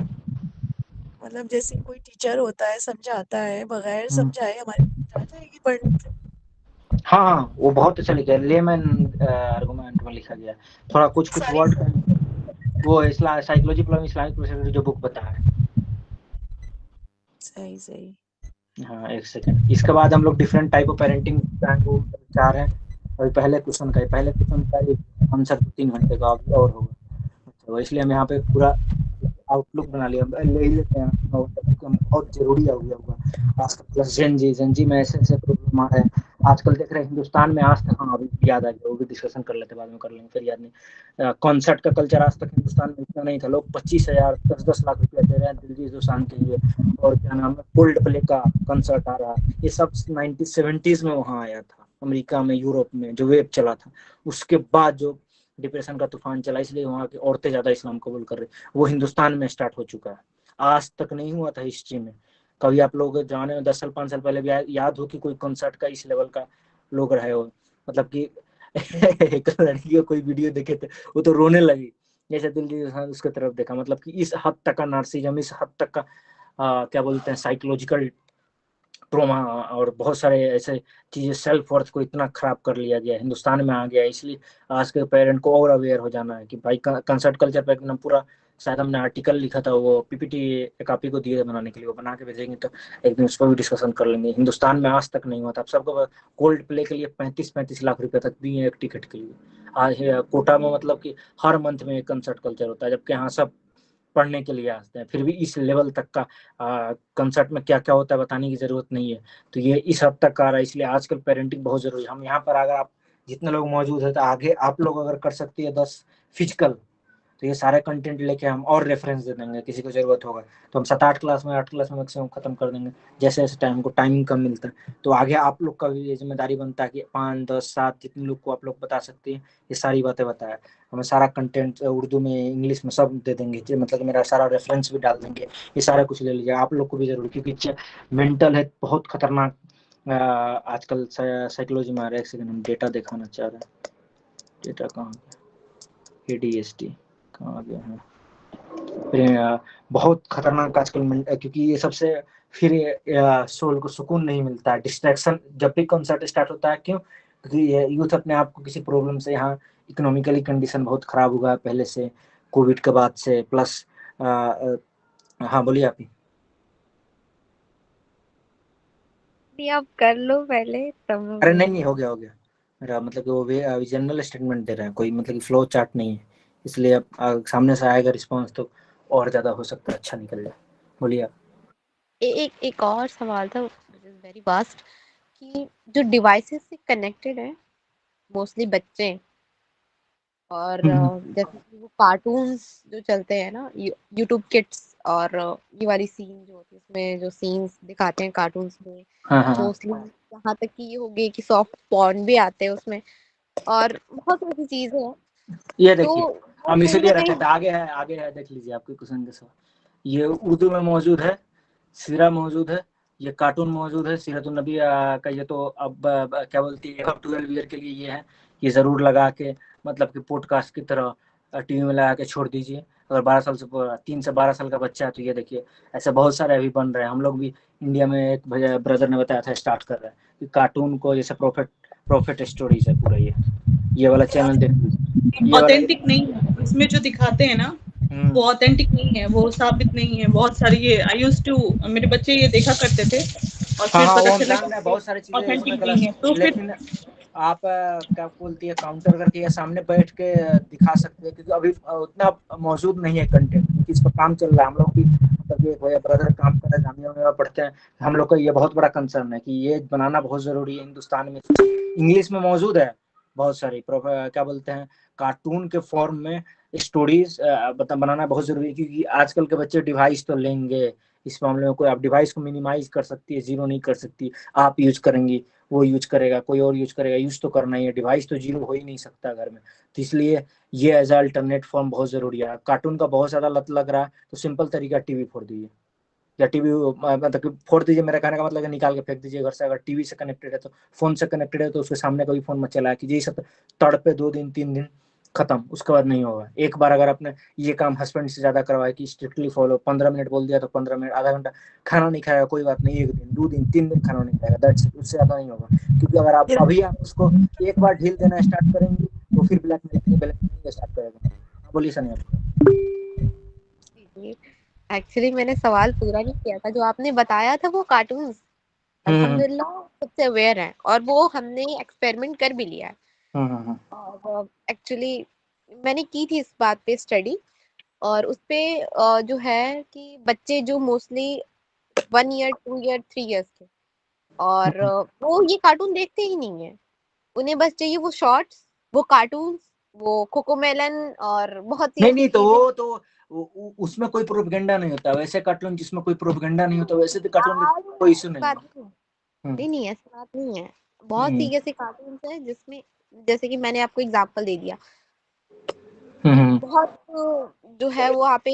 मतलब जैसे कोई टीचर होता है समझाता है, बगैर समझाए हमारी समझ आ जाएगी पढ़ने से। हाँ वो बहुत अच्छा लिखा है, लेमन आर्गुमेंट में लिखा गया है, थोड़ा कुछ वर्ड का वो इस्लाम साइकोलॉजी प्लस इस्लामिक प्रोसेस जो बुक बताया है। सही सही। हाँ एक सेकंड, इसके बाद हम लोग डिफरेंट टाइप ऑफ पेरेंटिंग चाह रहे हैं। अभी पहले क्वेश्चन का ही आंसर 3 घंटे का और होगा, तो इसलिए हम यहाँ पे पूरा आउटलुक बना लिया, ले ही लेते हैं बहुत जरूरी हो गया होगा आज प्लस जेनजी में ऐसे प्रॉब्लम आ रहे हैं आजकल, देख रहे हैं हिंदुस्तान में आज तक, हाँ अभी याद आ गया, वो भी डिस्कशन कर लेते, बाद में कर लेंगे, फिर याद नहीं। कॉन्सर्ट का कल्चर आज तक हिंदुस्तान में इतना नहीं था, लोग 25,000 10-10 लाख रुपया दे रहे हैं दिलजीत दोसांझ के लिए, और क्या नाम है कोल्ड प्ले का कंसर्ट आ रहा है, ये सब 1970s में वहाँ आया था, अमेरिका में यूरोप में जो वेव चला था, उसके बाद जो डिप्रेशन का तूफान चला, इसलिए वहाँ की औरतें ज्यादा इस्लाम कबूल कर रही, वो हिंदुस्तान में स्टार्ट हो चुका है, आज तक नहीं हुआ था हिस्ट्री में कभी। आप लोग जाने में 10 साल 5 साल पहले भी याद हो कि कोई कंसर्ट का इस लेवल का लोग रहे हो, मतलब कि एक लड़की को कोई वीडियो देखे थे वो तो रोने लगी जैसे दिल्ली उसके तरफ देखा, मतलब कि इस हद तक का नार्सिज्म, इस हद तक का क्या बोलते हैं साइकोलॉजिकल ट्रोमा, और बहुत सारे ऐसे चीजें सेल्फ वर्थ को इतना खराब कर लिया गया हिंदुस्तान में आ गया, इसलिए आज के पेरेंट को और अवेयर हो जाना है कि भाई कंसर्ट कल्चर पर एकदम पूरा, शायद हमने आर्टिकल लिखा था, वो पीपीटी एक आप ही को दिए बनाने के लिए, वो बना के भेजेंगे तो एक दिन उस पर भी डिस्कशन कर लेंगे। हिंदुस्तान में आज तक नहीं हुआ था, अब सबको कोल्ड प्ले के लिए 35-35 लाख रुपए तक दिए एक टिकट के लिए, आज कोटा में मतलब कि हर मंथ में एक कंसर्ट कल्चर होता है, जबकि यहाँ सब पढ़ने के लिए आते हैं, फिर भी इस लेवल तक का कंसर्ट में क्या क्या होता है बताने की जरूरत नहीं है, तो ये इस हद तक आ रहा है, इसलिए आजकल पेरेंटिंग बहुत जरूरी है। हम यहाँ पर अगर आप जितने लोग मौजूद है तो आगे आप लोग अगर कर सकती है 10 फिजिकल, तो ये सारे कंटेंट लेके हम और रेफरेंस दे देंगे, किसी को जरूरत होगा तो हम 7-8 क्लास में 8 क्लास में मैक्सिमम खत्म कर देंगे, जैसे जैसे टाइम को टाइमिंग कम मिलता है, तो आगे आप लोग का भी ये जिम्मेदारी बनता है कि 5 10 7 जितने लोग को आप लोग बता सकते हैं ये सारी बातें बताया, हमें सारा कंटेंट उर्दू में इंग्लिश में सब दे देंगे, मतलब मेरा सारा रेफरेंस भी डाल देंगे, ये सारा कुछ ले लीजिए आप लोग को भी जरूरी, क्योंकि मेंटल हेल्थ बहुत खतरनाक आजकल साइकोलॉजी में आ रहा है। एक सेकंड हम डेटा दिखाना चाह रहे हैं, डेटा कहाँ गया, ADHD कहाँ गया है, बहुत खतरनाक आजकल, क्योंकि ये सबसे फिर सोल को सुकून नहीं मिलता है, डिस्ट्रैक्शन जब भी कॉन्सर्ट स्टार्ट होता है, क्यों, क्योंकि यूथ अपने आप को किसी प्रॉब्लम से, यहाँ इकोनॉमिकली कंडीशन बहुत खराब हुआ है पहले से, कोविड के बाद से, प्लस हाँ बोलिए आप ही। आप कर लो पहले तब। अरे नहीं हो गया मेरा, मतलब कि वो जनरल स्टेटमेंट दे रहे हैं, कोई मतलब कि फ्लो चार्ट नहीं है, इसलिए अब सामने से आएगा रिस्पॉन्स तो और ज्यादा हो सकता है अच्छा निकल जाए, बोलिए आप। एक और सवाल था वेरी वास्ट, कि जो डिवाइसेस से कनेक्टेड है मोस्टली बच्चे, और जैसे कि वो कार्टून्स जो चलते हैं ना यूट्यूब किड्स, और ये वाली सीन जो होती है उसमें जो सीन्स दिखाते हैं कार्टून्स में, हाँ मोस्टली यहाँ तक कि ये हो गई कि सॉफ्ट पॉर्न भी आते हैं उसमें, और बहुत सारी चीजें हैं, ये तो देखिए वो हम कहीं इसीलिए ना रखे कहीं थे, आगे है देख लीजिए आपके क्वेश्चन के सवाल, ये उर्दू में मौजूद है, सीरा मौजूद है, ये कार्टून मौजूद है, सीरतुन नबी का, ये तो अब क्या बोलती है, अब 12 ईयर के लिए ये है, ये जरूर लगा के, मतलब कि पॉडकास्ट की तरह टीवी में लगा के छोड़ दीजिए, अगर 12 साल से 3 से 12 साल का बच्चा है तो ये देखिए, ऐसे बहुत सारे अभी बन रहे हैं, हम लोग भी इंडिया में एक ब्रदर ने बताया था स्टार्ट कर रहे हैं कि कार्टून को, जैसे प्रॉफिट स्टोरीज है पूरा, ये वाला चैनल देख लीजिए, ये वाला ऑथेंटिक नहीं है इसमें जो दिखाते हैं ना, वो ऑथेंटिक नहीं है, वो साबित नहीं है, बहुत सारी ये आई यूज्ड टू, मेरे बच्चे ये देखा करते थे और फिर हाँ वो पता हम चला जान रहे हैं, बहुत सारी चीजें इसमें ऑथेंटिक नहीं गलत, है, तो फिर लेकिन आप क्या बोलती है काउंटर करके या सामने बैठ के दिखा सकते हैं, क्योंकि अभी उतना मौजूद नहीं है कंटेंट, क्योंकि इस पर काम चल रहा है, हम लोग भी मतलब ये भैया ब्रदर काम कर रहे हैं, जामिया में पढ़ते हैं, हम लोग का ये बहुत बड़ा कंसर्न है कि ये बनाना बहुत जरूरी है, हिंदुस्तान में इंग्लिश में मौजूद है बहुत सारी क्या बोलते हैं कार्टून के फॉर्म में स्टोरीज बनाना बहुत जरूरी है, क्योंकि आजकल के बच्चे डिवाइस तो लेंगे, इस मामले में कोई आप डिवाइस को मिनिमाइज कर सकती है, जीरो नहीं कर सकती, आप यूज करेंगी, वो यूज करेगा, कोई और यूज करेगा, यूज तो करना ही है, डिवाइस तो जीरो हो ही नहीं सकता घर में, तो इसलिए ये एज अल्टरनेट फॉर्म बहुत जरूरी है। कार्टून का बहुत ज्यादा लत लग रहा है तो सिंपल तरीका टीवी फोड़ दीजिए, या टीवी मतलब फोड़ दीजिए, मेरा कहने का मतलब है निकाल के फेंक दीजिए घर से, अगर टीवी से कनेक्टेड है तो, फोन से कनेक्टेड है तो उसके सामने कोई फोन मत चलाया कीजिए, सब तड़ पे 2 दिन 3 दिन खत्म, उसके बाद नहीं होगा। एक बार अगर आपने ये काम हस्बैंड से ज्यादा करवाया कि स्ट्रिक्टली फॉलो, 15 मिनट बोल दिया तो 15 मिनट, आधा घंटा खाना नहीं खाएगा कोई बात नहीं, 1 दिन 2 दिन 3 दिन खाना नहीं खाएगा, दैट्स इट, उससे ज्यादा नहीं होगा। क्योंकि अगर आप अभी आप उसको एक बार ढील देना स्टार्ट करेंगे तो फिर ब्लैकमेलिंग स्टार्ट करेगा। बोलिए सनी आप। एक्चुअली मैंने सवाल पूरा नहीं किया था। जो आपने बताया था वो कार्टून्स अल्हम्दुलिल्लाह सबसे अवेयर है, और वो हमने एक्सपेरिमेंट कर भी लिया है। और एक्चुअली मैंने की थी इस बात पे स्टडी, और उस पे जो है कि बच्चे जो मोस्टली 1 ईयर 2 ईयर 3 ईयर्स के, और वो ये कार्टून देखते ही नहीं है। उन्हें बस चाहिए वो शॉर्ट्स, वो कार्टून्स, वो कोकोमेलन और बहुत सी नहीं ऐसी नहीं, तो चीजें। वो तो उसमें कोई प्रोपेगेंडा नहीं होता। वैसे कार्टून जिसमें कोई प्रोपेगेंडा नहीं होता वैसे तो कार्टून आज कोई इशू ऐसी नहीं है। बात नहीं है। नहीं नहीं, ऐसी बात नहीं है। बहुत हम्म, सी ऐसे कार्टून्स हैं जिसमें, जैसे कि मैंने आपको एग्जांपल दे दिया, बहुत जो है वो यहाँ पे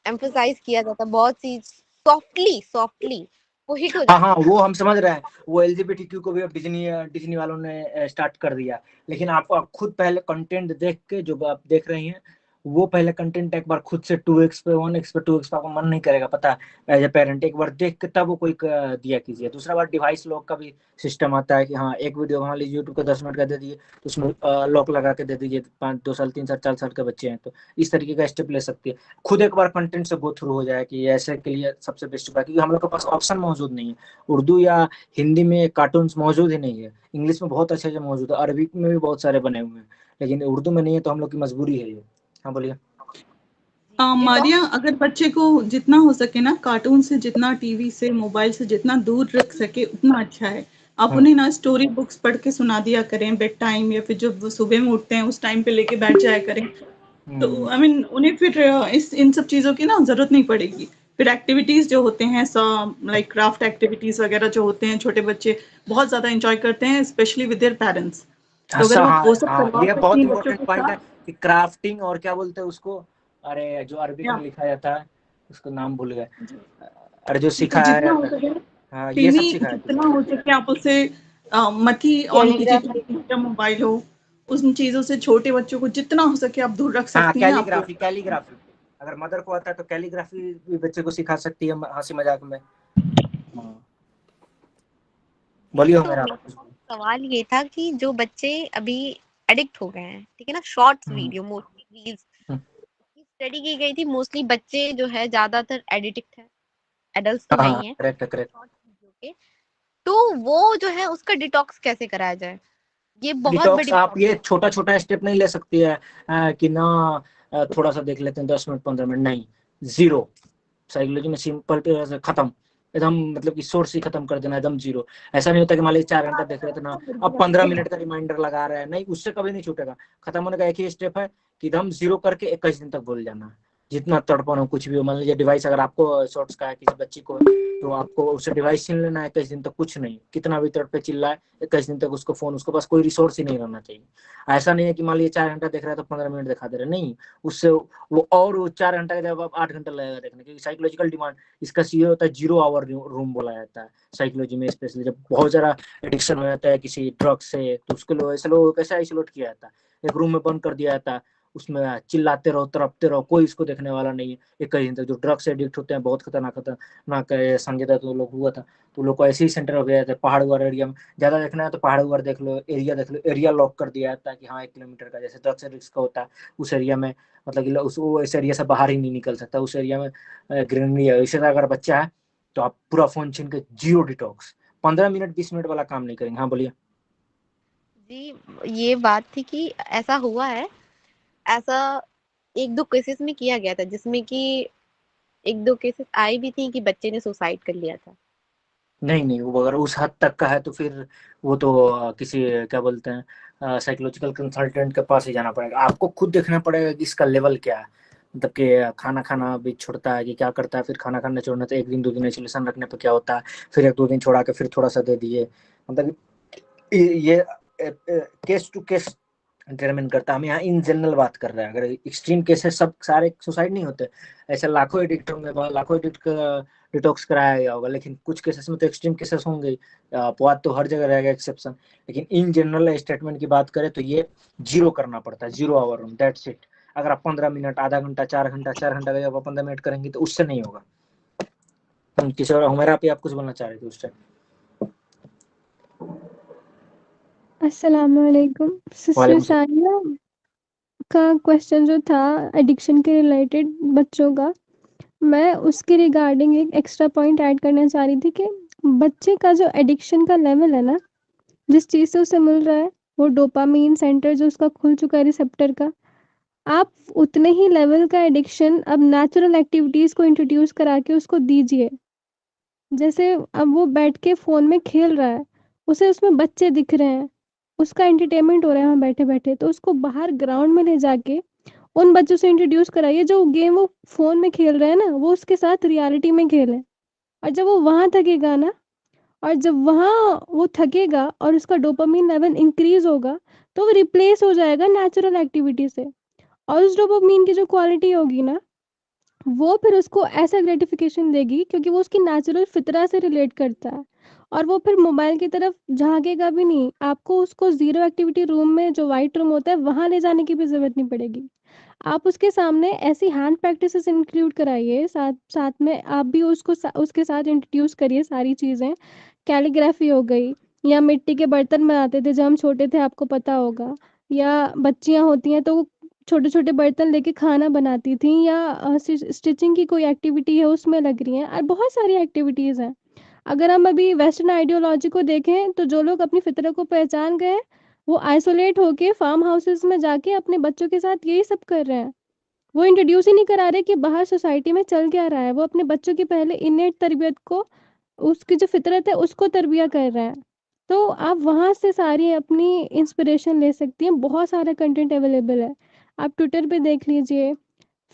एम्फसाइज किया जाता है, बहुत सी सॉफ्टली सॉफ्टली वो हिट हो हाँ जाती हाँ, है। वो हम समझ रहे हैं। वो एलजीबीटीक्यू को भी अब डिज्नी डिज्नी वालों ने स्टार्ट कर दिया। लेकिन आप खुद पहले कंटेंट देख के, जो आप देख रही हैं वो पहले कंटेंट एक बार खुद से 2x पे 1x पे 2x पे आपको मन नहीं करेगा, पता है। एज ए पेरेंट एक बार देख के तब वो कोई दिया कीजिए। दूसरा बार डिवाइस लॉक का भी सिस्टम आता है कि हाँ, एक वीडियो मान लीजिए यूट्यूब का 10 मिनट का दे दिए तो उसमें लॉक लगा के दे दीजिए। 2 साल 3 साल 4 साल के बच्चे हैं तो इस तरीके का स्टेप ले सकती है। खुद एक बार कंटेंट से गो थ्रू हो जाए कि ऐसे के लिए सबसे बेस्ट उपाय, क्योंकि हम लोग के पास ऑप्शन मौजूद नहीं है। उर्दू या हिंदी में कार्टून्स मौजूद ही नहीं है। इंग्लिश में बहुत अच्छे मौजूद है, अरबिक में भी बहुत सारे बने हुए हैं, लेकिन उर्दू में नहीं है, तो हम लोग की मजबूरी है ये। हाँ बोलिए। मारिया, अगर बच्चे को जितना हो सके ना कार्टून से, जितना टीवी से मोबाइल से जितना दूर रख सके उतना अच्छा है। आप उन्हें ना स्टोरी बुक्स पढ़ के सुना दिया करें बेड टाइम, या फिर जब वो सुबह में उठते हैं उस टाइम पे लेके बैठ जाया करें। तो आई मीन उन्हें फिर इन सब चीज़ों की ना जरूरत नहीं पड़ेगी। फिर एक्टिविटीज जो होते हैं, लाइक क्राफ्ट एक्टिविटीज वगैरह जो होते हैं, छोटे बच्चे बहुत ज्यादा एंजॉय करते हैं स्पेशली विद देयर पेरेंट्स। तो अगर हाँ आप वो सब हाँ, करवा ये सकती बहुत हैं बच्चों इंपॉर्टेंट के पॉइंट है साथ। कि क्राफ्टिंग और क्या बोलते हैं उसको, अरे जो अरबिक या में लिखा जाता है उसको नाम भूल गए। अरे जो तो सिखाया जितना हो जाता है, सके हाँ ये सब टीवी, सिखाया जितना कीजिए। हो सके आप उसे मत ही ऑन कीजिए जब मोबाइल हो। उन चीजों से छोटे बच्चों को जितना हो सके आप दूर रख हाँ, सकती हैं। आप कैलीग्राफी कैलीग्राफी अगर मदर को आता है तो कैलीग्राफी भी बच्चे को सिखा सकती है हंसी मजाक में। हाँ, बोलिए तो मेरा। मेरा सवाल ये था कि जो बच्चे अभी एडिक्ट हो गए हैं, ठीक है ना, shorts video, mostly reels, study की गई थी मोस्टली बच्चे जो है ज्यादातर एडिक्ट है, एडल्ट तो हाँ नहीं है करेक्ट करेक्ट। शॉर्ट्स वीडियो के। तो वो जो है उसका डिटॉक्स कैसे कराया जाए, ये बहुत डिटॉक्स बड़ी आप ये प्रॉब्लम छोटा छोटा स्टेप नहीं ले सकती है कि ना थोड़ा सा देख लेते हैं 10 मिनट 15 मिनट, नहीं, जीरो। साइकोलॉजी में सिंपल पे खत्म, एकदम मतलब कि सोर्स ही खत्म कर देना, एकदम जीरो। ऐसा नहीं होता कि मान लीजिए 4 घंटा देख रहे थे ना, अब 15 मिनट का रिमाइंडर लगा रहे हैं, नहीं, उससे कभी नहीं छूटेगा। खत्म होने का एक ही स्टेप है कि एकदम जीरो करके 21 दिन तक भूल जाना। जितना तड़पन हो कुछ भी हो, मान लीजिए डिवाइस अगर आपको शॉर्ट्स का है किसी बच्ची को, तो आपको उससे डिवाइस छीन लेना है 21 दिन तक, कुछ नहीं, कितना भी तड़पे चिल्लाए 21 दिन तक उसको फोन, उसके पास कोई रिसोर्स ही नहीं रहना चाहिए। ऐसा नहीं है कि मान लीजिए 4 घंटा देख रहा है तो 15 मिनट दिखा दे रहे, नहीं, उससे वो और वो 4 घंटा के जब आप 8 घंटा लगेगा देखने, क्योंकि साइकोलॉजिकल डिमांड इसका सीए होता है, 0 आवर रूम बोला जाता है साइकोलॉजी में। स्पेशली जब बहुत ज्यादा एडिक्शन हो जाता है किसी ड्रग से, तो उसके लोग ऐसे लोगों को कैसे आइसोलेट किया जाता है, एक रूम में बंद कर दिया जाता है, उसमें चिल्लाते रहो तड़पते रहो, कोई इसको देखने वाला नहीं है 21 दिन तक। जो ड्रग से एडिक्ट होते हैं बहुत खतरनाक संजय दत्त तो लोग हुआ था, तो लोग को ऐसे ही सेंटर हो गया था। पहाड़ वाला एरिया में ज्यादा देखना है तो पहाड़ वाला देख लो, एरिया देख लो, एरिया लॉक कर दिया जाता है कि हाँ 1 किलोमीटर का, जैसे ड्रग से रिस्क का होता है उस एरिया में, मतलब कि उस एरिया से बाहर ही नहीं निकल सकता, उस एरिया में ग्रीनरी है। इसी तरह अगर बच्चा है तो आप पूरा फोन छीन के जीरो डिटॉक्स, 15 मिनट 20 मिनट वाला काम नहीं करेंगे। हाँ बोलिए। जी। ये बात थी कि ऐसा हुआ है, ऐसा 1-2 केसेस में किया गया था, जिसमें कि 1-2 केसेस आई भी थी कि बच्चे ने सुसाइड कर लिया था। नहीं नहीं, वो अगर उस हद तक का है तो फिर वो तो किसी क्या बोलते हैं साइकोलॉजिकल कंसल्टेंट के पास ही जाना पड़ेगा। आपको खुद देखना पड़ेगा कि इसका लेवल क्या है, मतलब कि खाना खाना भी छोड़ता है कि क्या करता है, फिर खाना खाना छोड़ने तो 1 दिन 2 दिन आइसोलेशन रखने पे क्या होता है, फिर 1-2 दिन छोड़ा के फिर थोड़ा सा दे दिए, मतलब ये केस टू केस डिटरमिन करता है। हम यहाँ इन जनरल बात कर रहे हैं। अगर एक्सट्रीम केसेस सब सारे सुसाइड नहीं होते, ऐसे लाखों एडिक्ट होंगे, लाखों एडिक्ट का डिटॉक्स कराया गया होगा, लेकिन कुछ केसेस में तो एक्सट्रीम केसेस होंगे। अपवाद तो हर जगह रहेगा, एक्सेप्शन। लेकिन इन जनरल स्टेटमेंट की बात करें तो ये 0 करना पड़ता है, 0 आवर रूम, दैट्स इट। अगर आप 15 मिनट, आधा घंटा, 4 घंटा, 4 घंटा का जब आप 15 मिनट करेंगे तो उससे नहीं होगा। किसी और हमारा पे आप कुछ बोलना चाह रहे थे उस टाइम? अस्सलामुअलैकुम सिस्टर वालेकुम सलाम। सानिया का क्वेश्चन जो था एडिक्शन के रिलेटेड बच्चों का, मैं उसके रिगार्डिंग एक एक्स्ट्रा पॉइंट ऐड करना चाह रही थी कि बच्चे का जो एडिक्शन का लेवल है ना, जिस चीज़ से उसे मिल रहा है, वो डोपामीन सेंटर जो उसका खुल चुका है रिसेप्टर का, आप उतने ही लेवल का एडिक्शन अब नेचुरल एक्टिविटीज़ को इंट्रोड्यूस करा के उसको दीजिए। जैसे अब वो बैठ के फ़ोन में खेल रहा है, उसे उसमें बच्चे दिख रहे हैं, उसका एंटरटेनमेंट हो रहा है वहाँ बैठे-बैठे, तो उसको बाहर ग्राउंड में ले जाके उन बच्चों से इंट्रोड्यूस कराइए जो गेम वो फ़ोन में खेल रहे हैं ना, वो उसके साथ रियलिटी में खेलें। और जब वो वहाँ थकेगा ना, और जब वहाँ वो थकेगा और उसका डोपामाइन लेवल इंक्रीज़ होगा, तो वो रिप्लेस हो जाएगा नेचुरल एक्टिविटी से। और उस डोपामाइन की जो क्वालिटी होगी ना, वो फिर उसको ऐसा ग्रेटिफिकेशन देगी क्योंकि वो उसकी नेचुरल फितरा से रिलेट करता है, और वो फिर मोबाइल की तरफ झांकेगा भी नहीं। आपको उसको ज़ीरो एक्टिविटी रूम में, जो वाइट रूम होता है, वहाँ ले जाने की भी ज़रूरत नहीं पड़ेगी। आप उसके सामने ऐसी हैंड प्रैक्टिसेस इंक्लूड कराइए, साथ साथ में आप भी उसको उसके साथ इंट्रोड्यूस करिए सारी चीज़ें। कैलीग्राफी हो गई, या मिट्टी के बर्तन बनाते थे जब हम छोटे थे, आपको पता होगा। या बच्चियां होती हैं तो वो छोटे छोटे बर्तन लेके खाना बनाती थी, या स्टिचिंग की कोई एक्टिविटी है उसमें लग रही हैं, और बहुत सारी एक्टिविटीज़ हैं। अगर हम अभी वेस्टर्न आइडियोलॉजी को देखें तो जो लोग अपनी फितरत को पहचान गए, वो आइसोलेट होके फार्म हाउसेस में जाके अपने बच्चों के साथ यही सब कर रहे हैं। वो इंट्रोड्यूस ही नहीं करा रहे कि बाहर सोसाइटी में चल क्या रहा है। वो अपने बच्चों की पहले इनेट तरबियत को, उसकी जो फितरत है उसको तरबिया कर रहे हैं। तो आप वहाँ से सारी अपनी इंस्पिरेशन ले सकती हैं, बहुत सारा कंटेंट अवेलेबल है। आप ट्विटर पे देख लीजिए,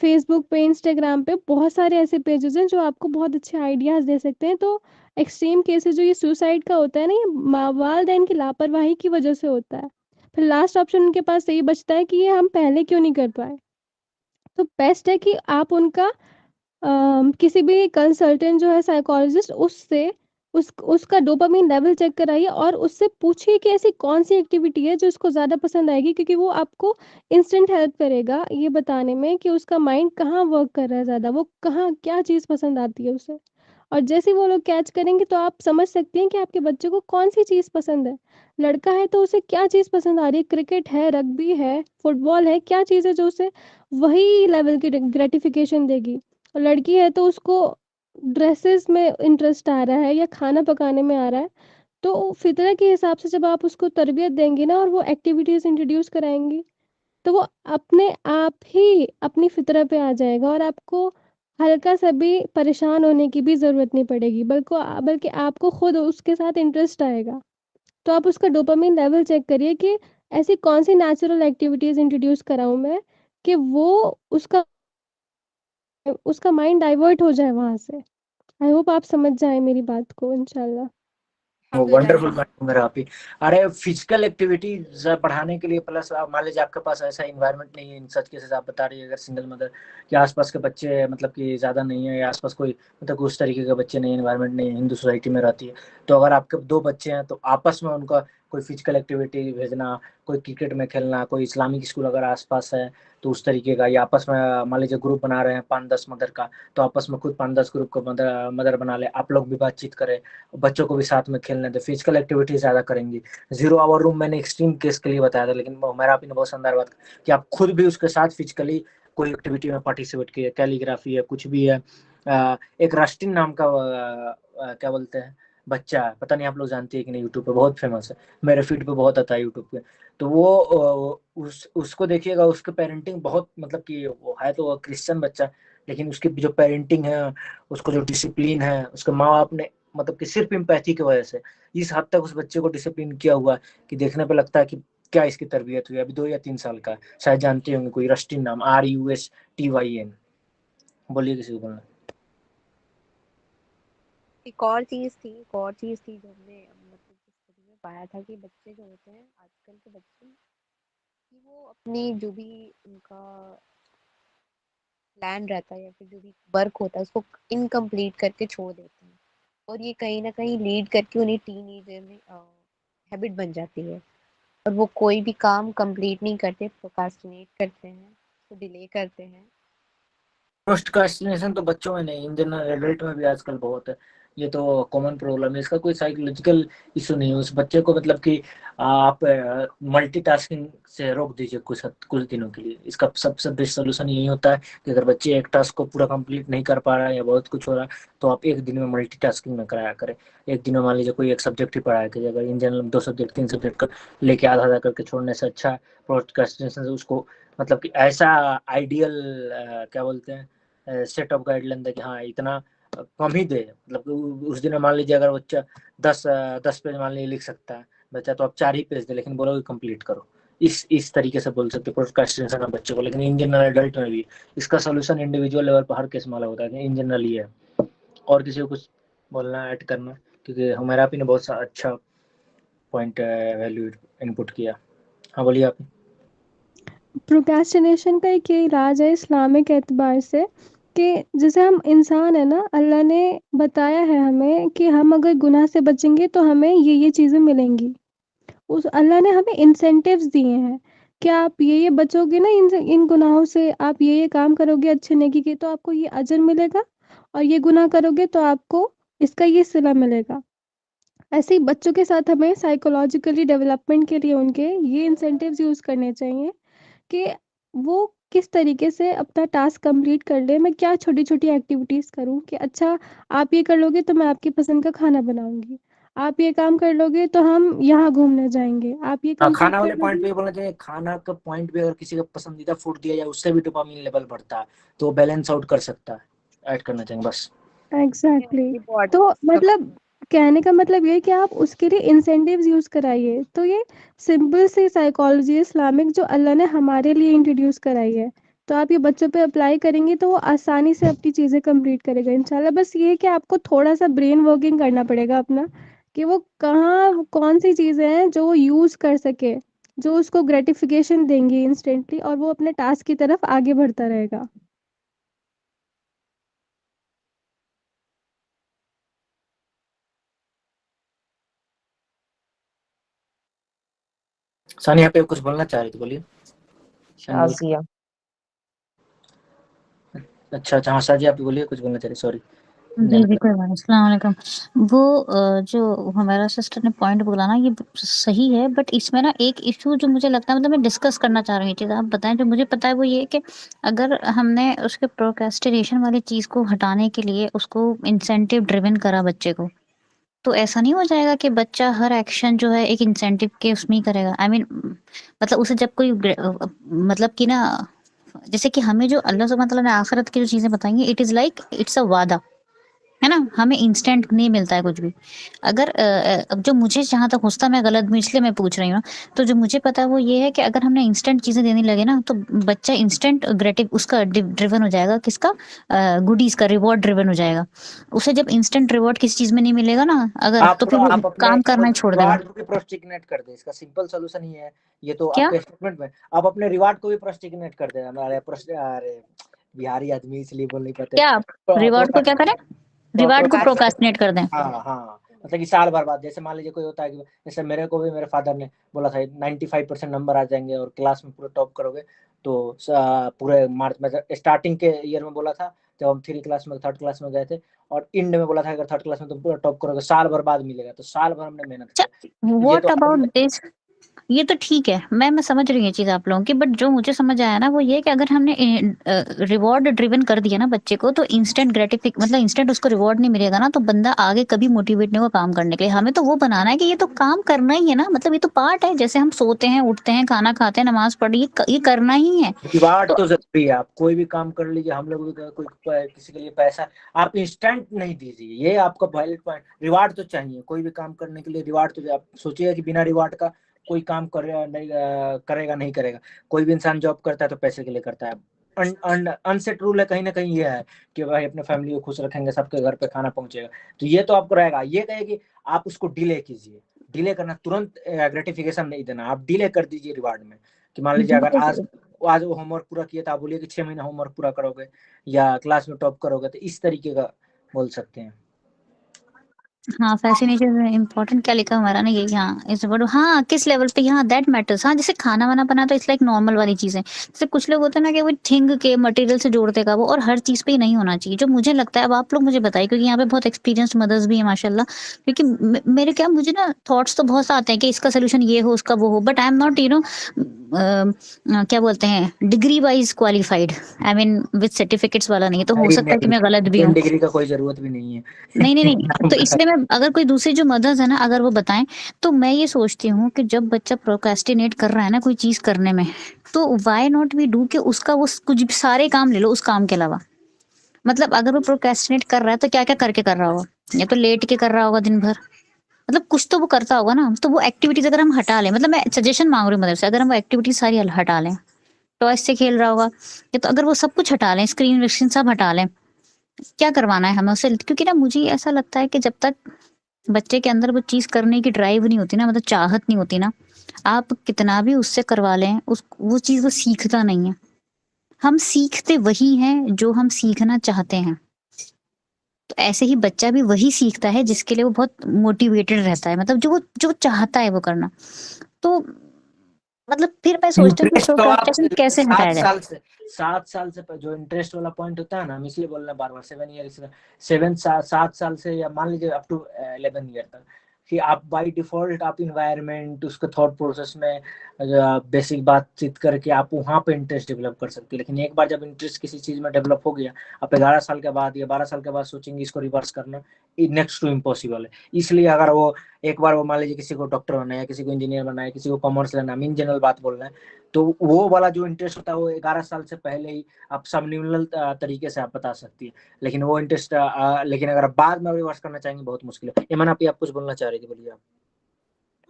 फेसबुक पे, इंस्टाग्राम पे बहुत सारे ऐसे पेजेस हैं जो आपको बहुत अच्छे आइडियाज़ दे सकते हैं। तो एक्सट्रीम केसेस जो ये सुसाइड का होता है ना, ये वालिदैन की लापरवाही की वजह से होता है। फिर लास्ट ऑप्शन उनके पास यही बचता है कि ये हम पहले क्यों नहीं कर पाए। तो बेस्ट है कि आप उनका किसी भी कंसल्टेंट जो है साइकोलॉजिस्ट, उससे उसका डोपामाइन लेवल चेक कराइए और उससे पूछिए कि ऐसी कौन-सी एक्टिविटी है जो उसको ज़्यादा पसंद आएगी, क्योंकि वो आपको इंस्टेंट हेल्प करेगा ये बताने में कि उसका माइंड कहाँ वर्क कर रहा है ज़्यादा, वो कहाँ क्या चीज़ पसंद आती है उसे। और जैसे ही वो लोग कैच करेंगे तो आप समझ सकती हैं कि आपके बच्चे को कौन-सी चीज़ पसंद है। लड़का है तो उसे क्या चीज़ पसंद आ रही है, क्रिकेट है, रग्बी है, फुटबॉल है, क्या चीज़ है जो उसे वही लेवल की ग्रेटिफिकेशन देगी। और लड़की है तो उसको ड्रेसेस में इंटरेस्ट आ रहा है या खाना पकाने में आ रहा है, तो फितरत के हिसाब से जब आप उसको तरबियत देंगी ना और वो एक्टिविटीज़ इंट्रोड्यूस कराएँगी, तो वो अपने आप ही अपनी फितरत पे आ जाएगा और आपको हल्का-सा भी परेशान होने की भी ज़रूरत नहीं पड़ेगी, बल्कि आपको खुद उसके साथ इंटरेस्ट आएगा। तो आप उसका डोपामाइन लेवल चेक करिए कि ऐसी कौन-सी नेचुरल एक्टिविटीज़ इंट्रोड्यूस कराऊँ मैं कि वो उसका उसका माइंड डाइवर्ट हो जाए वहाँ से। आई होप आप समझ जाएँ मेरी बात को इंशाल्लाह। वंडरफुल मेरा आप ही। अरे फिजिकल एक्टिविटी बढ़ाने के लिए, प्लस आप मान लीजिए आपके पास ऐसा इन्वायरमेंट नहीं है, इन सच केसेस आप बता रही है, अगर सिंगल मदर के आसपास के बच्चे मतलब कि ज़्यादा नहीं है, या आसपास कोई मतलब उस तरीके के बच्चे नहीं है, इन्वायरमेंट नहीं है, हिंदू सोसाइटी में रहती है, तो अगर आपके 2 बच्चे हैं तो आपस में उनका कोई फिजिकल एक्टिविटी भेजना, कोई क्रिकेट में खेलना, कोई इस्लामिक स्कूल अगर आसपास है तो उस तरीके का, या आपस में मान लीजिए ग्रुप बना रहे हैं 5-10 मदर का, तो आपस में खुद 5-10 ग्रुप को मदर मदर बना ले, आप लोग भी बातचीत करें, बच्चों को भी साथ में खेलने दें, फिजिकल एक्टिविटी ज़्यादा करेंगी। 0 आवर रूम मैंने एक्सट्रीम केस के लिए बताया था, लेकिन मेरा आपने बहुत शानदार बात कि आप खुद भी उसके साथ फिजिकली कोई एक्टिविटी में पार्टिसिपेट किए, कैलीग्राफी है, कुछ भी है। एक रस्टिन नाम का क्या बोलते हैं बच्चा है, पता नहीं आप लोग जानती है कि नहीं, यूट्यूब पे बहुत फेमस है, मेरे फीड पे बहुत आता है यूट्यूब पे। तो वो उसको देखिएगा, उसके पेरेंटिंग बहुत मतलब कि वो है तो क्रिश्चियन बच्चा, लेकिन उसकी जो पेरेंटिंग है, उसको जो डिसिप्लिन है, उसके माँ बाप ने मतलब कि सिर्फ इम्पैथी की वजह से इस हद तक उस बच्चे को डिसिप्लिन किया हुआ है कि देखने पे लगता है कि क्या इसकी तरबियत हुई। अभी 2 या 3 साल का है, शायद जानते होंगे, कोई रस्टिन नाम, RUSTYN। बोलिए किसी को बोलना। एक और चीज़ थी जो हमने मतलब जिस स्टडी में पाया था कि बच्चे जो होते हैं, आजकल के बच्चे कि वो अपनी जो भी उनका प्लान रहता है या फिर जो भी वर्क होता है उसको इनकम्प्लीट करके छोड़ देते हैं, और ये कहीं ना कहीं लीड करके उन्हें टीनेजर में हैबिट बन जाती है, और वो कोई भी काम कंप्लीट नहीं करते, प्रोक्रास्टिनेट करते हैं, उसको डिले करते हैं। प्रोक्रास्टिनेशन तो बच्चों में नहीं, इन जनरल एडल्ट में भी आजकल बहुत है। ये तो कॉमन प्रॉब्लम है, इसका कोई साइकोलॉजिकल इशू नहीं है उस बच्चे को, मतलब कि आप मल्टीटास्किंग से रोक दीजिए कुछ दिनों के लिए। इसका सबसे बेस्ट सोल्यूशन यही होता है कि अगर बच्चे एक टास्क को पूरा कंप्लीट नहीं कर पा रहा है या बहुत कुछ हो रहा है, तो आप एक दिन में मल्टीटास्किंग में कराया करें। एक दिन में मान लीजिए कोई एक सब्जेक्ट ही पढ़ाया करिए, अगर इन जनरल 2 सब्जेक्ट 3 सब्जेक्ट का लेके आधा आधा करके छोड़ने से अच्छा प्रोक्रास्टिनेशन से उसको मतलब कि ऐसा आइडियल क्या बोलते हैं सेट ऑफ गाइडलाइन दे कि हाँ इतना कम ही दे। मतलब उस दिन मान लीजिए अगर बच्चा 10 पेज मान लीजिए लिख सकता है बच्चा, तो आप 4 ही पेज दे, लेकिन बोलोगे कंप्लीट करो। इस तरीके से बोल सकते प्रोक्रास्टिनेशन है बच्चे को। लेकिन इन जनरल एडल्ट में भी इसका सोल्यूशन इंडिविजुअल लेवल पर हर केस में अलग होता है, इन जनरल ये है। और किसी को कुछ बोलना ऐड करना, क्योंकि हमारा आपने बहुत अच्छा पॉइंट वैल्यू इनपुट किया। हाँ बोलिए आप। प्रोक्रेस्टिनेशन का एक ये इलाज है इस्लामिक एतबार से, कि जैसे हम इंसान है ना, अल्लाह ने बताया है हमें कि हम अगर गुनाह से बचेंगे तो हमें ये चीज़ें मिलेंगी। उस अल्लाह ने हमें इंसेंटिव्स दिए हैं कि आप ये बचोगे ना इन गुनाहों से, आप ये काम करोगे अच्छे नेकी के तो आपको ये अजर मिलेगा, और ये गुनाह करोगे तो आपको इसका ये सिला मिलेगा। ऐसे ही बच्चों के साथ हमें साइकोलॉजिकली डेवलपमेंट के लिए उनके ये इंसेंटिव्स यूज़ करने चाहिए कि वो किस तरीके से अपना टास्क कंप्लीट कर ले। मैं क्या छोटी-छोटी एक्टिविटीज़ करूँ कि अच्छा आप ये कर लोगे तो मैं आपकी पसंद का खाना बनाऊँगी। आप ये काम कर लोगे तो हम यहाँ घूमने जाएँगे। आप ये कंप्लीट खाना वाले कर पॉइंट लोगे। पे बोलना चाहिए, खाना का पॉइंट पे अगर किसी का पसंदीदा फूड दिया जाए उससे भी डोपामिन लेवल बढ़ता है, तो बैलेंस आउट कर सकता है, ऐड करना चाहिए बस। एग्ज़ैक्टली। उनकी बॉडी तो मतलब कहने का मतलब ये है कि आप उसके लिए इंसेंटिव्स यूज़ कराइए। तो ये सिंपल सी साइकोलॉजी है इस्लामिक जो अल्लाह ने हमारे लिए इंट्रोड्यूस कराई है। तो आप ये बच्चों पे अप्लाई करेंगे तो वो आसानी से अपनी चीज़ें कंप्लीट करेगा इंशाल्लाह। बस ये है कि आपको थोड़ा-सा ब्रेन वर्किंग करना पड़ेगा अपना, कि वो कहाँ कौन-सी चीज़ें हैं जो वो यूज़ कर सके, जो उसको ग्रेटिफ़िकेशन देंगी इंस्टेंटली, और वो अपने टास्क की तरफ आगे बढ़ता रहेगा। सानिया पे कुछ बोलना चाह रही थी, बोलिए। शाजिया। अच्छा हाँ साजिया आप बोलिए, कुछ बोलना चाह रही, सॉरी। जी जी कोई बात नहीं। अस्सलाम वालेकुम। वो जो हमारा सिस्टर ने पॉइंट बोला ना, ये सही है, बट इसमें ना एक इशू जो मुझे लगता है, मतलब मैं डिस्कस करना चाह रही हूँ ये चीज़, आप बताएं। जो मुझे पता है वो ये है कि अगर हमने उसके प्रोक्रेस्टिनेशन वाली चीज़ को हटाने के लिए उसको इंसेंटिव ड्रिवन करा बच्चे को, तो ऐसा नहीं हो जाएगा कि बच्चा हर एक्शन जो है एक इंसेंटिव के उसमें ही करेगा। आई मीन मतलब उसे जब कोई मतलब कि ना, जैसे कि हमें जो अल्लाह सुब्हान तआला ने आखिरत की जो चीज़ें बताई हैं, it is like it's a वादा, है ना? हमें इंस्टेंट नहीं मिलता है कुछ भी। अगर अब जो मुझे जहाँ तक होता, मैं गलत हूँ इसलिए मैं पूछ रही हूँ, तो जो मुझे पता है वो ये है कि अगर हमने इंस्टेंट चीज़ें देने लगे ना, तो बच्चा इंस्टेंट उसका ड्रिवन हो जाएगा, किसका? गुडीज़ का, रिवॉर्ड ड्रिवन हो जाएगा। उसे जब इंस्टेंट रिवॉर्ड किसी चीज़ में नहीं मिलेगा ना अगर, तो फिर वो आप अपने काम करना ही छोड़ देगा। रिवार्ड को भी प्रोस्टिग्नेट कर दे, इसका सिंपल सॉल्यूशन ये है। ये तो क्या? आपके स्टेटमेंट में आप अपने रिवार्ड को भी प्रोस्टिग्नेट कर दे। अरे बिहारी आदमी इसलिए बोल नहीं पाते। क्या आप रिवॉर्ड को क्या करें? रिवार्ड को प्रोक्रास्टिनेट कर दें। हाँ हाँ, मतलब कि साल भर बाद, जैसे मान लीजिए कोई होता है कि जैसे मेरे को भी मेरे फादर ने बोला था 95% नंबर आ जाएंगे और क्लास में पूरा टॉप करोगे, तो पूरे मार्च में स्टार्टिंग के ईयर में बोला था जब हम 3 क्लास में 3rd क्लास में गए थे, और एंड में बोला था अगर 3rd क्लास में तुम पूरा टॉप करोगे साल भर बाद मिलेगा। तो साल भर हमने मेहनत किया। ये व्हाट तो अबाउट दिस? ये तो ठीक है, मैं समझ रही हूँ ये चीज़ आप लोगों की, बट जो मुझे समझ आया ना वो ये है कि अगर हमने रिवॉर्ड ड्रिवन कर दिया ना बच्चे को, तो इंस्टेंट मतलब इंस्टेंट उसको रिवॉर्ड नहीं मिलेगा ना, तो बंदा आगे कभी मोटिवेट नहीं होगा काम करने के लिए। हमें तो वो बनाना है कि ये तो काम करना ही है ना, मतलब ये तो पार्ट है, जैसे हम सोते हैं, उठते हैं, खाना खाते हैं, नमाज पढ़, ये करना ही है। रिवार्ड तो तो जरूरी है। आप कोई भी काम कर लीजिए, हम लोग भी कोई किसी के लिए पैसा आप इंस्टेंट नहीं दीजिए, ये आपका वैलिड पॉइंट। रिवार्ड तो चाहिए, कोई भी काम करने के लिए रिवार्ड तो। आप सोचिएगा कि बिना रिवार्ड का कोई काम करेगा नहीं करेगा। कोई भी इंसान जॉब करता है तो पैसे के लिए करता है। अनसेट रूल है कहीं ना कहीं ये है कि भाई अपने फैमिली को खुश रखेंगे, सबके घर पे खाना पहुंचेगा, तो ये तो आपको रहेगा। ये कहे कि आप उसको डिले कीजिए, डिले करना, तुरंत ग्रेटिफिकेशन नहीं देना, आप डिले कर दीजिए रिवार्ड में। कि मान लीजिए अगर बिल्कुल आज वो होमवर्क पूरा किया तो आप बोलिए कि 6 महीना होमवर्क पूरा करोगे या क्लास में टॉप करोगे, तो इस तरीके का बोल सकते हैं। हाँ, फैसिनेशन इम्पोर्टेंट क्या लिखा हमारा ना ये, हाँ इट्स अबाउट, हाँ किस लेवल पे, हाँ दैट मैटर्स। हाँ जैसे खाना वाना बना तो इट्स लाइक नॉर्मल वाली चीज़ है। जैसे कुछ लोग होते हैं ना कि वो थिंग के मटेरियल से जोड़ देगा वो, और हर चीज़ पे ही नहीं होना चाहिए जो मुझे लगता है। अब आप लोग मुझे बताइए, क्योंकि यहाँ पे बहुत एक्सपीरियंस्ड मदर्स भी हैं माशाल्लाह। क्योंकि मेरे क्या, मुझे ना थॉट्स तो बहुत आते हैं कि इसका सोल्यूशन ये हो उसका वो हो, बट आई एम नॉट क्या बोलते हैं degree wise qualified, I mean with certificates वाला नहीं है, तो हो नहीं, सकता है कि मैं गलत भी 10 हूँ। डिग्री का कोई जरूरत भी नहीं है। नहीं, तो इसलिए मैं, अगर कोई दूसरी जो मदर्स है ना अगर वो बताएं, तो मैं ये सोचती हूँ कि जब बच्चा प्रोक्रेस्टिनेट कर रहा है ना कोई चीज करने में, तो व्हाई नॉट वी डू कि उसका वो कुछ भी सारे काम ले लो उस काम के अलावा। मतलब अगर वो प्रोक्रेस्टिनेट कर रहा है तो क्या क्या करके कर रहा होगा, या तो लेट के कर रहा होगा दिन भर, मतलब कुछ तो वो करता होगा ना। तो वो एक्टिविटीज अगर हम हटा लें, मतलब मैं सजेशन मांग रही हूँ मदर से, अगर हम वो एक्टिविटीज सारी हटा लें, टॉयज से खेल रहा होगा, या तो अगर वो सब कुछ हटा लें, स्क्रीन रिस्ट्रिक्शन सब हटा लें, क्या करवाना है हमें उससे। क्योंकि ना मुझे ऐसा लगता है कि जब तक बच्चे के अंदर वो चीज करने की ड्राइव नहीं होती ना, मतलब चाहत नहीं होती ना, आप कितना भी उससे करवा लें उस वो चीज वो सीखता नहीं है। हम सीखते वही हैं जो हम सीखना चाहते हैं। तो ऐसे ही बच्चा भी वही सीखता है जिसके लिए वो बहुत मोटिवेटेड रहता है, मतलब जो चाहता है वो करना। तो मतलब फिर मैं सोचती हूँ कि इंटरेस्ट तो आप प्रोक्रेस्टिनेशन कैसे 7 हटाया जाए। साल से 7 साल से जो इंटरेस्ट वाला पॉइंट होता है ना, हम इसलिए बोल रहे हैं बार बार 7 ईयर 7 साल से, या मान लीजिए अप टू 11 ईयर तक, कि आप बाय डिफॉल्ट आप इन्वायरमेंट उसके थॉट प्रोसेस में बेसिक बातचीत करके आप वहाँ पे इंटरेस्ट डेवलप कर सकते हैं। लेकिन एक बार जब इंटरेस्ट किसी चीज में डेवलप हो गया, आप 11 साल के बाद या 12 साल के बाद सोचेंगे इसको रिवर्स करना, नेक्स्ट टू इम्पॉसिबल है। इसलिए अगर वो एक बार वो मान लीजिए किसी को डॉक्टर बनना है, किसी को इंजीनियर बनना है, किसी को कॉमर्स लेना, इन जनरल बात बोल रहे हैं, तो वो वाला जो इंटरेस्ट होता है वो 11 साल से पहले ही आप सबन्यूनल तरीके से आप बता सकती है। लेकिन वो इंटरेस्ट लेकिन अगर आप बाद में रिवर्स करना चाहेंगे बहुत मुश्किल है। ईमान आप कुछ बोलना चाह रही थी, बोलिए आप।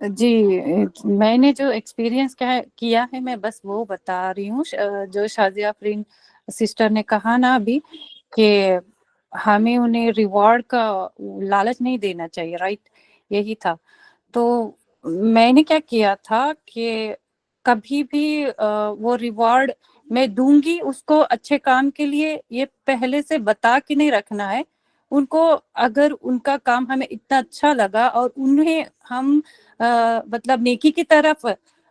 जी, मैंने जो एक्सपीरियंस किया है मैं बस वो बता रही हूँ। जो शाजिया फरीन सिस्टर ने कहा ना अभी कि हमें उन्हें रिवॉर्ड का लालच नहीं देना चाहिए, राइट, यही था। तो मैंने क्या किया था कि कभी भी वो रिवॉर्ड मैं दूंगी उसको अच्छे काम के लिए, ये पहले से बता के नहीं रखना है उनको। अगर उनका काम हमें इतना अच्छा लगा और उन्हें हम मतलब नेकी की तरफ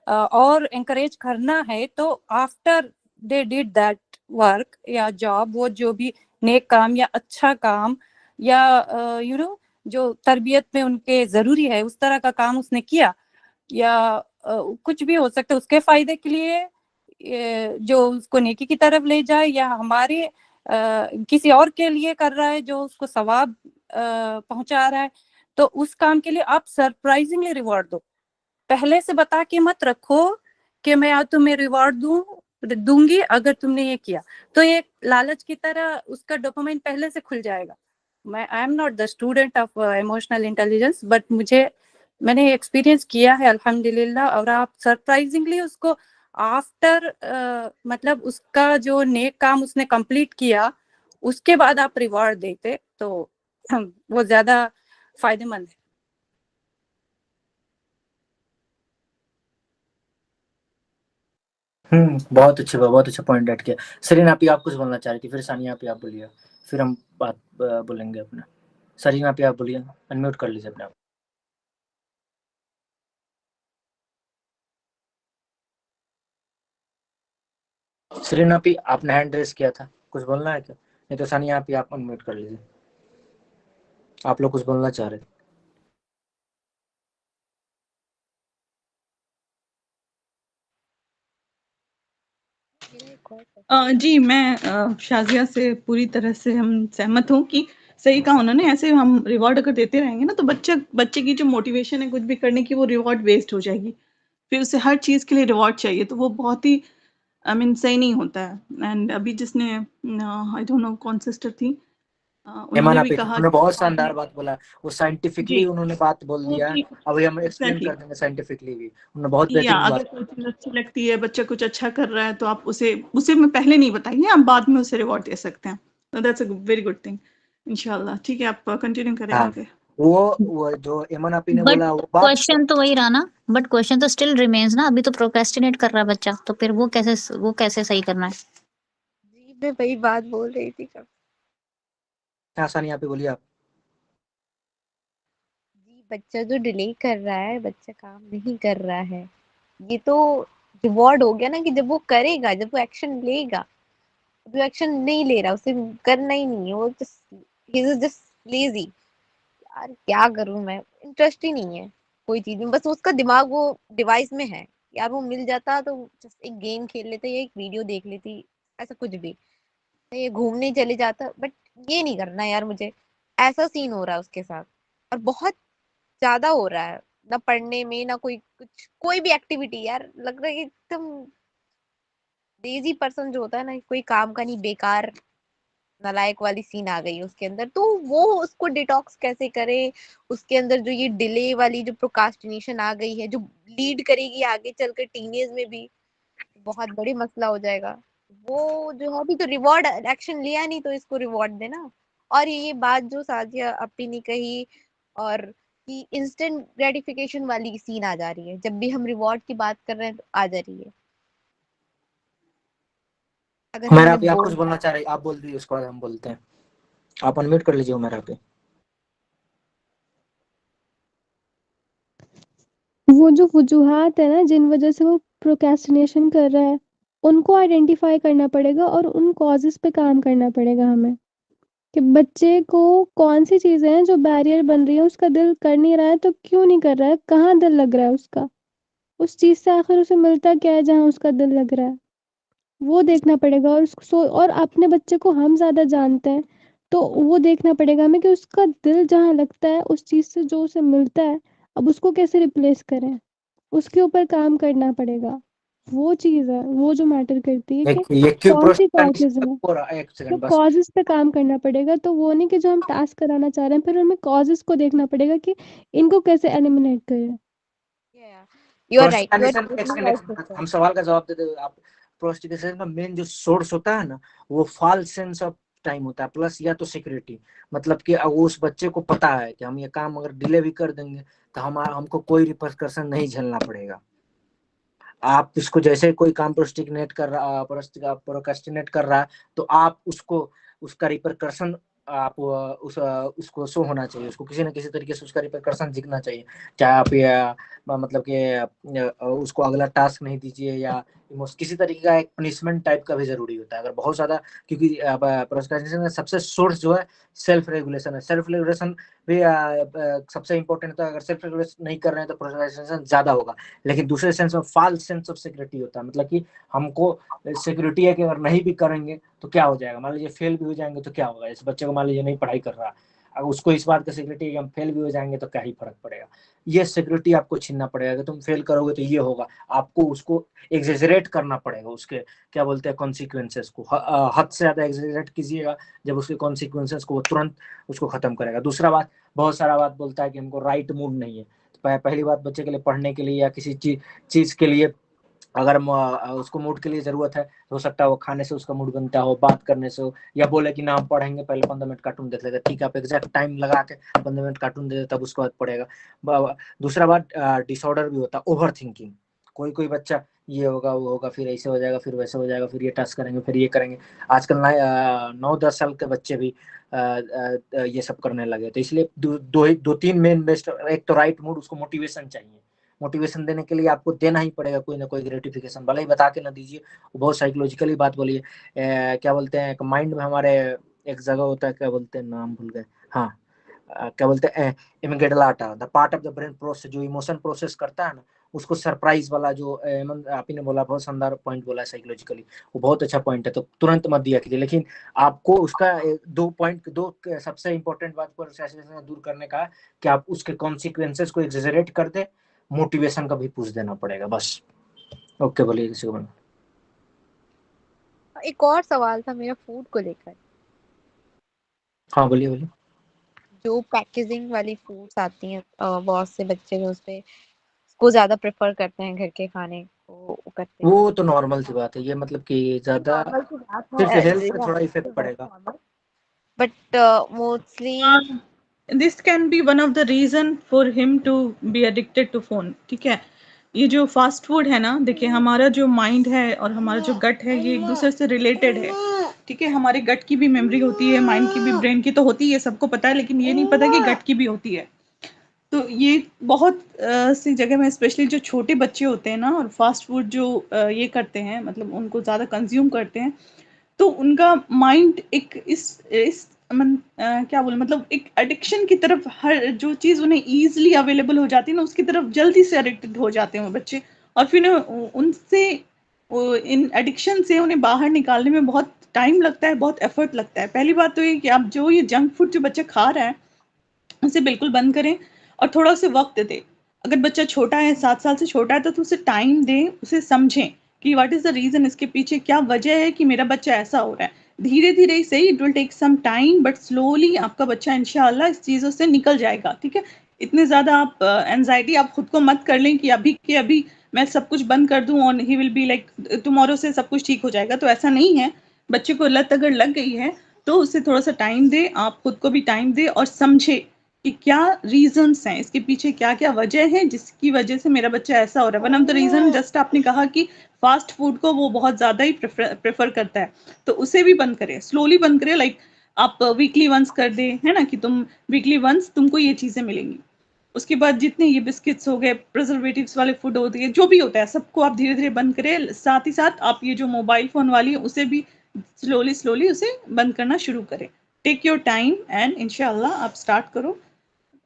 और एंकरेज करना है, तो after they did that work या जॉब, वो जो भी नेक काम या अच्छा काम या यू नो जो तरबियत में उनके जरूरी है उस तरह का काम उसने किया, या कुछ भी हो सकता है उसके फायदे के लिए, जो उसको नेकी की तरफ ले जाए, या हमारे किसी और के लिए कर रहा है जो उसको सवाब पहुंचा रहा है, तो उस काम के लिए आप सरप्राइजिंगली रिवॉर्ड दो। पहले से बता के मत रखो कि मैं आज तुम्हें रिवॉर्ड दूंगी अगर तुमने ये किया, तो ये लालच की तरह उसका डोपामाइन पहले से खुल जाएगा। I am not the student of emotional intelligence, but मैंने एक्सपीरियंस किया है अल्हम्दुलिल्लाह। और आप सरप्राइजिंगली उसको आफ्टर मतलब उसका जो नेक काम उसने कंप्लीट किया उसके बाद आप रिवॉर्ड देते तो वो ज्यादा फायदेमंद है। बहुत अच्छा पॉइंट ऐड किया। सरीन आप कुछ बोलना चाह रही थी, फिर सानिया आप बोलिए, फिर हम बात बोलेंगे अपना। सरीन आप बोलिए, अनम्यूट कर लीजिए अपने आप। सरीन आपने हैंड रेस किया था, कुछ बोलना है क्या? नहीं तो सानिया आप अनम्यूट कर लीजिए, आप लोग कुछ बोलना चाह रहे थे। जी, मैं शाजिया से पूरी तरह से हम सहमत हूँ कि सही कहा उन्होंने। ऐसे हम रिवॉर्ड अगर देते रहेंगे ना, तो बच्चे की जो मोटिवेशन है कुछ भी करने की, वो रिवॉर्ड वेस्ट हो जाएगी। फिर उसे हर चीज़ के लिए रिवॉर्ड चाहिए, तो वो बहुत ही आई मीन सही नहीं होता है। एंड अभी जिसने आई डोंट नो कौन सिस्टर थी, ईमान उन्होंने भी कहा उन्होंने कि बहुत बाद शानदार में बात बोला, वो जी, साइंटिफिकली उन्होंने बात बोल वो दिया। भी अभी हम एक्सप्लेन एग्ज़ैक्टली कर देंगे साइंटिफिकली भी, उन्होंने बहुत या बेहतरीन अगर बात। कोई चीज़ अच्छी लगती है, बच्चा कुछ अच्छा कर रहा है, तो आप उसे में पहले नहीं बताइए, आप बाद में उसे रिवॉर्ड दे सकते हैं। तो that's a very good thing. इंशाल्लाह ठीक है, आप कंटिन्यू करें हाँ, आगे। वो जो एमन आपी ने बट बोला वो बात क्वेश्चन तो वही रहा ना, बट क्वेश्चन तो स्टिल रिमेन्स ना, अभी तो प्रोक्रेस्टिनेट कर रहा है बच्चा, तो फिर वो कैसे सही करना है? जी मैं वही बात बोल रही थी कब। आसानी यहाँ पे बोलिए आप। जी बच्चा जो डिले कर रहा है, बच्चा काम नहीं कर रहा है, ये तो रिवॉर्ड हो गया ना कि जब वो करेगा, जब वो एक्शन लेगा। जो एक्शन नहीं ले रहा, उसे करना ही नहीं है, वो जस्ट लेजी। यार क्या करूं मैं, इंटरेस्ट ही नहीं है कोई चीज में, बस उसका दिमाग वो डिवाइस में है। यार वो मिल जाता तो जस्ट एक गेम खेल लेते या एक वीडियो देख लेती, ऐसा कुछ भी, ये घूमने चले जाता, बट ये नहीं करना यार मुझे। ऐसा सीन हो रहा है उसके साथ, और बहुत ज्यादा हो रहा है। ना पढ़ने में, ना कोई कुछ, कोई भी एक्टिविटी, यार लग रहा है कि एकदम लेजी पर्सन जो होता है ना, कोई काम का नहीं, बेकार नालायक वाली सीन आ गई है उसके अंदर। तो वो उसको डिटॉक्स कैसे करे, उसके अंदर जो ये डिले वाली जो प्रोकास्टिनेशन आ गई है, जो लीड करेगी आगे चलकर टीनेज में भी, बहुत बड़ी मसला हो जाएगा। वो जो है, अभी तो रिवॉर्ड एक्शन लिया नहीं, तो इसको रिवॉर्ड देना। और ये बात जो साजिया अपनी ने कही, और कि इंस्टेंट ग्रेटिफिकेशन वाली सीन आ जा रही है, जब भी हम रिवॉर्ड की बात कर रहे हैं तो आ जा रही है। अगर मेरा हमने पे आप कुछ बोल बोलना चाह रहे, आप बोल दीजिए, उसके बाद हम बोलते हैं। आप अनम्यूट कर लीजिए मेरा पे। वो जो वजूहात है ना जिन वजह से वो प्रोक्रेस्टिनेशन कर रहा है, उनको आइडेंटिफाई करना पड़ेगा और उन कॉजेस पे काम करना पड़ेगा हमें, कि बच्चे को कौन सी चीजें हैं जो बैरियर बन रही है, उसका दिल कर नहीं रहा है तो क्यों नहीं कर रहा है, कहाँ दिल लग रहा है उसका, उस चीज से आखिर उसे मिलता क्या है जहाँ उसका दिल लग रहा है, वो देखना पड़ेगा। और और अपने बच्चे को हम ज्यादा जानते हैं, तो वो देखना पड़ेगा हमें कि उसका दिल जहाँ लगता है उस चीज से जो उसे मिलता है, अब उसको कैसे रिप्लेस करें, उसके ऊपर काम करना पड़ेगा। वो चीज है वो जो मैटर करती है कि ये क्यों कौन सी प्रोत्साहन कॉजेज है, हो रहा है, एक तो सेकंड बस। कॉजेज पे काम करना पड़ेगा। तो वो नहीं कि जो हम टास्क कराना चाह रहे हैं, फिर हमें कॉजेज को देखना पड़ेगा कि इनको कैसे एलिमिनेट करें। You are right, you are prostitution, एक टोटली सेकंड, राइट। हम सवाल का जवाब देते हैं। आप प्रोस्टिट्यूशन का मेन जो सोर्स होता है ना, वो फॉल्स सेंस ऑफ टाइम होता है, प्लस या तो सिक्योरिटी। मतलब कि वो उस बच्चे को पता है कि हम ये काम अगर डिले भी कर देंगे तो हमको कोई रिपरकशन नहीं झेलना पड़ेगा। आप इसको जैसे कोई काम प्रोक्रेस्टिनेट कर रहा है, तो आप उसको, उसका रिपरकशन आप उसको शो होना चाहिए, उसको किसी न किसी तरीके से उसका रिपरकशन दिखना चाहिए। चाहे आप मतलब कि उसको अगला टास्क नहीं दीजिए, या किसी तरीके का एक पनिशमेंट टाइप का भी जरूरी होता है अगर बहुत ज्यादा। क्योंकि प्रोक्रेस्टिनेशन का सबसे सोर्स जो है सेल्फ रेगुलेशन है। सेल्फ रेगुलेशन भी सबसे इंपॉर्टेंट होता है। अगर सेल्फ रेगुलेशन नहीं कर रहे हैं तो प्रोक्रेस्टिनेशन ज्यादा होगा। लेकिन दूसरे सेंस में फॉल्स सेंस ऑफ सिक्योरिटी होता है, मतलब कि हमको सिक्योरिटी है कि अगर नहीं भी करेंगे तो क्या हो जाएगा, मान लीजिए फेल भी हो जाएंगे तो क्या होगा। इस बच्चे को मान लीजिए नहीं पढ़ाई कर रहा, अगर उसको इस बात का सिक्योरिटी है कि हम फेल भी हो जाएंगे तो क्या ही फर्क पड़ेगा। ये सिक्योरिटी आपको छीनना पड़ेगा कि तुम फेल करोगे तो ये होगा। आपको उसको एग्जेजरेट करना पड़ेगा, उसके क्या बोलते हैं कॉन्सिक्वेंसेस को हद से ज्यादा एग्जेजरेट कीजिएगा, जब उसके कॉन्सिक्वेंसेस को वो तुरंत उसको खत्म करेगा। दूसरा बात, बहुत सारा बात बोलता है कि हमको राइट मूड नहीं है। पहली बात, बच्चे के लिए पढ़ने के लिए या किसी चीज के लिए अगर उसको मूड के लिए जरूरत है, तो हो सकता है वो खाने से उसका मूड बनता हो, बात करने से हो, या बोले कि ना हम पढ़ेंगे, पहले 15 मिनट कार्टून देख लेते। ठीक है, आप एग्जैक्ट टाइम लगा के 15 मिनट कार्टून दे तब उसको बाद पढ़ेगा। दूसरा बात, डिसऑर्डर भी होता है, ओवर थिंकिंग। कोई कोई बच्चा ये होगा वो होगा, फिर ऐसे हो जाएगा, फिर वैसे हो जाएगा, फिर ये टास्क करेंगे, फिर ये करेंगे। आजकल 9-10 साल के बच्चे भी ये सब करने लगे। तो इसलिए दो तीन मेन बेस्ट, एक तो राइट मूड, उसको मोटिवेशन चाहिए। मोटिवेशन देने के लिए आपको देना ही पड़ेगा कोई ना कोई ग्रेटिफिकेशन, भले ही बता के ना दीजिए। वो बहुत साइकोलॉजिकली बात बोली है। क्या बोलते हैं माइंड में हमारे एक जगह होता है, क्या बोलते हैं, नाम भूल गए। हाँ, क्या बोलते हैं, amygdala, the part of the brain process, जो इमोशन प्रोसेस करता है ना, उसको सरप्राइज वाला जो आप ही ने बोला, बहुत शानदार पॉइंट बोला साइकोलॉजिकली, वो बहुत अच्छा पॉइंट है। तो तुरंत मत दिया कीजिए, लेकिन आपको उसका दो सबसे इंपॉर्टेंट बात को दूर करने का, कि आप उसके कॉन्सिक्वेंसेस को एक्सेजरेट कर दे, मोटिवेशन का भी पूछ देना पड़ेगा बस। ओके, बोलिए किसी को। एक और सवाल था मेरा फूड को लेकर। हाँ, बोलिए बोलिए। जो पैकेजिंग वाली फूड्स आती हैं, बहुत से बच्चे जो उसपे उसको ज्यादा प्रेफर करते हैं घर के खाने को, वो करते हैं। वो तो नॉर्मल सी बात है, ये मतलब कि ज्यादा नॉर्मल सी बात सिर्फ है, हेल्थ पे थोड़ा इफेक्ट पड़ेगा। But mostly this can be one of the reason for him to be addicted to phone. ठीक है, ये जो फास्ट फूड है ना, देखिए हमारा जो माइंड है और हमारा जो गट है ये एक दूसरे से रिलेटेड है। ठीक है, हमारे गट की भी मेमोरी होती है, माइंड की भी, ब्रेन की तो होती है, सबको पता है, लेकिन ये नहीं पता कि गट की भी होती है। तो ये बहुत सी जगह में, स्पेशली जो छोटे बच्चे होते हैं ना और फास्ट फूड जो ये करते हैं, मतलब उनको ज़्यादा कंज्यूम करते हैं, तो उनका माइंड एक इस क्या बोले, मतलब एक एडिक्शन की तरफ, हर जो चीज़ उन्हें ईजिली अवेलेबल हो जाती है ना उसकी तरफ जल्दी से एडिक्टेड हो जाते हैं वो बच्चे। और फिर उनसे इन एडिक्शन से उन्हें बाहर निकालने में बहुत टाइम लगता है, बहुत एफर्ट लगता है। पहली बात तो ये कि आप जो ये जंक फूड जो बच्चा खा रहा है उसे बिल्कुल बंद करें और थोड़ा उसे वक्त दें। अगर बच्चा छोटा है, 7 साल से छोटा है, तो उसे टाइम दें, उसे समझें कि व्हाट इज़ द रीज़न, इसके पीछे क्या वजह है कि मेरा बच्चा ऐसा हो रहा है। धीरे-धीरे ही सही, it will take some time, but slowly आपका बच्चा इंशाल्लाह इस चीज़ों से निकल जाएगा। ठीक है? इतने ज़्यादा आप एंग्ज़ायटी आप खुद को मत कर लें कि अभी के अभी मैं सब कुछ बंद कर दूँ और he will be like tomorrow से सब कुछ ठीक हो जाएगा, तो ऐसा नहीं है। बच्चे को लत अगर लग गई है, तो उसे थोड़ा-सा टाइम दें, आप खुद को भी टाइम दें और समझें कि क्या रीजंस हैं, इसके पीछे क्या-क्या वजह है जिसकी वजह से मेरा बच्चा ऐसा हो रहा है। One of the reason, just आपने कहा कि फास्ट फूड को वो बहुत ज़्यादा ही प्रेफ़र करता है, तो उसे भी बंद करें, स्लोली बंद करें। लाइक आप वीकली वन्स कर दें, है ना, कि तुम वीकली वन्स तुमको ये चीज़ें मिलेंगी। उसके बाद जितने ये बिस्किट्स हो गए, प्रिजर्वेटिव्स वाले फूड होते हैं, जो भी होता है, सबको आप धीरे-धीरे बंद करें। साथ ही साथ आप ये जो मोबाइल फ़ोन वाली है, उसे भी स्लोली उसे बंद करना शुरू करें। टेक योर टाइम एंड इंशाल्लाह आप स्टार्ट करो,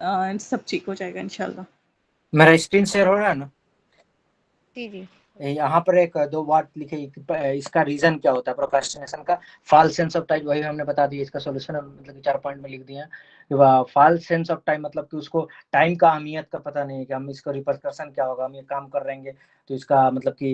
सब ठीक हो जाएगा इंशाल्लाह। मेरा स्क्रीन शेयर हो रहा है ना? जी जी। यहाँ पर एक दो बात लिखी, इसका रीजन क्या होता है प्रोक्रास्टिनेशन का। फॉल्स सेंस ऑफ टाइम, वही हमने बता दिया, इसका सॉल्यूशन मतलब कि 4 पॉइंट में लिख दिए हैं। फॉल्स सेंस ऑफ टाइम मतलब कि उसको टाइम का अहमियत का पता नहीं है कि हम इसका रिपरकशन क्या होगा, हम ये काम कर रहेंगे तो इसका मतलब कि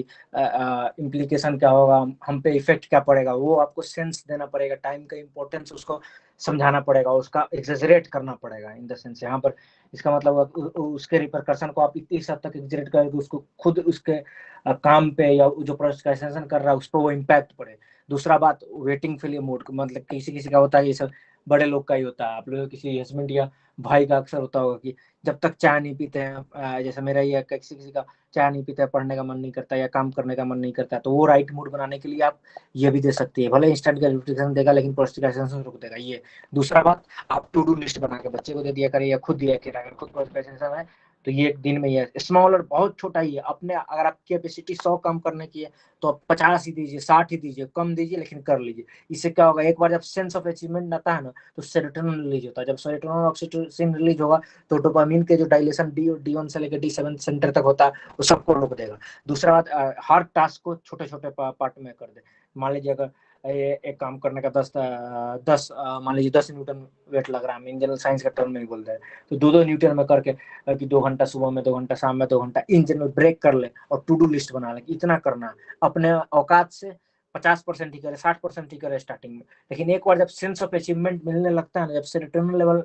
इम्प्लीकेशन क्या होगा, हम पे इफेक्ट क्या पड़ेगा, वो आपको सेंस देना पड़ेगा। टाइम का इम्पोर्टेंस उसको समझाना पड़ेगा, उसका एक्सेजरेट करना पड़ेगा इन द सेंस। यहाँ पर इसका मतलब उसके रिपरकशन को आप इस हद तक एक्सेजरेट करेंगे उसको खुद उसके काम पे या जो प्रोक्रेस्टिनेशन कर रहा है उस पर वो इम्पैक्ट पड़े। दूसरा बात, वेटिंग के लिए मूड, मतलब किसी किसी का होता है, ये सब बड़े लोग का ही होता है, आप लोग किसी हस्बैंड या भाई का अक्सर होता होगा कि जब तक चाय नहीं पीते हैं, जैसे मेरा ये किसी किसी का चाय नहीं पीता है, पढ़ने का मन नहीं करता या काम करने का मन नहीं करता, तो वो राइट मूड बनाने के लिए आप ये भी दे सकती है। भले इंस्टेंट ग्रेटिफिकेशन देगा लेकिन प्रोक्रेस्टिनेशन रोक देगा ये। दूसरा बात, आप टू डू लिस्ट बना के बच्चे को दे दिया करें या खुद दिया करें। अगर खुद प्रोक्रेस्टिनेशन है तो ये एक दिन में ही है, स्मॉल और बहुत छोटा ही है। अपने अगर आपकी कैपेसिटी 100 काम करने की है तो आप 50 ही दीजिए, 60 ही दीजिए, कम दीजिए लेकिन कर लीजिए। इससे क्या होगा, एक बार जब सेंस ऑफ अचीवमेंट आता है ना तो सेरोटोनिन रिलीज होता है। जब सेरोटोनिन ऑक्सीटोसिन रिलीज होगा तो डोपामिन के जो डायलेशन D1 से लेकर D7 सेंटर तक होता है वो सबको रोक देगा। दूसरा बात, हर टास्क को छोटे छोटे पार्ट में कर दे। मान लीजिए अगर एक काम करने का 10 मान लीजिए 10 न्यूटन वेट लग रहा है, हम इन जनरल साइंस का टर्म में ही बोलते हैं, तो 2-2 न्यूटन में करके कि 2 घंटा सुबह में, 2 घंटा शाम में, 2 घंटा इन जनरल ब्रेक कर ले और टू डू लिस्ट बना ले। इतना करना है, अपने औकात से 50% ही करे, 60% ही करे स्टार्टिंग में, लेकिन एक बार जब सेंस ऑफ अचीवमेंट मिलने लगता है ना, जब सेरोटोनिन लेवल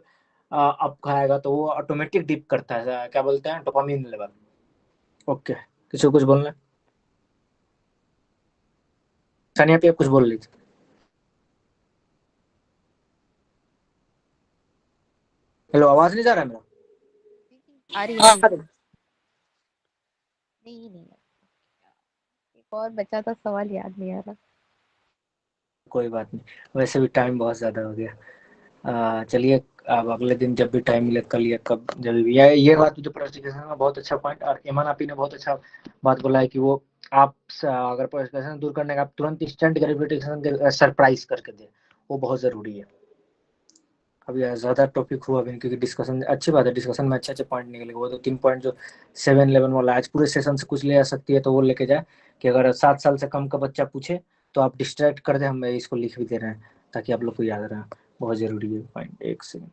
अप खाएगा तो वो ऑटोमेटिक डिप करता है, क्या बोलते हैं, डोपामिन लेवल। ओके, किसी को कुछ बोलना है? सानिया पे आप कुछ बोल लीजिए। हेलो, आवाज नहीं जा रहा है मेरा? आ रही हाँ, है। नहीं, एक और बचा था सवाल, याद नहीं आ रहा। कोई बात नहीं, वैसे भी टाइम बहुत ज्यादा हो गया। चलिए, अब अगले दिन जब भी टाइम मिले, कल या कब जब भी, ये बात जो प्रोक्रेस्टिनेशन में बहुत अच्छा पॉइंट, और ईमान आपी ने बहुत अच्छा बात बोला है कि वो आप अगर प्रोक्रेस्टिनेशन दूर करने का आप तुरंत इंस्टेंट ग्रेटिफिकेशन सरप्राइज करके दें, वो बहुत जरूरी है। अभी ज्यादा टॉपिक हुआ भी नहीं क्योंकि डिस्कशन अच्छी बात है, डिस्कशन में अच्छे अच्छे पॉइंट निकले। वो तो 3 पॉइंट जो 7-11 वाला आज पूरे सेशन से कुछ ले आ सकती है तो वो लेके जाए कि अगर 7 साल से कम का बच्चा पूछे तो आप डिस्ट्रैक्ट कर दे, हम इसको लिख भी दे रहे हैं ताकि आप लोग को याद रहे। बहुत जरूरी है पॉइंट। एक सेकंड।